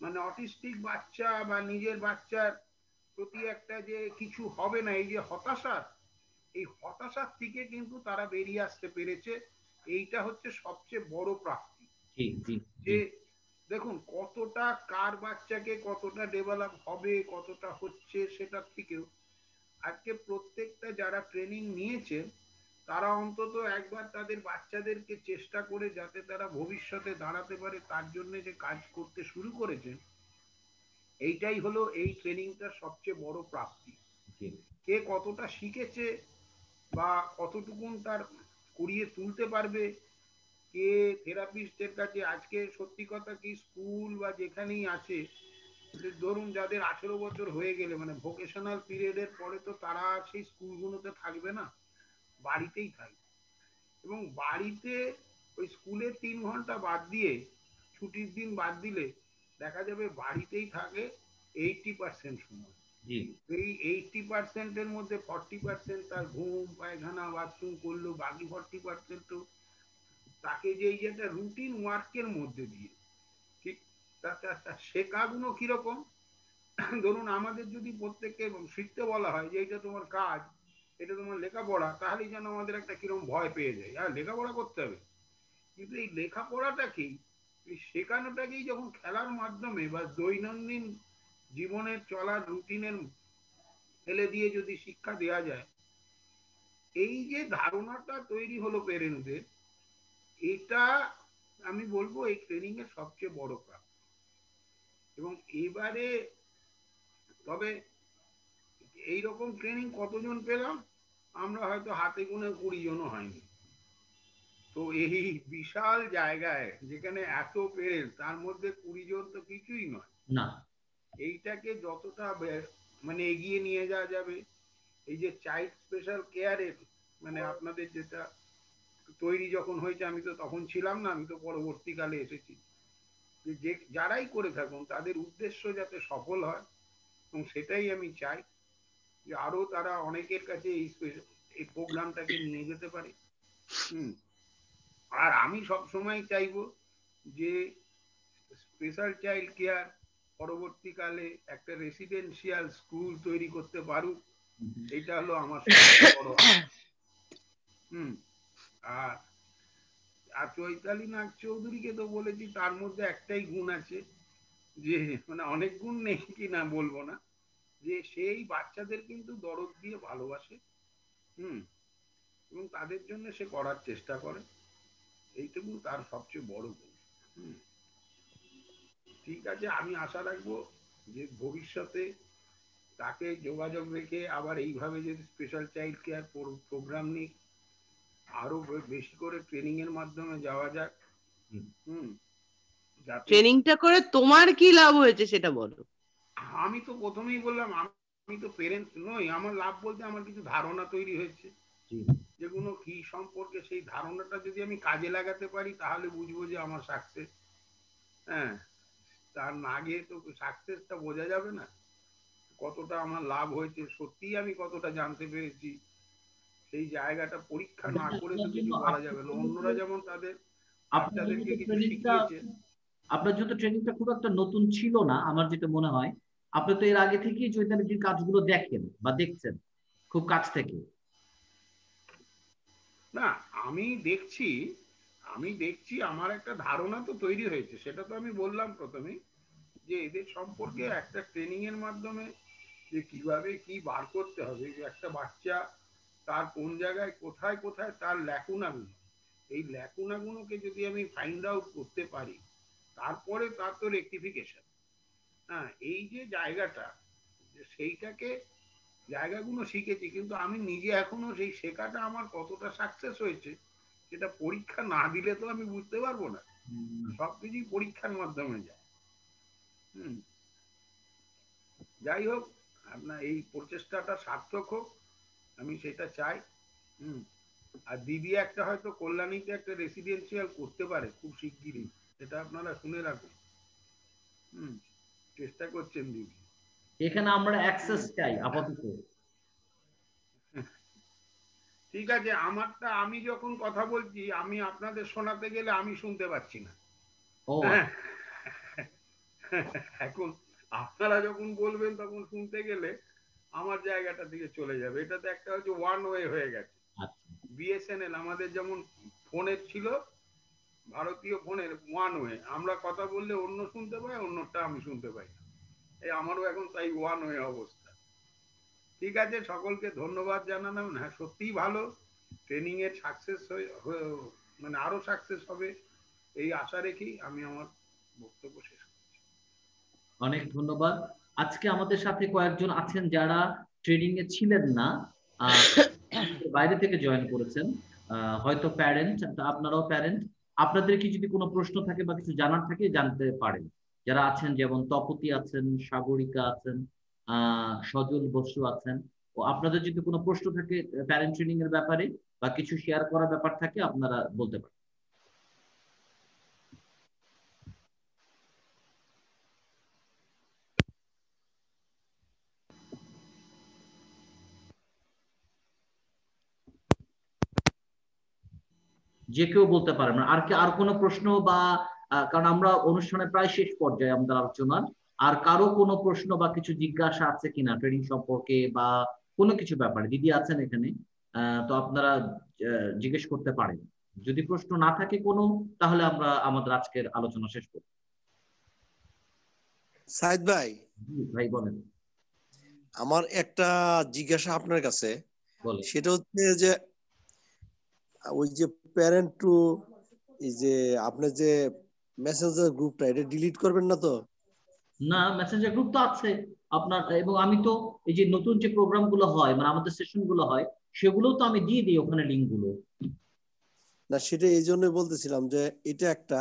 মানে অটিস্টিক বাচ্চা বা নিজের বাচ্চার প্রতি একটা যে কিছু হবে না, এই যে এই হতাশার থেকে কিন্তু তারা বেরিয়ে আসতে পেরেছে। এইটা হচ্ছে সবচেয়ে বড় প্রাপ্তি। যে দেখুন কতটা কার বাচ্চাকে কতটা ডেভেলপ হবে, কতটা হচ্ছে, সেটার থেকেও আজকে প্রত্যেকটা যারা ট্রেনিং নিয়েছে তারা অন্তত একবার তাদের বাচ্চাদেরকে চেষ্টা করে যাতে তারা ভবিষ্যতে দাঁড়াতে পারে তার জন্য যে কাজ করতে শুরু করেছেন, এইটাই হলো এই ট্রেনিংটার সবচেয়ে বড় প্রাপ্তি। কে কতটা শিখেছে বা কতটুকুন তার করিয়ে তুলতে পারবে, কে থেরাপিস্টের কাছে আজকে সত্যি কথা কি স্কুল বা যেখানেই আছে, ধরুন যাদের 18 বছর হয়ে গেলে মানে ভোকেশনাল পিরিয়ডের পরে তো তারা সেই স্কুলগুলোতে থাকবে না, বাড়িতেই থাকবে। এবং বাড়িতে ওই স্কুলে 3 ঘন্টা বাদ দিয়ে, ছুটির দিন বাদ দিলে দেখা যাবে বাড়িতেই থাকে 80% সময়। এই 80% এর মধ্যে 40% তার ঘুম, পায়খানা, বাথরুম করলো, বাকি 40% তো তাকে যে এই যে একটা রুটিন ওয়ার্কের মধ্যে দিয়ে, ঠিক শেখাগুলো কিরকম, ধরুন আমাদের যদি প্রত্যেককে শিখতে বলা হয় যে এটা তোমার কাজ, এটা তোমার লেখাপড়া, তাহলেই যেন আমাদের একটা কিরকম ভয় পেয়ে যায়, আর লেখাপড়া করতে হবে। কিন্তু এই লেখাপড়াটাকেই, এই শেখানোটাকেই যখন খেলার মাধ্যমে বা দৈনন্দিন জীবনের চলার রুটিনের ফেলে দিয়ে যদি শিক্ষা দেওয়া যায়, এই যে ধারণাটা তৈরি হলো পেরেন্টসদের, এটা আমি বলবো এই ট্রেনিং এর সবচেয়ে বড় কাজ। এবং এবারে তবে এইরকম ট্রেনিং কতজন পেলাম, আমরা হয়তো হাতে গুনে 20 জনও হয়নি। তো এই বিশাল জায়গায় যেখানে এত পেরেন্টস, তার মধ্যে 20 জন তো কিছুই নয় না। এইটাকে যতটা মানে এগিয়ে নিয়ে যাওয়া যাবে, এই যে চাইল্ড স্পেশাল কেয়ারের মানে আপনাদের যেটা তৈরি যখন হয়েছে, আমি তো তখন ছিলাম না, আমি তো পরবর্তীকালে এসেছি, যে যারাই করে থাকুন তাদের উদ্দেশ্য যাতে সফল হয়, এবং সেটাই আমি চাই যে আরো তারা অনেকের কাছে এই প্রোগ্রামটাকে নিয়ে যেতে পারে। আর আমি সব সময় চাইবো যে স্পেশাল চাইল্ড কেয়ার পরবর্তীকালে একটা রেসিডেন্সিয়াল স্কুল তৈরি করতে পারুক, এটা হলো আমার সবচেয়ে বড়। আর আর চৈতালি নাগ চৌধুরীকে তো বলেছি তার মধ্যে একটাই গুণ আছে, যে মানে অনেক গুণ নেই কি না বলবো না, যে সেই বাচ্চাদের কিন্তু দরদ দিয়ে ভালোবাসে, এবং তাদের জন্য সে করার চেষ্টা করে, এইটুকু তার সবচেয়ে বড় গুণ। ঠিক আছে, আমি আশা রাখবো যে ভবিষ্যতে তাকে যোগাযোগ রেখে আবার এইভাবে যদি স্পেশাল চাইল্ড কেয়ার প্রোগ্রাম নিই, আরো বেশি করে ট্রেনিং এর মাধ্যমে যাওয়া যাক। ট্রেনিংটা করে তোমার কি লাভ হয়েছে সেটা বলো। আমি তো প্রথমেই বললাম আমি তো পেরেন্টস নই, আমার লাভ বলতে আমার কিছু ধারণা তৈরি হয়েছে, যেগুলো কি সম্পর্কে সেই ধারণাটা যদি আমি কাজে লাগাতে পারি তাহলে বুঝবো যে আমার সাকসেস। হ্যাঁ, তার আগে তো সাকসেসটা বোঝা যাবে না, কতটা আমার লাভ হয়েছে, সত্যিই আমি কতটা জানতে পেরেছি, সেই জায়গাটা পরীক্ষা না করে তো কিছু বলা যাবে না। অন্যরা যেমন তাদের বাচ্চাদেরকে কিছু শিখিয়েছে। আপনার যেহেতু ট্রেনিংটা খুব একটা নতুন ছিল না, আমার যেটা মনে হয় আপনি তো এর আগে থেকেই চৈতালির কাজগুলো দেখেন বা দেখছেন খুব কাছ থেকে। না, আমি দেখছি আমার একটা ধারণা তো তৈরি হয়েছে, সেটা তো আমি বললাম প্রথমে, যে এদের সম্পর্কে একটা ট্রেনিং এর মাধ্যমে যে কিভাবে কি বার করতে হবে, যে একটা বাচ্চা তার কোন জায়গায় কোথায় কোথায় তার ল্যাকুনাগুলো, এই ল্যাকুনাগুলোকে যদি আমি ফাইন্ড আউট করতে পারি, তারপরে তার তো রেকটিফিকেশন। হ্যাঁ, এই যে জায়গাটা, সেইটাকে জায়গাগুলো শিখেছি, কিন্তু আমি নিজে এখনো সেই শেখাটা আমার কতটা সাকসেস হয়েছে সেটা পরীক্ষা না দিলে তো আমি বুঝতে পারবো না। সবকিছুই পরীক্ষার মাধ্যমে যায়। যাই হোক, আপনার এই প্রচেষ্টাটা সার্থক হোক, আমি সেটা চাই। আর দিদি একটা হয়তো কল্যাণীতে একটা রেসিডেন্সিয়াল করতে পারে খুব শিগগিরই, সেটা আপনারা শুনে রাখুন। চেষ্টা করছেন দিদি। এখানে আমরা অ্যাক্সেস চাই আপাতত। ঠিক আছে, আমারটা আমি যখন কথা বলছি আমি আপনাদের শোনাতে গেলে আমি শুনতে পাচ্ছি না। এখন আপনারা যখন বলবেন তখন শুনতে গেলে আমার জায়গাটা দিকে চলে যাবে। এটাতে একটা হচ্ছে ওয়ান ওয়ে হয়ে গেছে। বিএসএনএল আমাদের যেমন ফোনের ছিল, ভারতীয় ফোনের ওয়ান ওয়ে, আমরা কথা বললে অন্য শুনতে পাই, অন্যটা আমি শুনতে পাই না। এই আমারও এখন তাই ওয়ান ওয়ে অবস্থা। ঠিক আছে, সকলকে ধন্যবাদ জানালাম। হ্যাঁ, সত্যিই ভালো, ট্রেনিং এর সাকসেস মানে আরো সাকসেস হবে এই আশা রেখেই আমি আমার বক্তব্য শেষ করছি। অনেক ধন্যবাদ। আজকে আমাদের সাথে কয়েকজন আছেন যারা ট্রেনিং এ ছিলেন না, বাইরে থেকে জয়েন করেছেন, হয়তো প্যারেন্ট, আপনারাও প্যারেন্ট। আপনাদের কি যদি কোনো প্রশ্ন থাকে বা কিছু জানার থাকে জানতে পারেন। যারা আছেন যেমন তপতি আছেন, সাগরিকা আছেন, সজল বসু আছেন। ও আপনাদের যদি কোনো প্রশ্ন থাকে প্যারেন্ট ট্রেনিং এর ব্যাপারে বা কিছু শেয়ার করার ব্যাপার থাকে আপনারা বলতে পারেন। যে কেউ বলতে পারেন। আর কোনো প্রশ্ন বা কারণ আমরা অনুষ্ঠানের প্রায় শেষ পর্যায়ে আমাদের আলোচনার, আর কারো কোনো প্রশ্ন বা কিছু জিজ্ঞাসা আছে কিনা ট্রেনিং সম্পর্কে বা কোনো কিছু ব্যাপারে? দিদি আছেন এখানে, তো আপনারা জিজ্ঞেস করতে পারেন। যদি প্রশ্ন না থাকে কোনো, তাহলে আমরা আমাদের আজকের আলোচনা শেষ করব। সাইদ ভাই, ভাই বলেন। আমার একটা জিজ্ঞাসা আপনার কাছে, সেটা হচ্ছে যে ওই যে প্যারেন্ট টু এই যে আপনার যে মেসেঞ্জার গ্রুপটা, এটা ডিলিট করবেন না তো? না, মেসেঞ্জার গ্রুপ তো আছে আপনার, এবং আমি তো এই যে নতুন যে প্রোগ্রাম গুলো হয় মানে আমাদের সেশন গুলো হয় সেগুলো তো আমি দিয়ে দিই ওখানে লিংক গুলো। না, সেটা এই জন্যই বলতেছিলাম যে এটা একটা।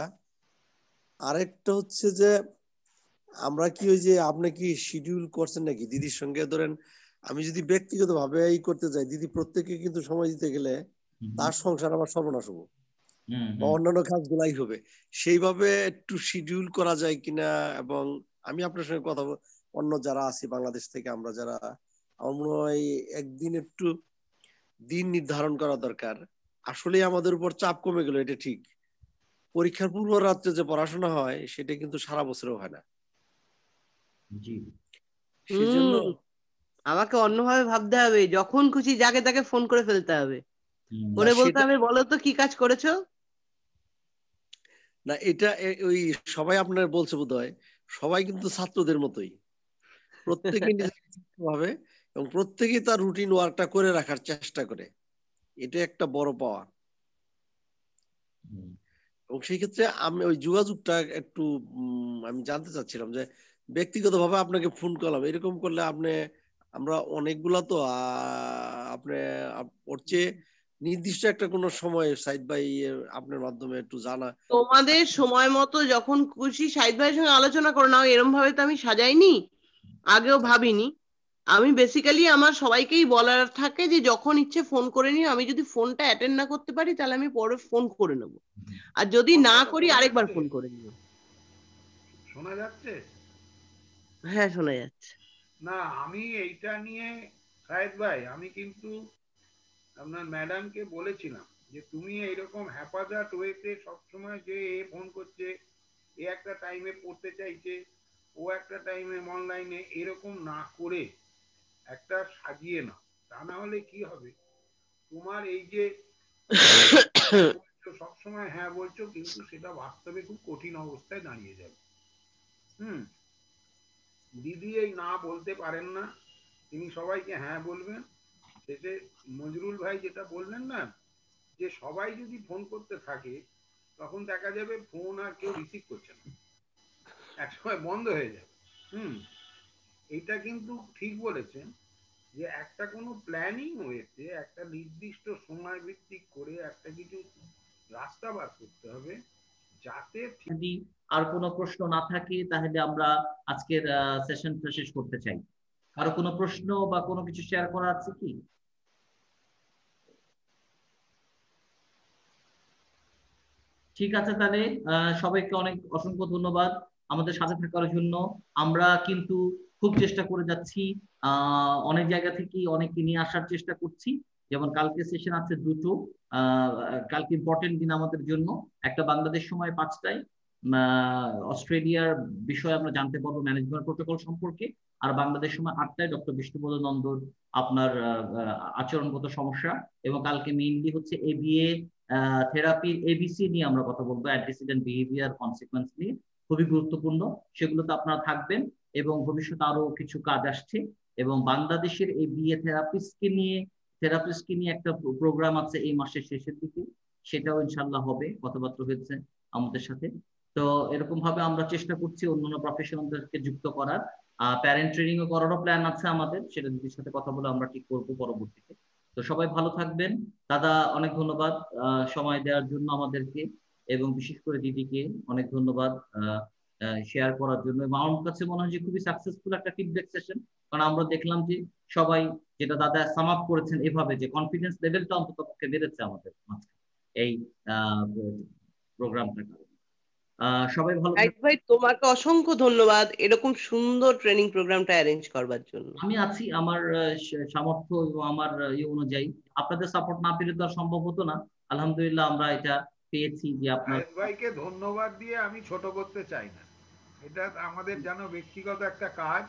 আরেকটা হচ্ছে যে আমরা কি ওই যে আপনি কি শিডিউল করছেন নাকি দিদির সঙ্গে? ধরেন আমি যদি ব্যক্তিগত ভাবে এই করতে যাই, দিদি প্রত্যেককে কিন্তু সময় দিতে গেলে তার সংসার আমার সর্বনাশ হবো বা অন্যান্য কাজগুলাই হবে। সেইভাবে একটু শিডিউল করা যায় কিনা, এবং আমি আপনার সঙ্গে কথা অন্য যারা আছি বাংলাদেশ থেকে আমরা যারা, আমার মনে হয় একদিন একটু দিন নির্ধারণ করা দরকার। আসলে আমাদের উপর চাপ কমে গেল, এটা ঠিক। পরীক্ষার পূর্ব রাত্রে যে পড়াশোনা হয় সেটা কিন্তু সারা বছরও হয় না। সেজন্য আমাকে অন্যভাবে ভাবতে হবে, যখন খুশি যাকে তাকে ফোন করে ফেলতে হবে। করে বলতে হবে, বলো তো কি কাজ করেছো? না এটা ওই সবাই আপনার বলছে বোধহয়, সবাই কিন্তু ছাত্রদের মতোই, প্রত্যেকে ভাবে এবং প্রত্যেকেই তার রুটিন ওয়ার্কটা করে রাখার চেষ্টা করে, এটা একটা বড় পাওয়া। এবং সেই ক্ষেত্রে আমি ওই যোগাযোগটা একটু আমি জানতে চাচ্ছিলাম যে ব্যক্তিগতভাবে আপনাকে ফোন করলাম, এরকম করলে আপনি আমরা অনেকগুলা তো আপনি ওর চেয়ে নির্দিষ্ট একটা কোনো সময় সাইদ ভাই আপনার মাধ্যমে একটু জানা। তোমাদের সময় মতো যখন খুশি সাইদ ভাইয়ের সঙ্গে আলোচনা করে নাও, এরকম ভাবে তো আমি সাজাইনি, আগেও ভাবিনি। আমি বেসিক্যালি আমার সবাইকেই বলার থাকে যে যখন ইচ্ছে ফোন করে নিও, আমি যদি ফোনটা অ্যাটেন্ড না করতে পারি তাহলে আমি পরে ফোন করে নেব, আর যদি না করি আরেকবার ফোন করে নিও। শোনা যাচ্ছে? হ্যাঁ শোনা যাচ্ছে। না আমি এইটা নিয়ে সাহেদ ভাই আমি কিন্তু আপনার ম্যাডামকে বলেছিলাম যে তুমি এইরকম হ্যাপাজার্ড ওয়েতে সবসময় যে এ ফোন করছে, এ একটা টাইমে পড়তে চাইছে, ও একটা টাইমে অনলাইনে, এরকম না করে একটা সাজিয়ে না, তা না হলে কি হবে তোমার এই যে সবসময় হ্যাঁ বলছো কিন্তু সেটা বাস্তবে খুব কঠিন অবস্থায় দাঁড়িয়ে যাবে। দিদি এই না বলতে পারেন না, তিনি সবাইকে হ্যাঁ বলবেন। শেষে মজরুল ভাই যেটা বললেন না, যে সবাই যদি ফোন করতে থাকে তখন দেখা যাবে ফোন আর কেউ রিসিভ করছে না, একসময় বন্ধ হয়ে যাবে। এইটা কিন্তু ঠিক বলেছেন যে একটা কোনো প্ল্যানিং হয়েছে, একটা নির্দিষ্ট সময় ভিত্তিক করে একটা কিছু রাস্তা বার করতে হবে যাতে। যদি আর কোনো প্রশ্ন না থাকে তাহলে আমরা আজকের সেশনটা শেষ করতে চাই। কারো কোনো প্রশ্ন বা কোনো কিছু শেয়ার করা আছে কি? ঠিক আছে, তাহলে সবাইকে অনেক অসংখ্য ধন্যবাদ আমাদের সাথে থাকার জন্য। আমরা কিন্তু খুব চেষ্টা করে যাচ্ছি, অনেক জায়গা থেকে অনেককে নিয়ে আসার চেষ্টা করছি। যেমন কালকে সেশন আছে দুটো, কালকে ইম্পর্টেন্ট দিন আমাদের জন্য। একটা বাংলাদেশ সময় 5টায় অস্ট্রেলিয়ার বিষয়ে আমরা জানতে পারবো ম্যানেজমেন্ট প্রোটোকল সম্পর্কে, আর বাংলাদেশ সময় 8টায় ডক্টর বিষ্ণুপদ নন্দর আপনার আচরণগত সমস্যা, এবং কালকে মেইনলি হচ্ছে এবিএ থেরাপির এবিসি নিয়ে আমরা কথা বলবো, অ্যান্টিসিডেন্ট বিহেভিয়ার কনসিকোয়েন্স নিয়ে, খুবই গুরুত্বপূর্ণ। সেগুলোতে আপনারা থাকবেন এবং ভবিষ্যতে আরো কিছু কাজ আসছে। এবং বাংলাদেশের এই বিএ থেরাপিস্টকে নিয়ে একটা প্রোগ্রাম আছে এই মাসের শেষের দিকে, সেটাও ইনশাল্লাহ হবে, কথাবার্তা হয়েছে আমাদের সাথে। তো এরকম ভাবে আমরা চেষ্টা করছি অন্যান্য প্রফেশনালদেরকে যুক্ত করার। প্যারেন্ট ট্রেনিং ও করারও প্ল্যান আছে আমাদের, সেটা দিদির সাথে কথা বলে আমরা ঠিক করবো পরবর্তীতে। তো সবাই ভালো থাকবেন। দাদা অনেক ধন্যবাদ সময় দেওয়ার জন্য আমাদেরকে, এবং বিশেষ করে দিদিকে অনেক ধন্যবাদ শেয়ার করার জন্য। এবং আমার কাছে মনে হয় যে খুবই সাকসেসফুল একটা ফিডব্যাক সেশন, কারণ আমরা দেখলাম যে সবাই, যেটা দাদা সাম আপ করেছেন এভাবে, যে কনফিডেন্স লেভেলটা অন্তত পক্ষে বেড়েছে আমাদের মাঝে এই প্রোগ্রামটা। সবাই ভালো থাকবেন। ভাই তোমাকে অসংখ্য ধন্যবাদ এরকম সুন্দর ট্রেনিং প্রোগ্রামটা অ্যারেঞ্জ করবার জন্য। আমি আছি আমার সামর্থ্য এবং আমার অনুযায়ী, আপনাদের সাপোর্ট না পেলে তো আর সম্ভব হতো না। আলহামদুলিল্লাহ আমরা এটা পেয়েছি। যে আপনার ভাইকে ধন্যবাদ দিয়ে আমি ছোট করতে চাই না, এটা আমাদের যেন ব্যক্তিগত একটা কাজ।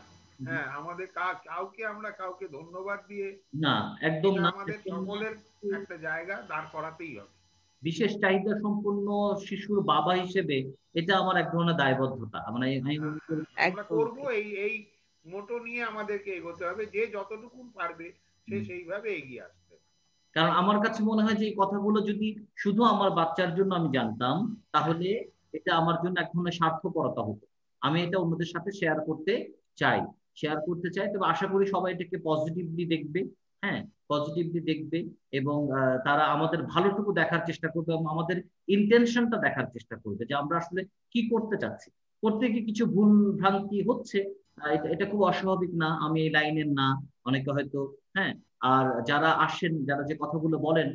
হ্যাঁ আমাদের কাউকে আমরা কাউকে ধন্যবাদ দিয়ে না, একদম না, আমাদের সকলের একটা জায়গা দাঁড় করাতেই হবে। বিশেষ চাহিদা সম্পন্ন শিশুর বাবা হিসেবে এটা আমার এক ধরনের দায়বদ্ধতা। মানে আমরা করবো এই মোটো নিয়ে আমাদেরকে এগোতে হবে, যে যতটুকু পারবে সে সেইভাবে এগিয়ে আসবে। কারণ আমার কাছে মনে হয় যে এই কথাগুলো যদি শুধু আমার বাচ্চার জন্য আমি জানতাম, তাহলে এটা আমার জন্য এক ধরনের স্বার্থপরতা হতো। আমি এটা অন্যদের সাথে শেয়ার করতে চাই। তবে আশা করি সবাই এটাকে পজিটিভলি দেখবে। হ্যাঁ, পজিটিভলি দেখবে এবং তারা আমাদের ভালোটুকু দেখার চেষ্টা করবে এবং আমাদের ইন্টেনশনটা দেখার চেষ্টা করবে, যে আমরা আসলে কি করতে চাচ্ছি। করতে গিয়ে কিছু ভুল ভ্রান্তি হচ্ছে, এটা খুব অস্বাভাবিক না, আমি এই লাইনের না, অনেকে হয়তো। হ্যাঁ, আর যারা আসেন, যারা যে কথাগুলো বলেন,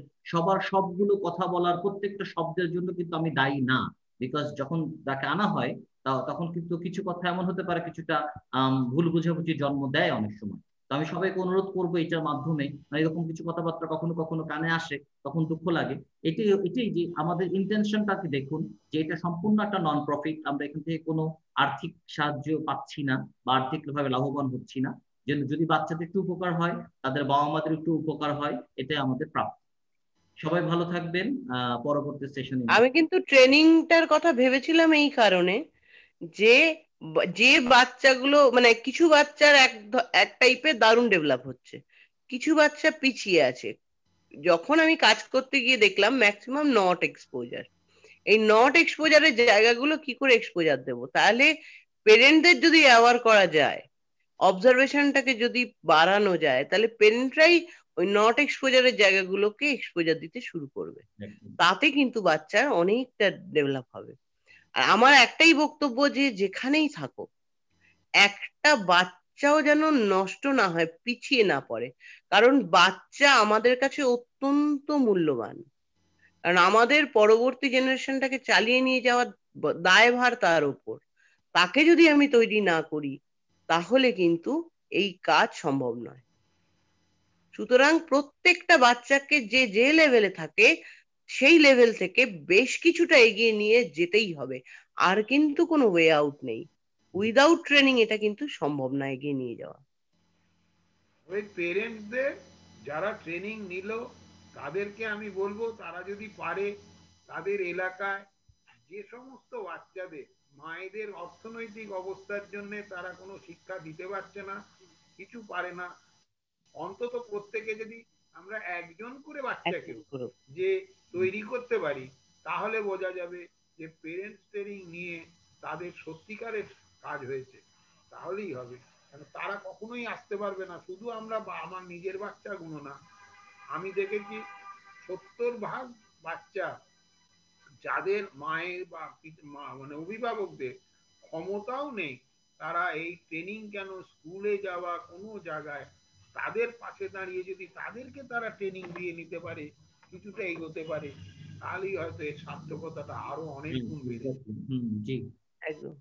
সবগুলো কথা বলার প্রত্যেকটা শব্দের জন্য কিন্তু আমি দায়ী না। বিকজ যখন তাকে আনা হয় তখন কিন্তু কিছু কথা এমন হতে পারে, কিছুটা ভুল বুঝাবুঝি জন্ম দেয় অনেক সময়। তো আমি সবাইকে অনুরোধ করবো এটার মাধ্যমে, এরকম কিছু কথাবার্তা কখনো কখনো কানে আসে, তখন দুঃখ লাগে। এটাই যে আমাদের ইন্টেনশনটাকে দেখুন, যে এটা সম্পূর্ণ একটা নন প্রফিট, আমরা এখান থেকে কোনো আর্থিক সাহায্য পাচ্ছি না বা আর্থিকভাবে লাভবান হচ্ছি না। যদি বাচ্চাদের একটু উপকার হয়, তাদের বাবা মাদের একটু উপকার হয়, এটাই আমাদের প্রাপ্য। সবাই ভালো থাকবেন। পরবর্তী সেশনে আমি কিন্তু ট্রেনিংটার কথা ভেবেছিলাম এই কারণে যে যে বাচ্চাগুলো মানে কিছু বাচ্চার এক টাইপের দারুণ ডেভেলপ হচ্ছে, কিছু বাচ্চা পিছিয়ে আছে। যখন আমি কাজ করতে গিয়ে দেখলাম ম্যাক্সিমাম নট এক্সপোজার। এই নট এক্সপোজারের জায়গাগুলো কি করে এক্সপোজার দেবো? তাহলে পেরেন্টদের যদি অ্যাওয়ার করা যায়, অবজারভেশনটাকে যদি বাড়ানো যায়, তাহলে পেরেন্টরাই ওই নট এক্সপোজারের জায়গাগুলোকে এক্সপোজার দিতে শুরু করবে। তাতে কিন্তু বাচ্চার অনেকটা ডেভেলপ হবে। আর আমার একটাই বক্তব্য যে যেখানেই থাকো একটা বাচ্চাও যেন নষ্ট না হয়, পিছিয়ে না পড়ে। কারণ বাচ্চা আমাদের কাছে অত্যন্ত মূল্যবান, কারণ আমাদের পরবর্তী জেনারেশনটাকে চালিয়ে নিয়ে যাওয়ার দায়ভার তার উপর। তাকে যদি আমি তৈরি না করি তাহলে কিন্তু এই কাজ সম্ভব নয়। সুতরাং প্রত্যেকটা বাচ্চাকে যে যে লেভেলে থাকে সেই লেভেল থেকে বেশ কিছুটা এগিয়ে নিয়ে যেতেই হবে। আর কিন্তু কোনো ওয়ে আউট নেই। উইদাউট ট্রেনিং এটা কিন্তু সম্ভব না এগিয়ে নিয়ে যাওয়া। ওই পেরেন্টসদের যারা ট্রেনিং নিল তাদেরকে আমি বলবো, তারা যদি পারে তাদের এলাকায় যে সমস্ত বাচ্চাদের মায়েদের অর্থনৈতিক অবস্থার জন্য তারা কোনো শিক্ষা দিতে পারছে না, কিছু পারে না, অন্তত প্রত্যেকে যদি আমরা একজন করে বাচ্চাকে যে তৈরি করতে পারি, তাহলে বোঝা যাবে যে পেরেন্টস ট্রেনিং নিয়ে তাদের সত্যিকারের কাজ হয়েছে। তাহলেই হবে, কারণ তারা কখনোই আসতে পারবে না। শুধু আমরা আমার নিজের বাচ্চাগুলো না, আমি দেখেছি 70% বাচ্চা যাদের মায়ের বা মানে অভিভাবকদের ক্ষমতাও নেই, তারা এই ট্রেনিং কেন স্কুলে যাওয়া কোনো জায়গায় তাদের পাশে দাঁড়িয়ে যদি তাদেরকে তারা ট্রেনিং দিয়ে নিতে পারে, কিছুটা এগোতে পারে, তাহলেই হয়তো এর সার্থকতাটা আরো অনেক গুণ বেড়ে যাবে। জি, একদম।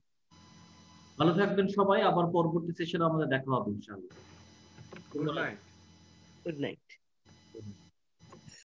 ভালো থাকবেন সবাই। আবার পরবর্তী সেশনে আমাদের দেখা হবে ইনশাআল্লাহ। Good night. Good night.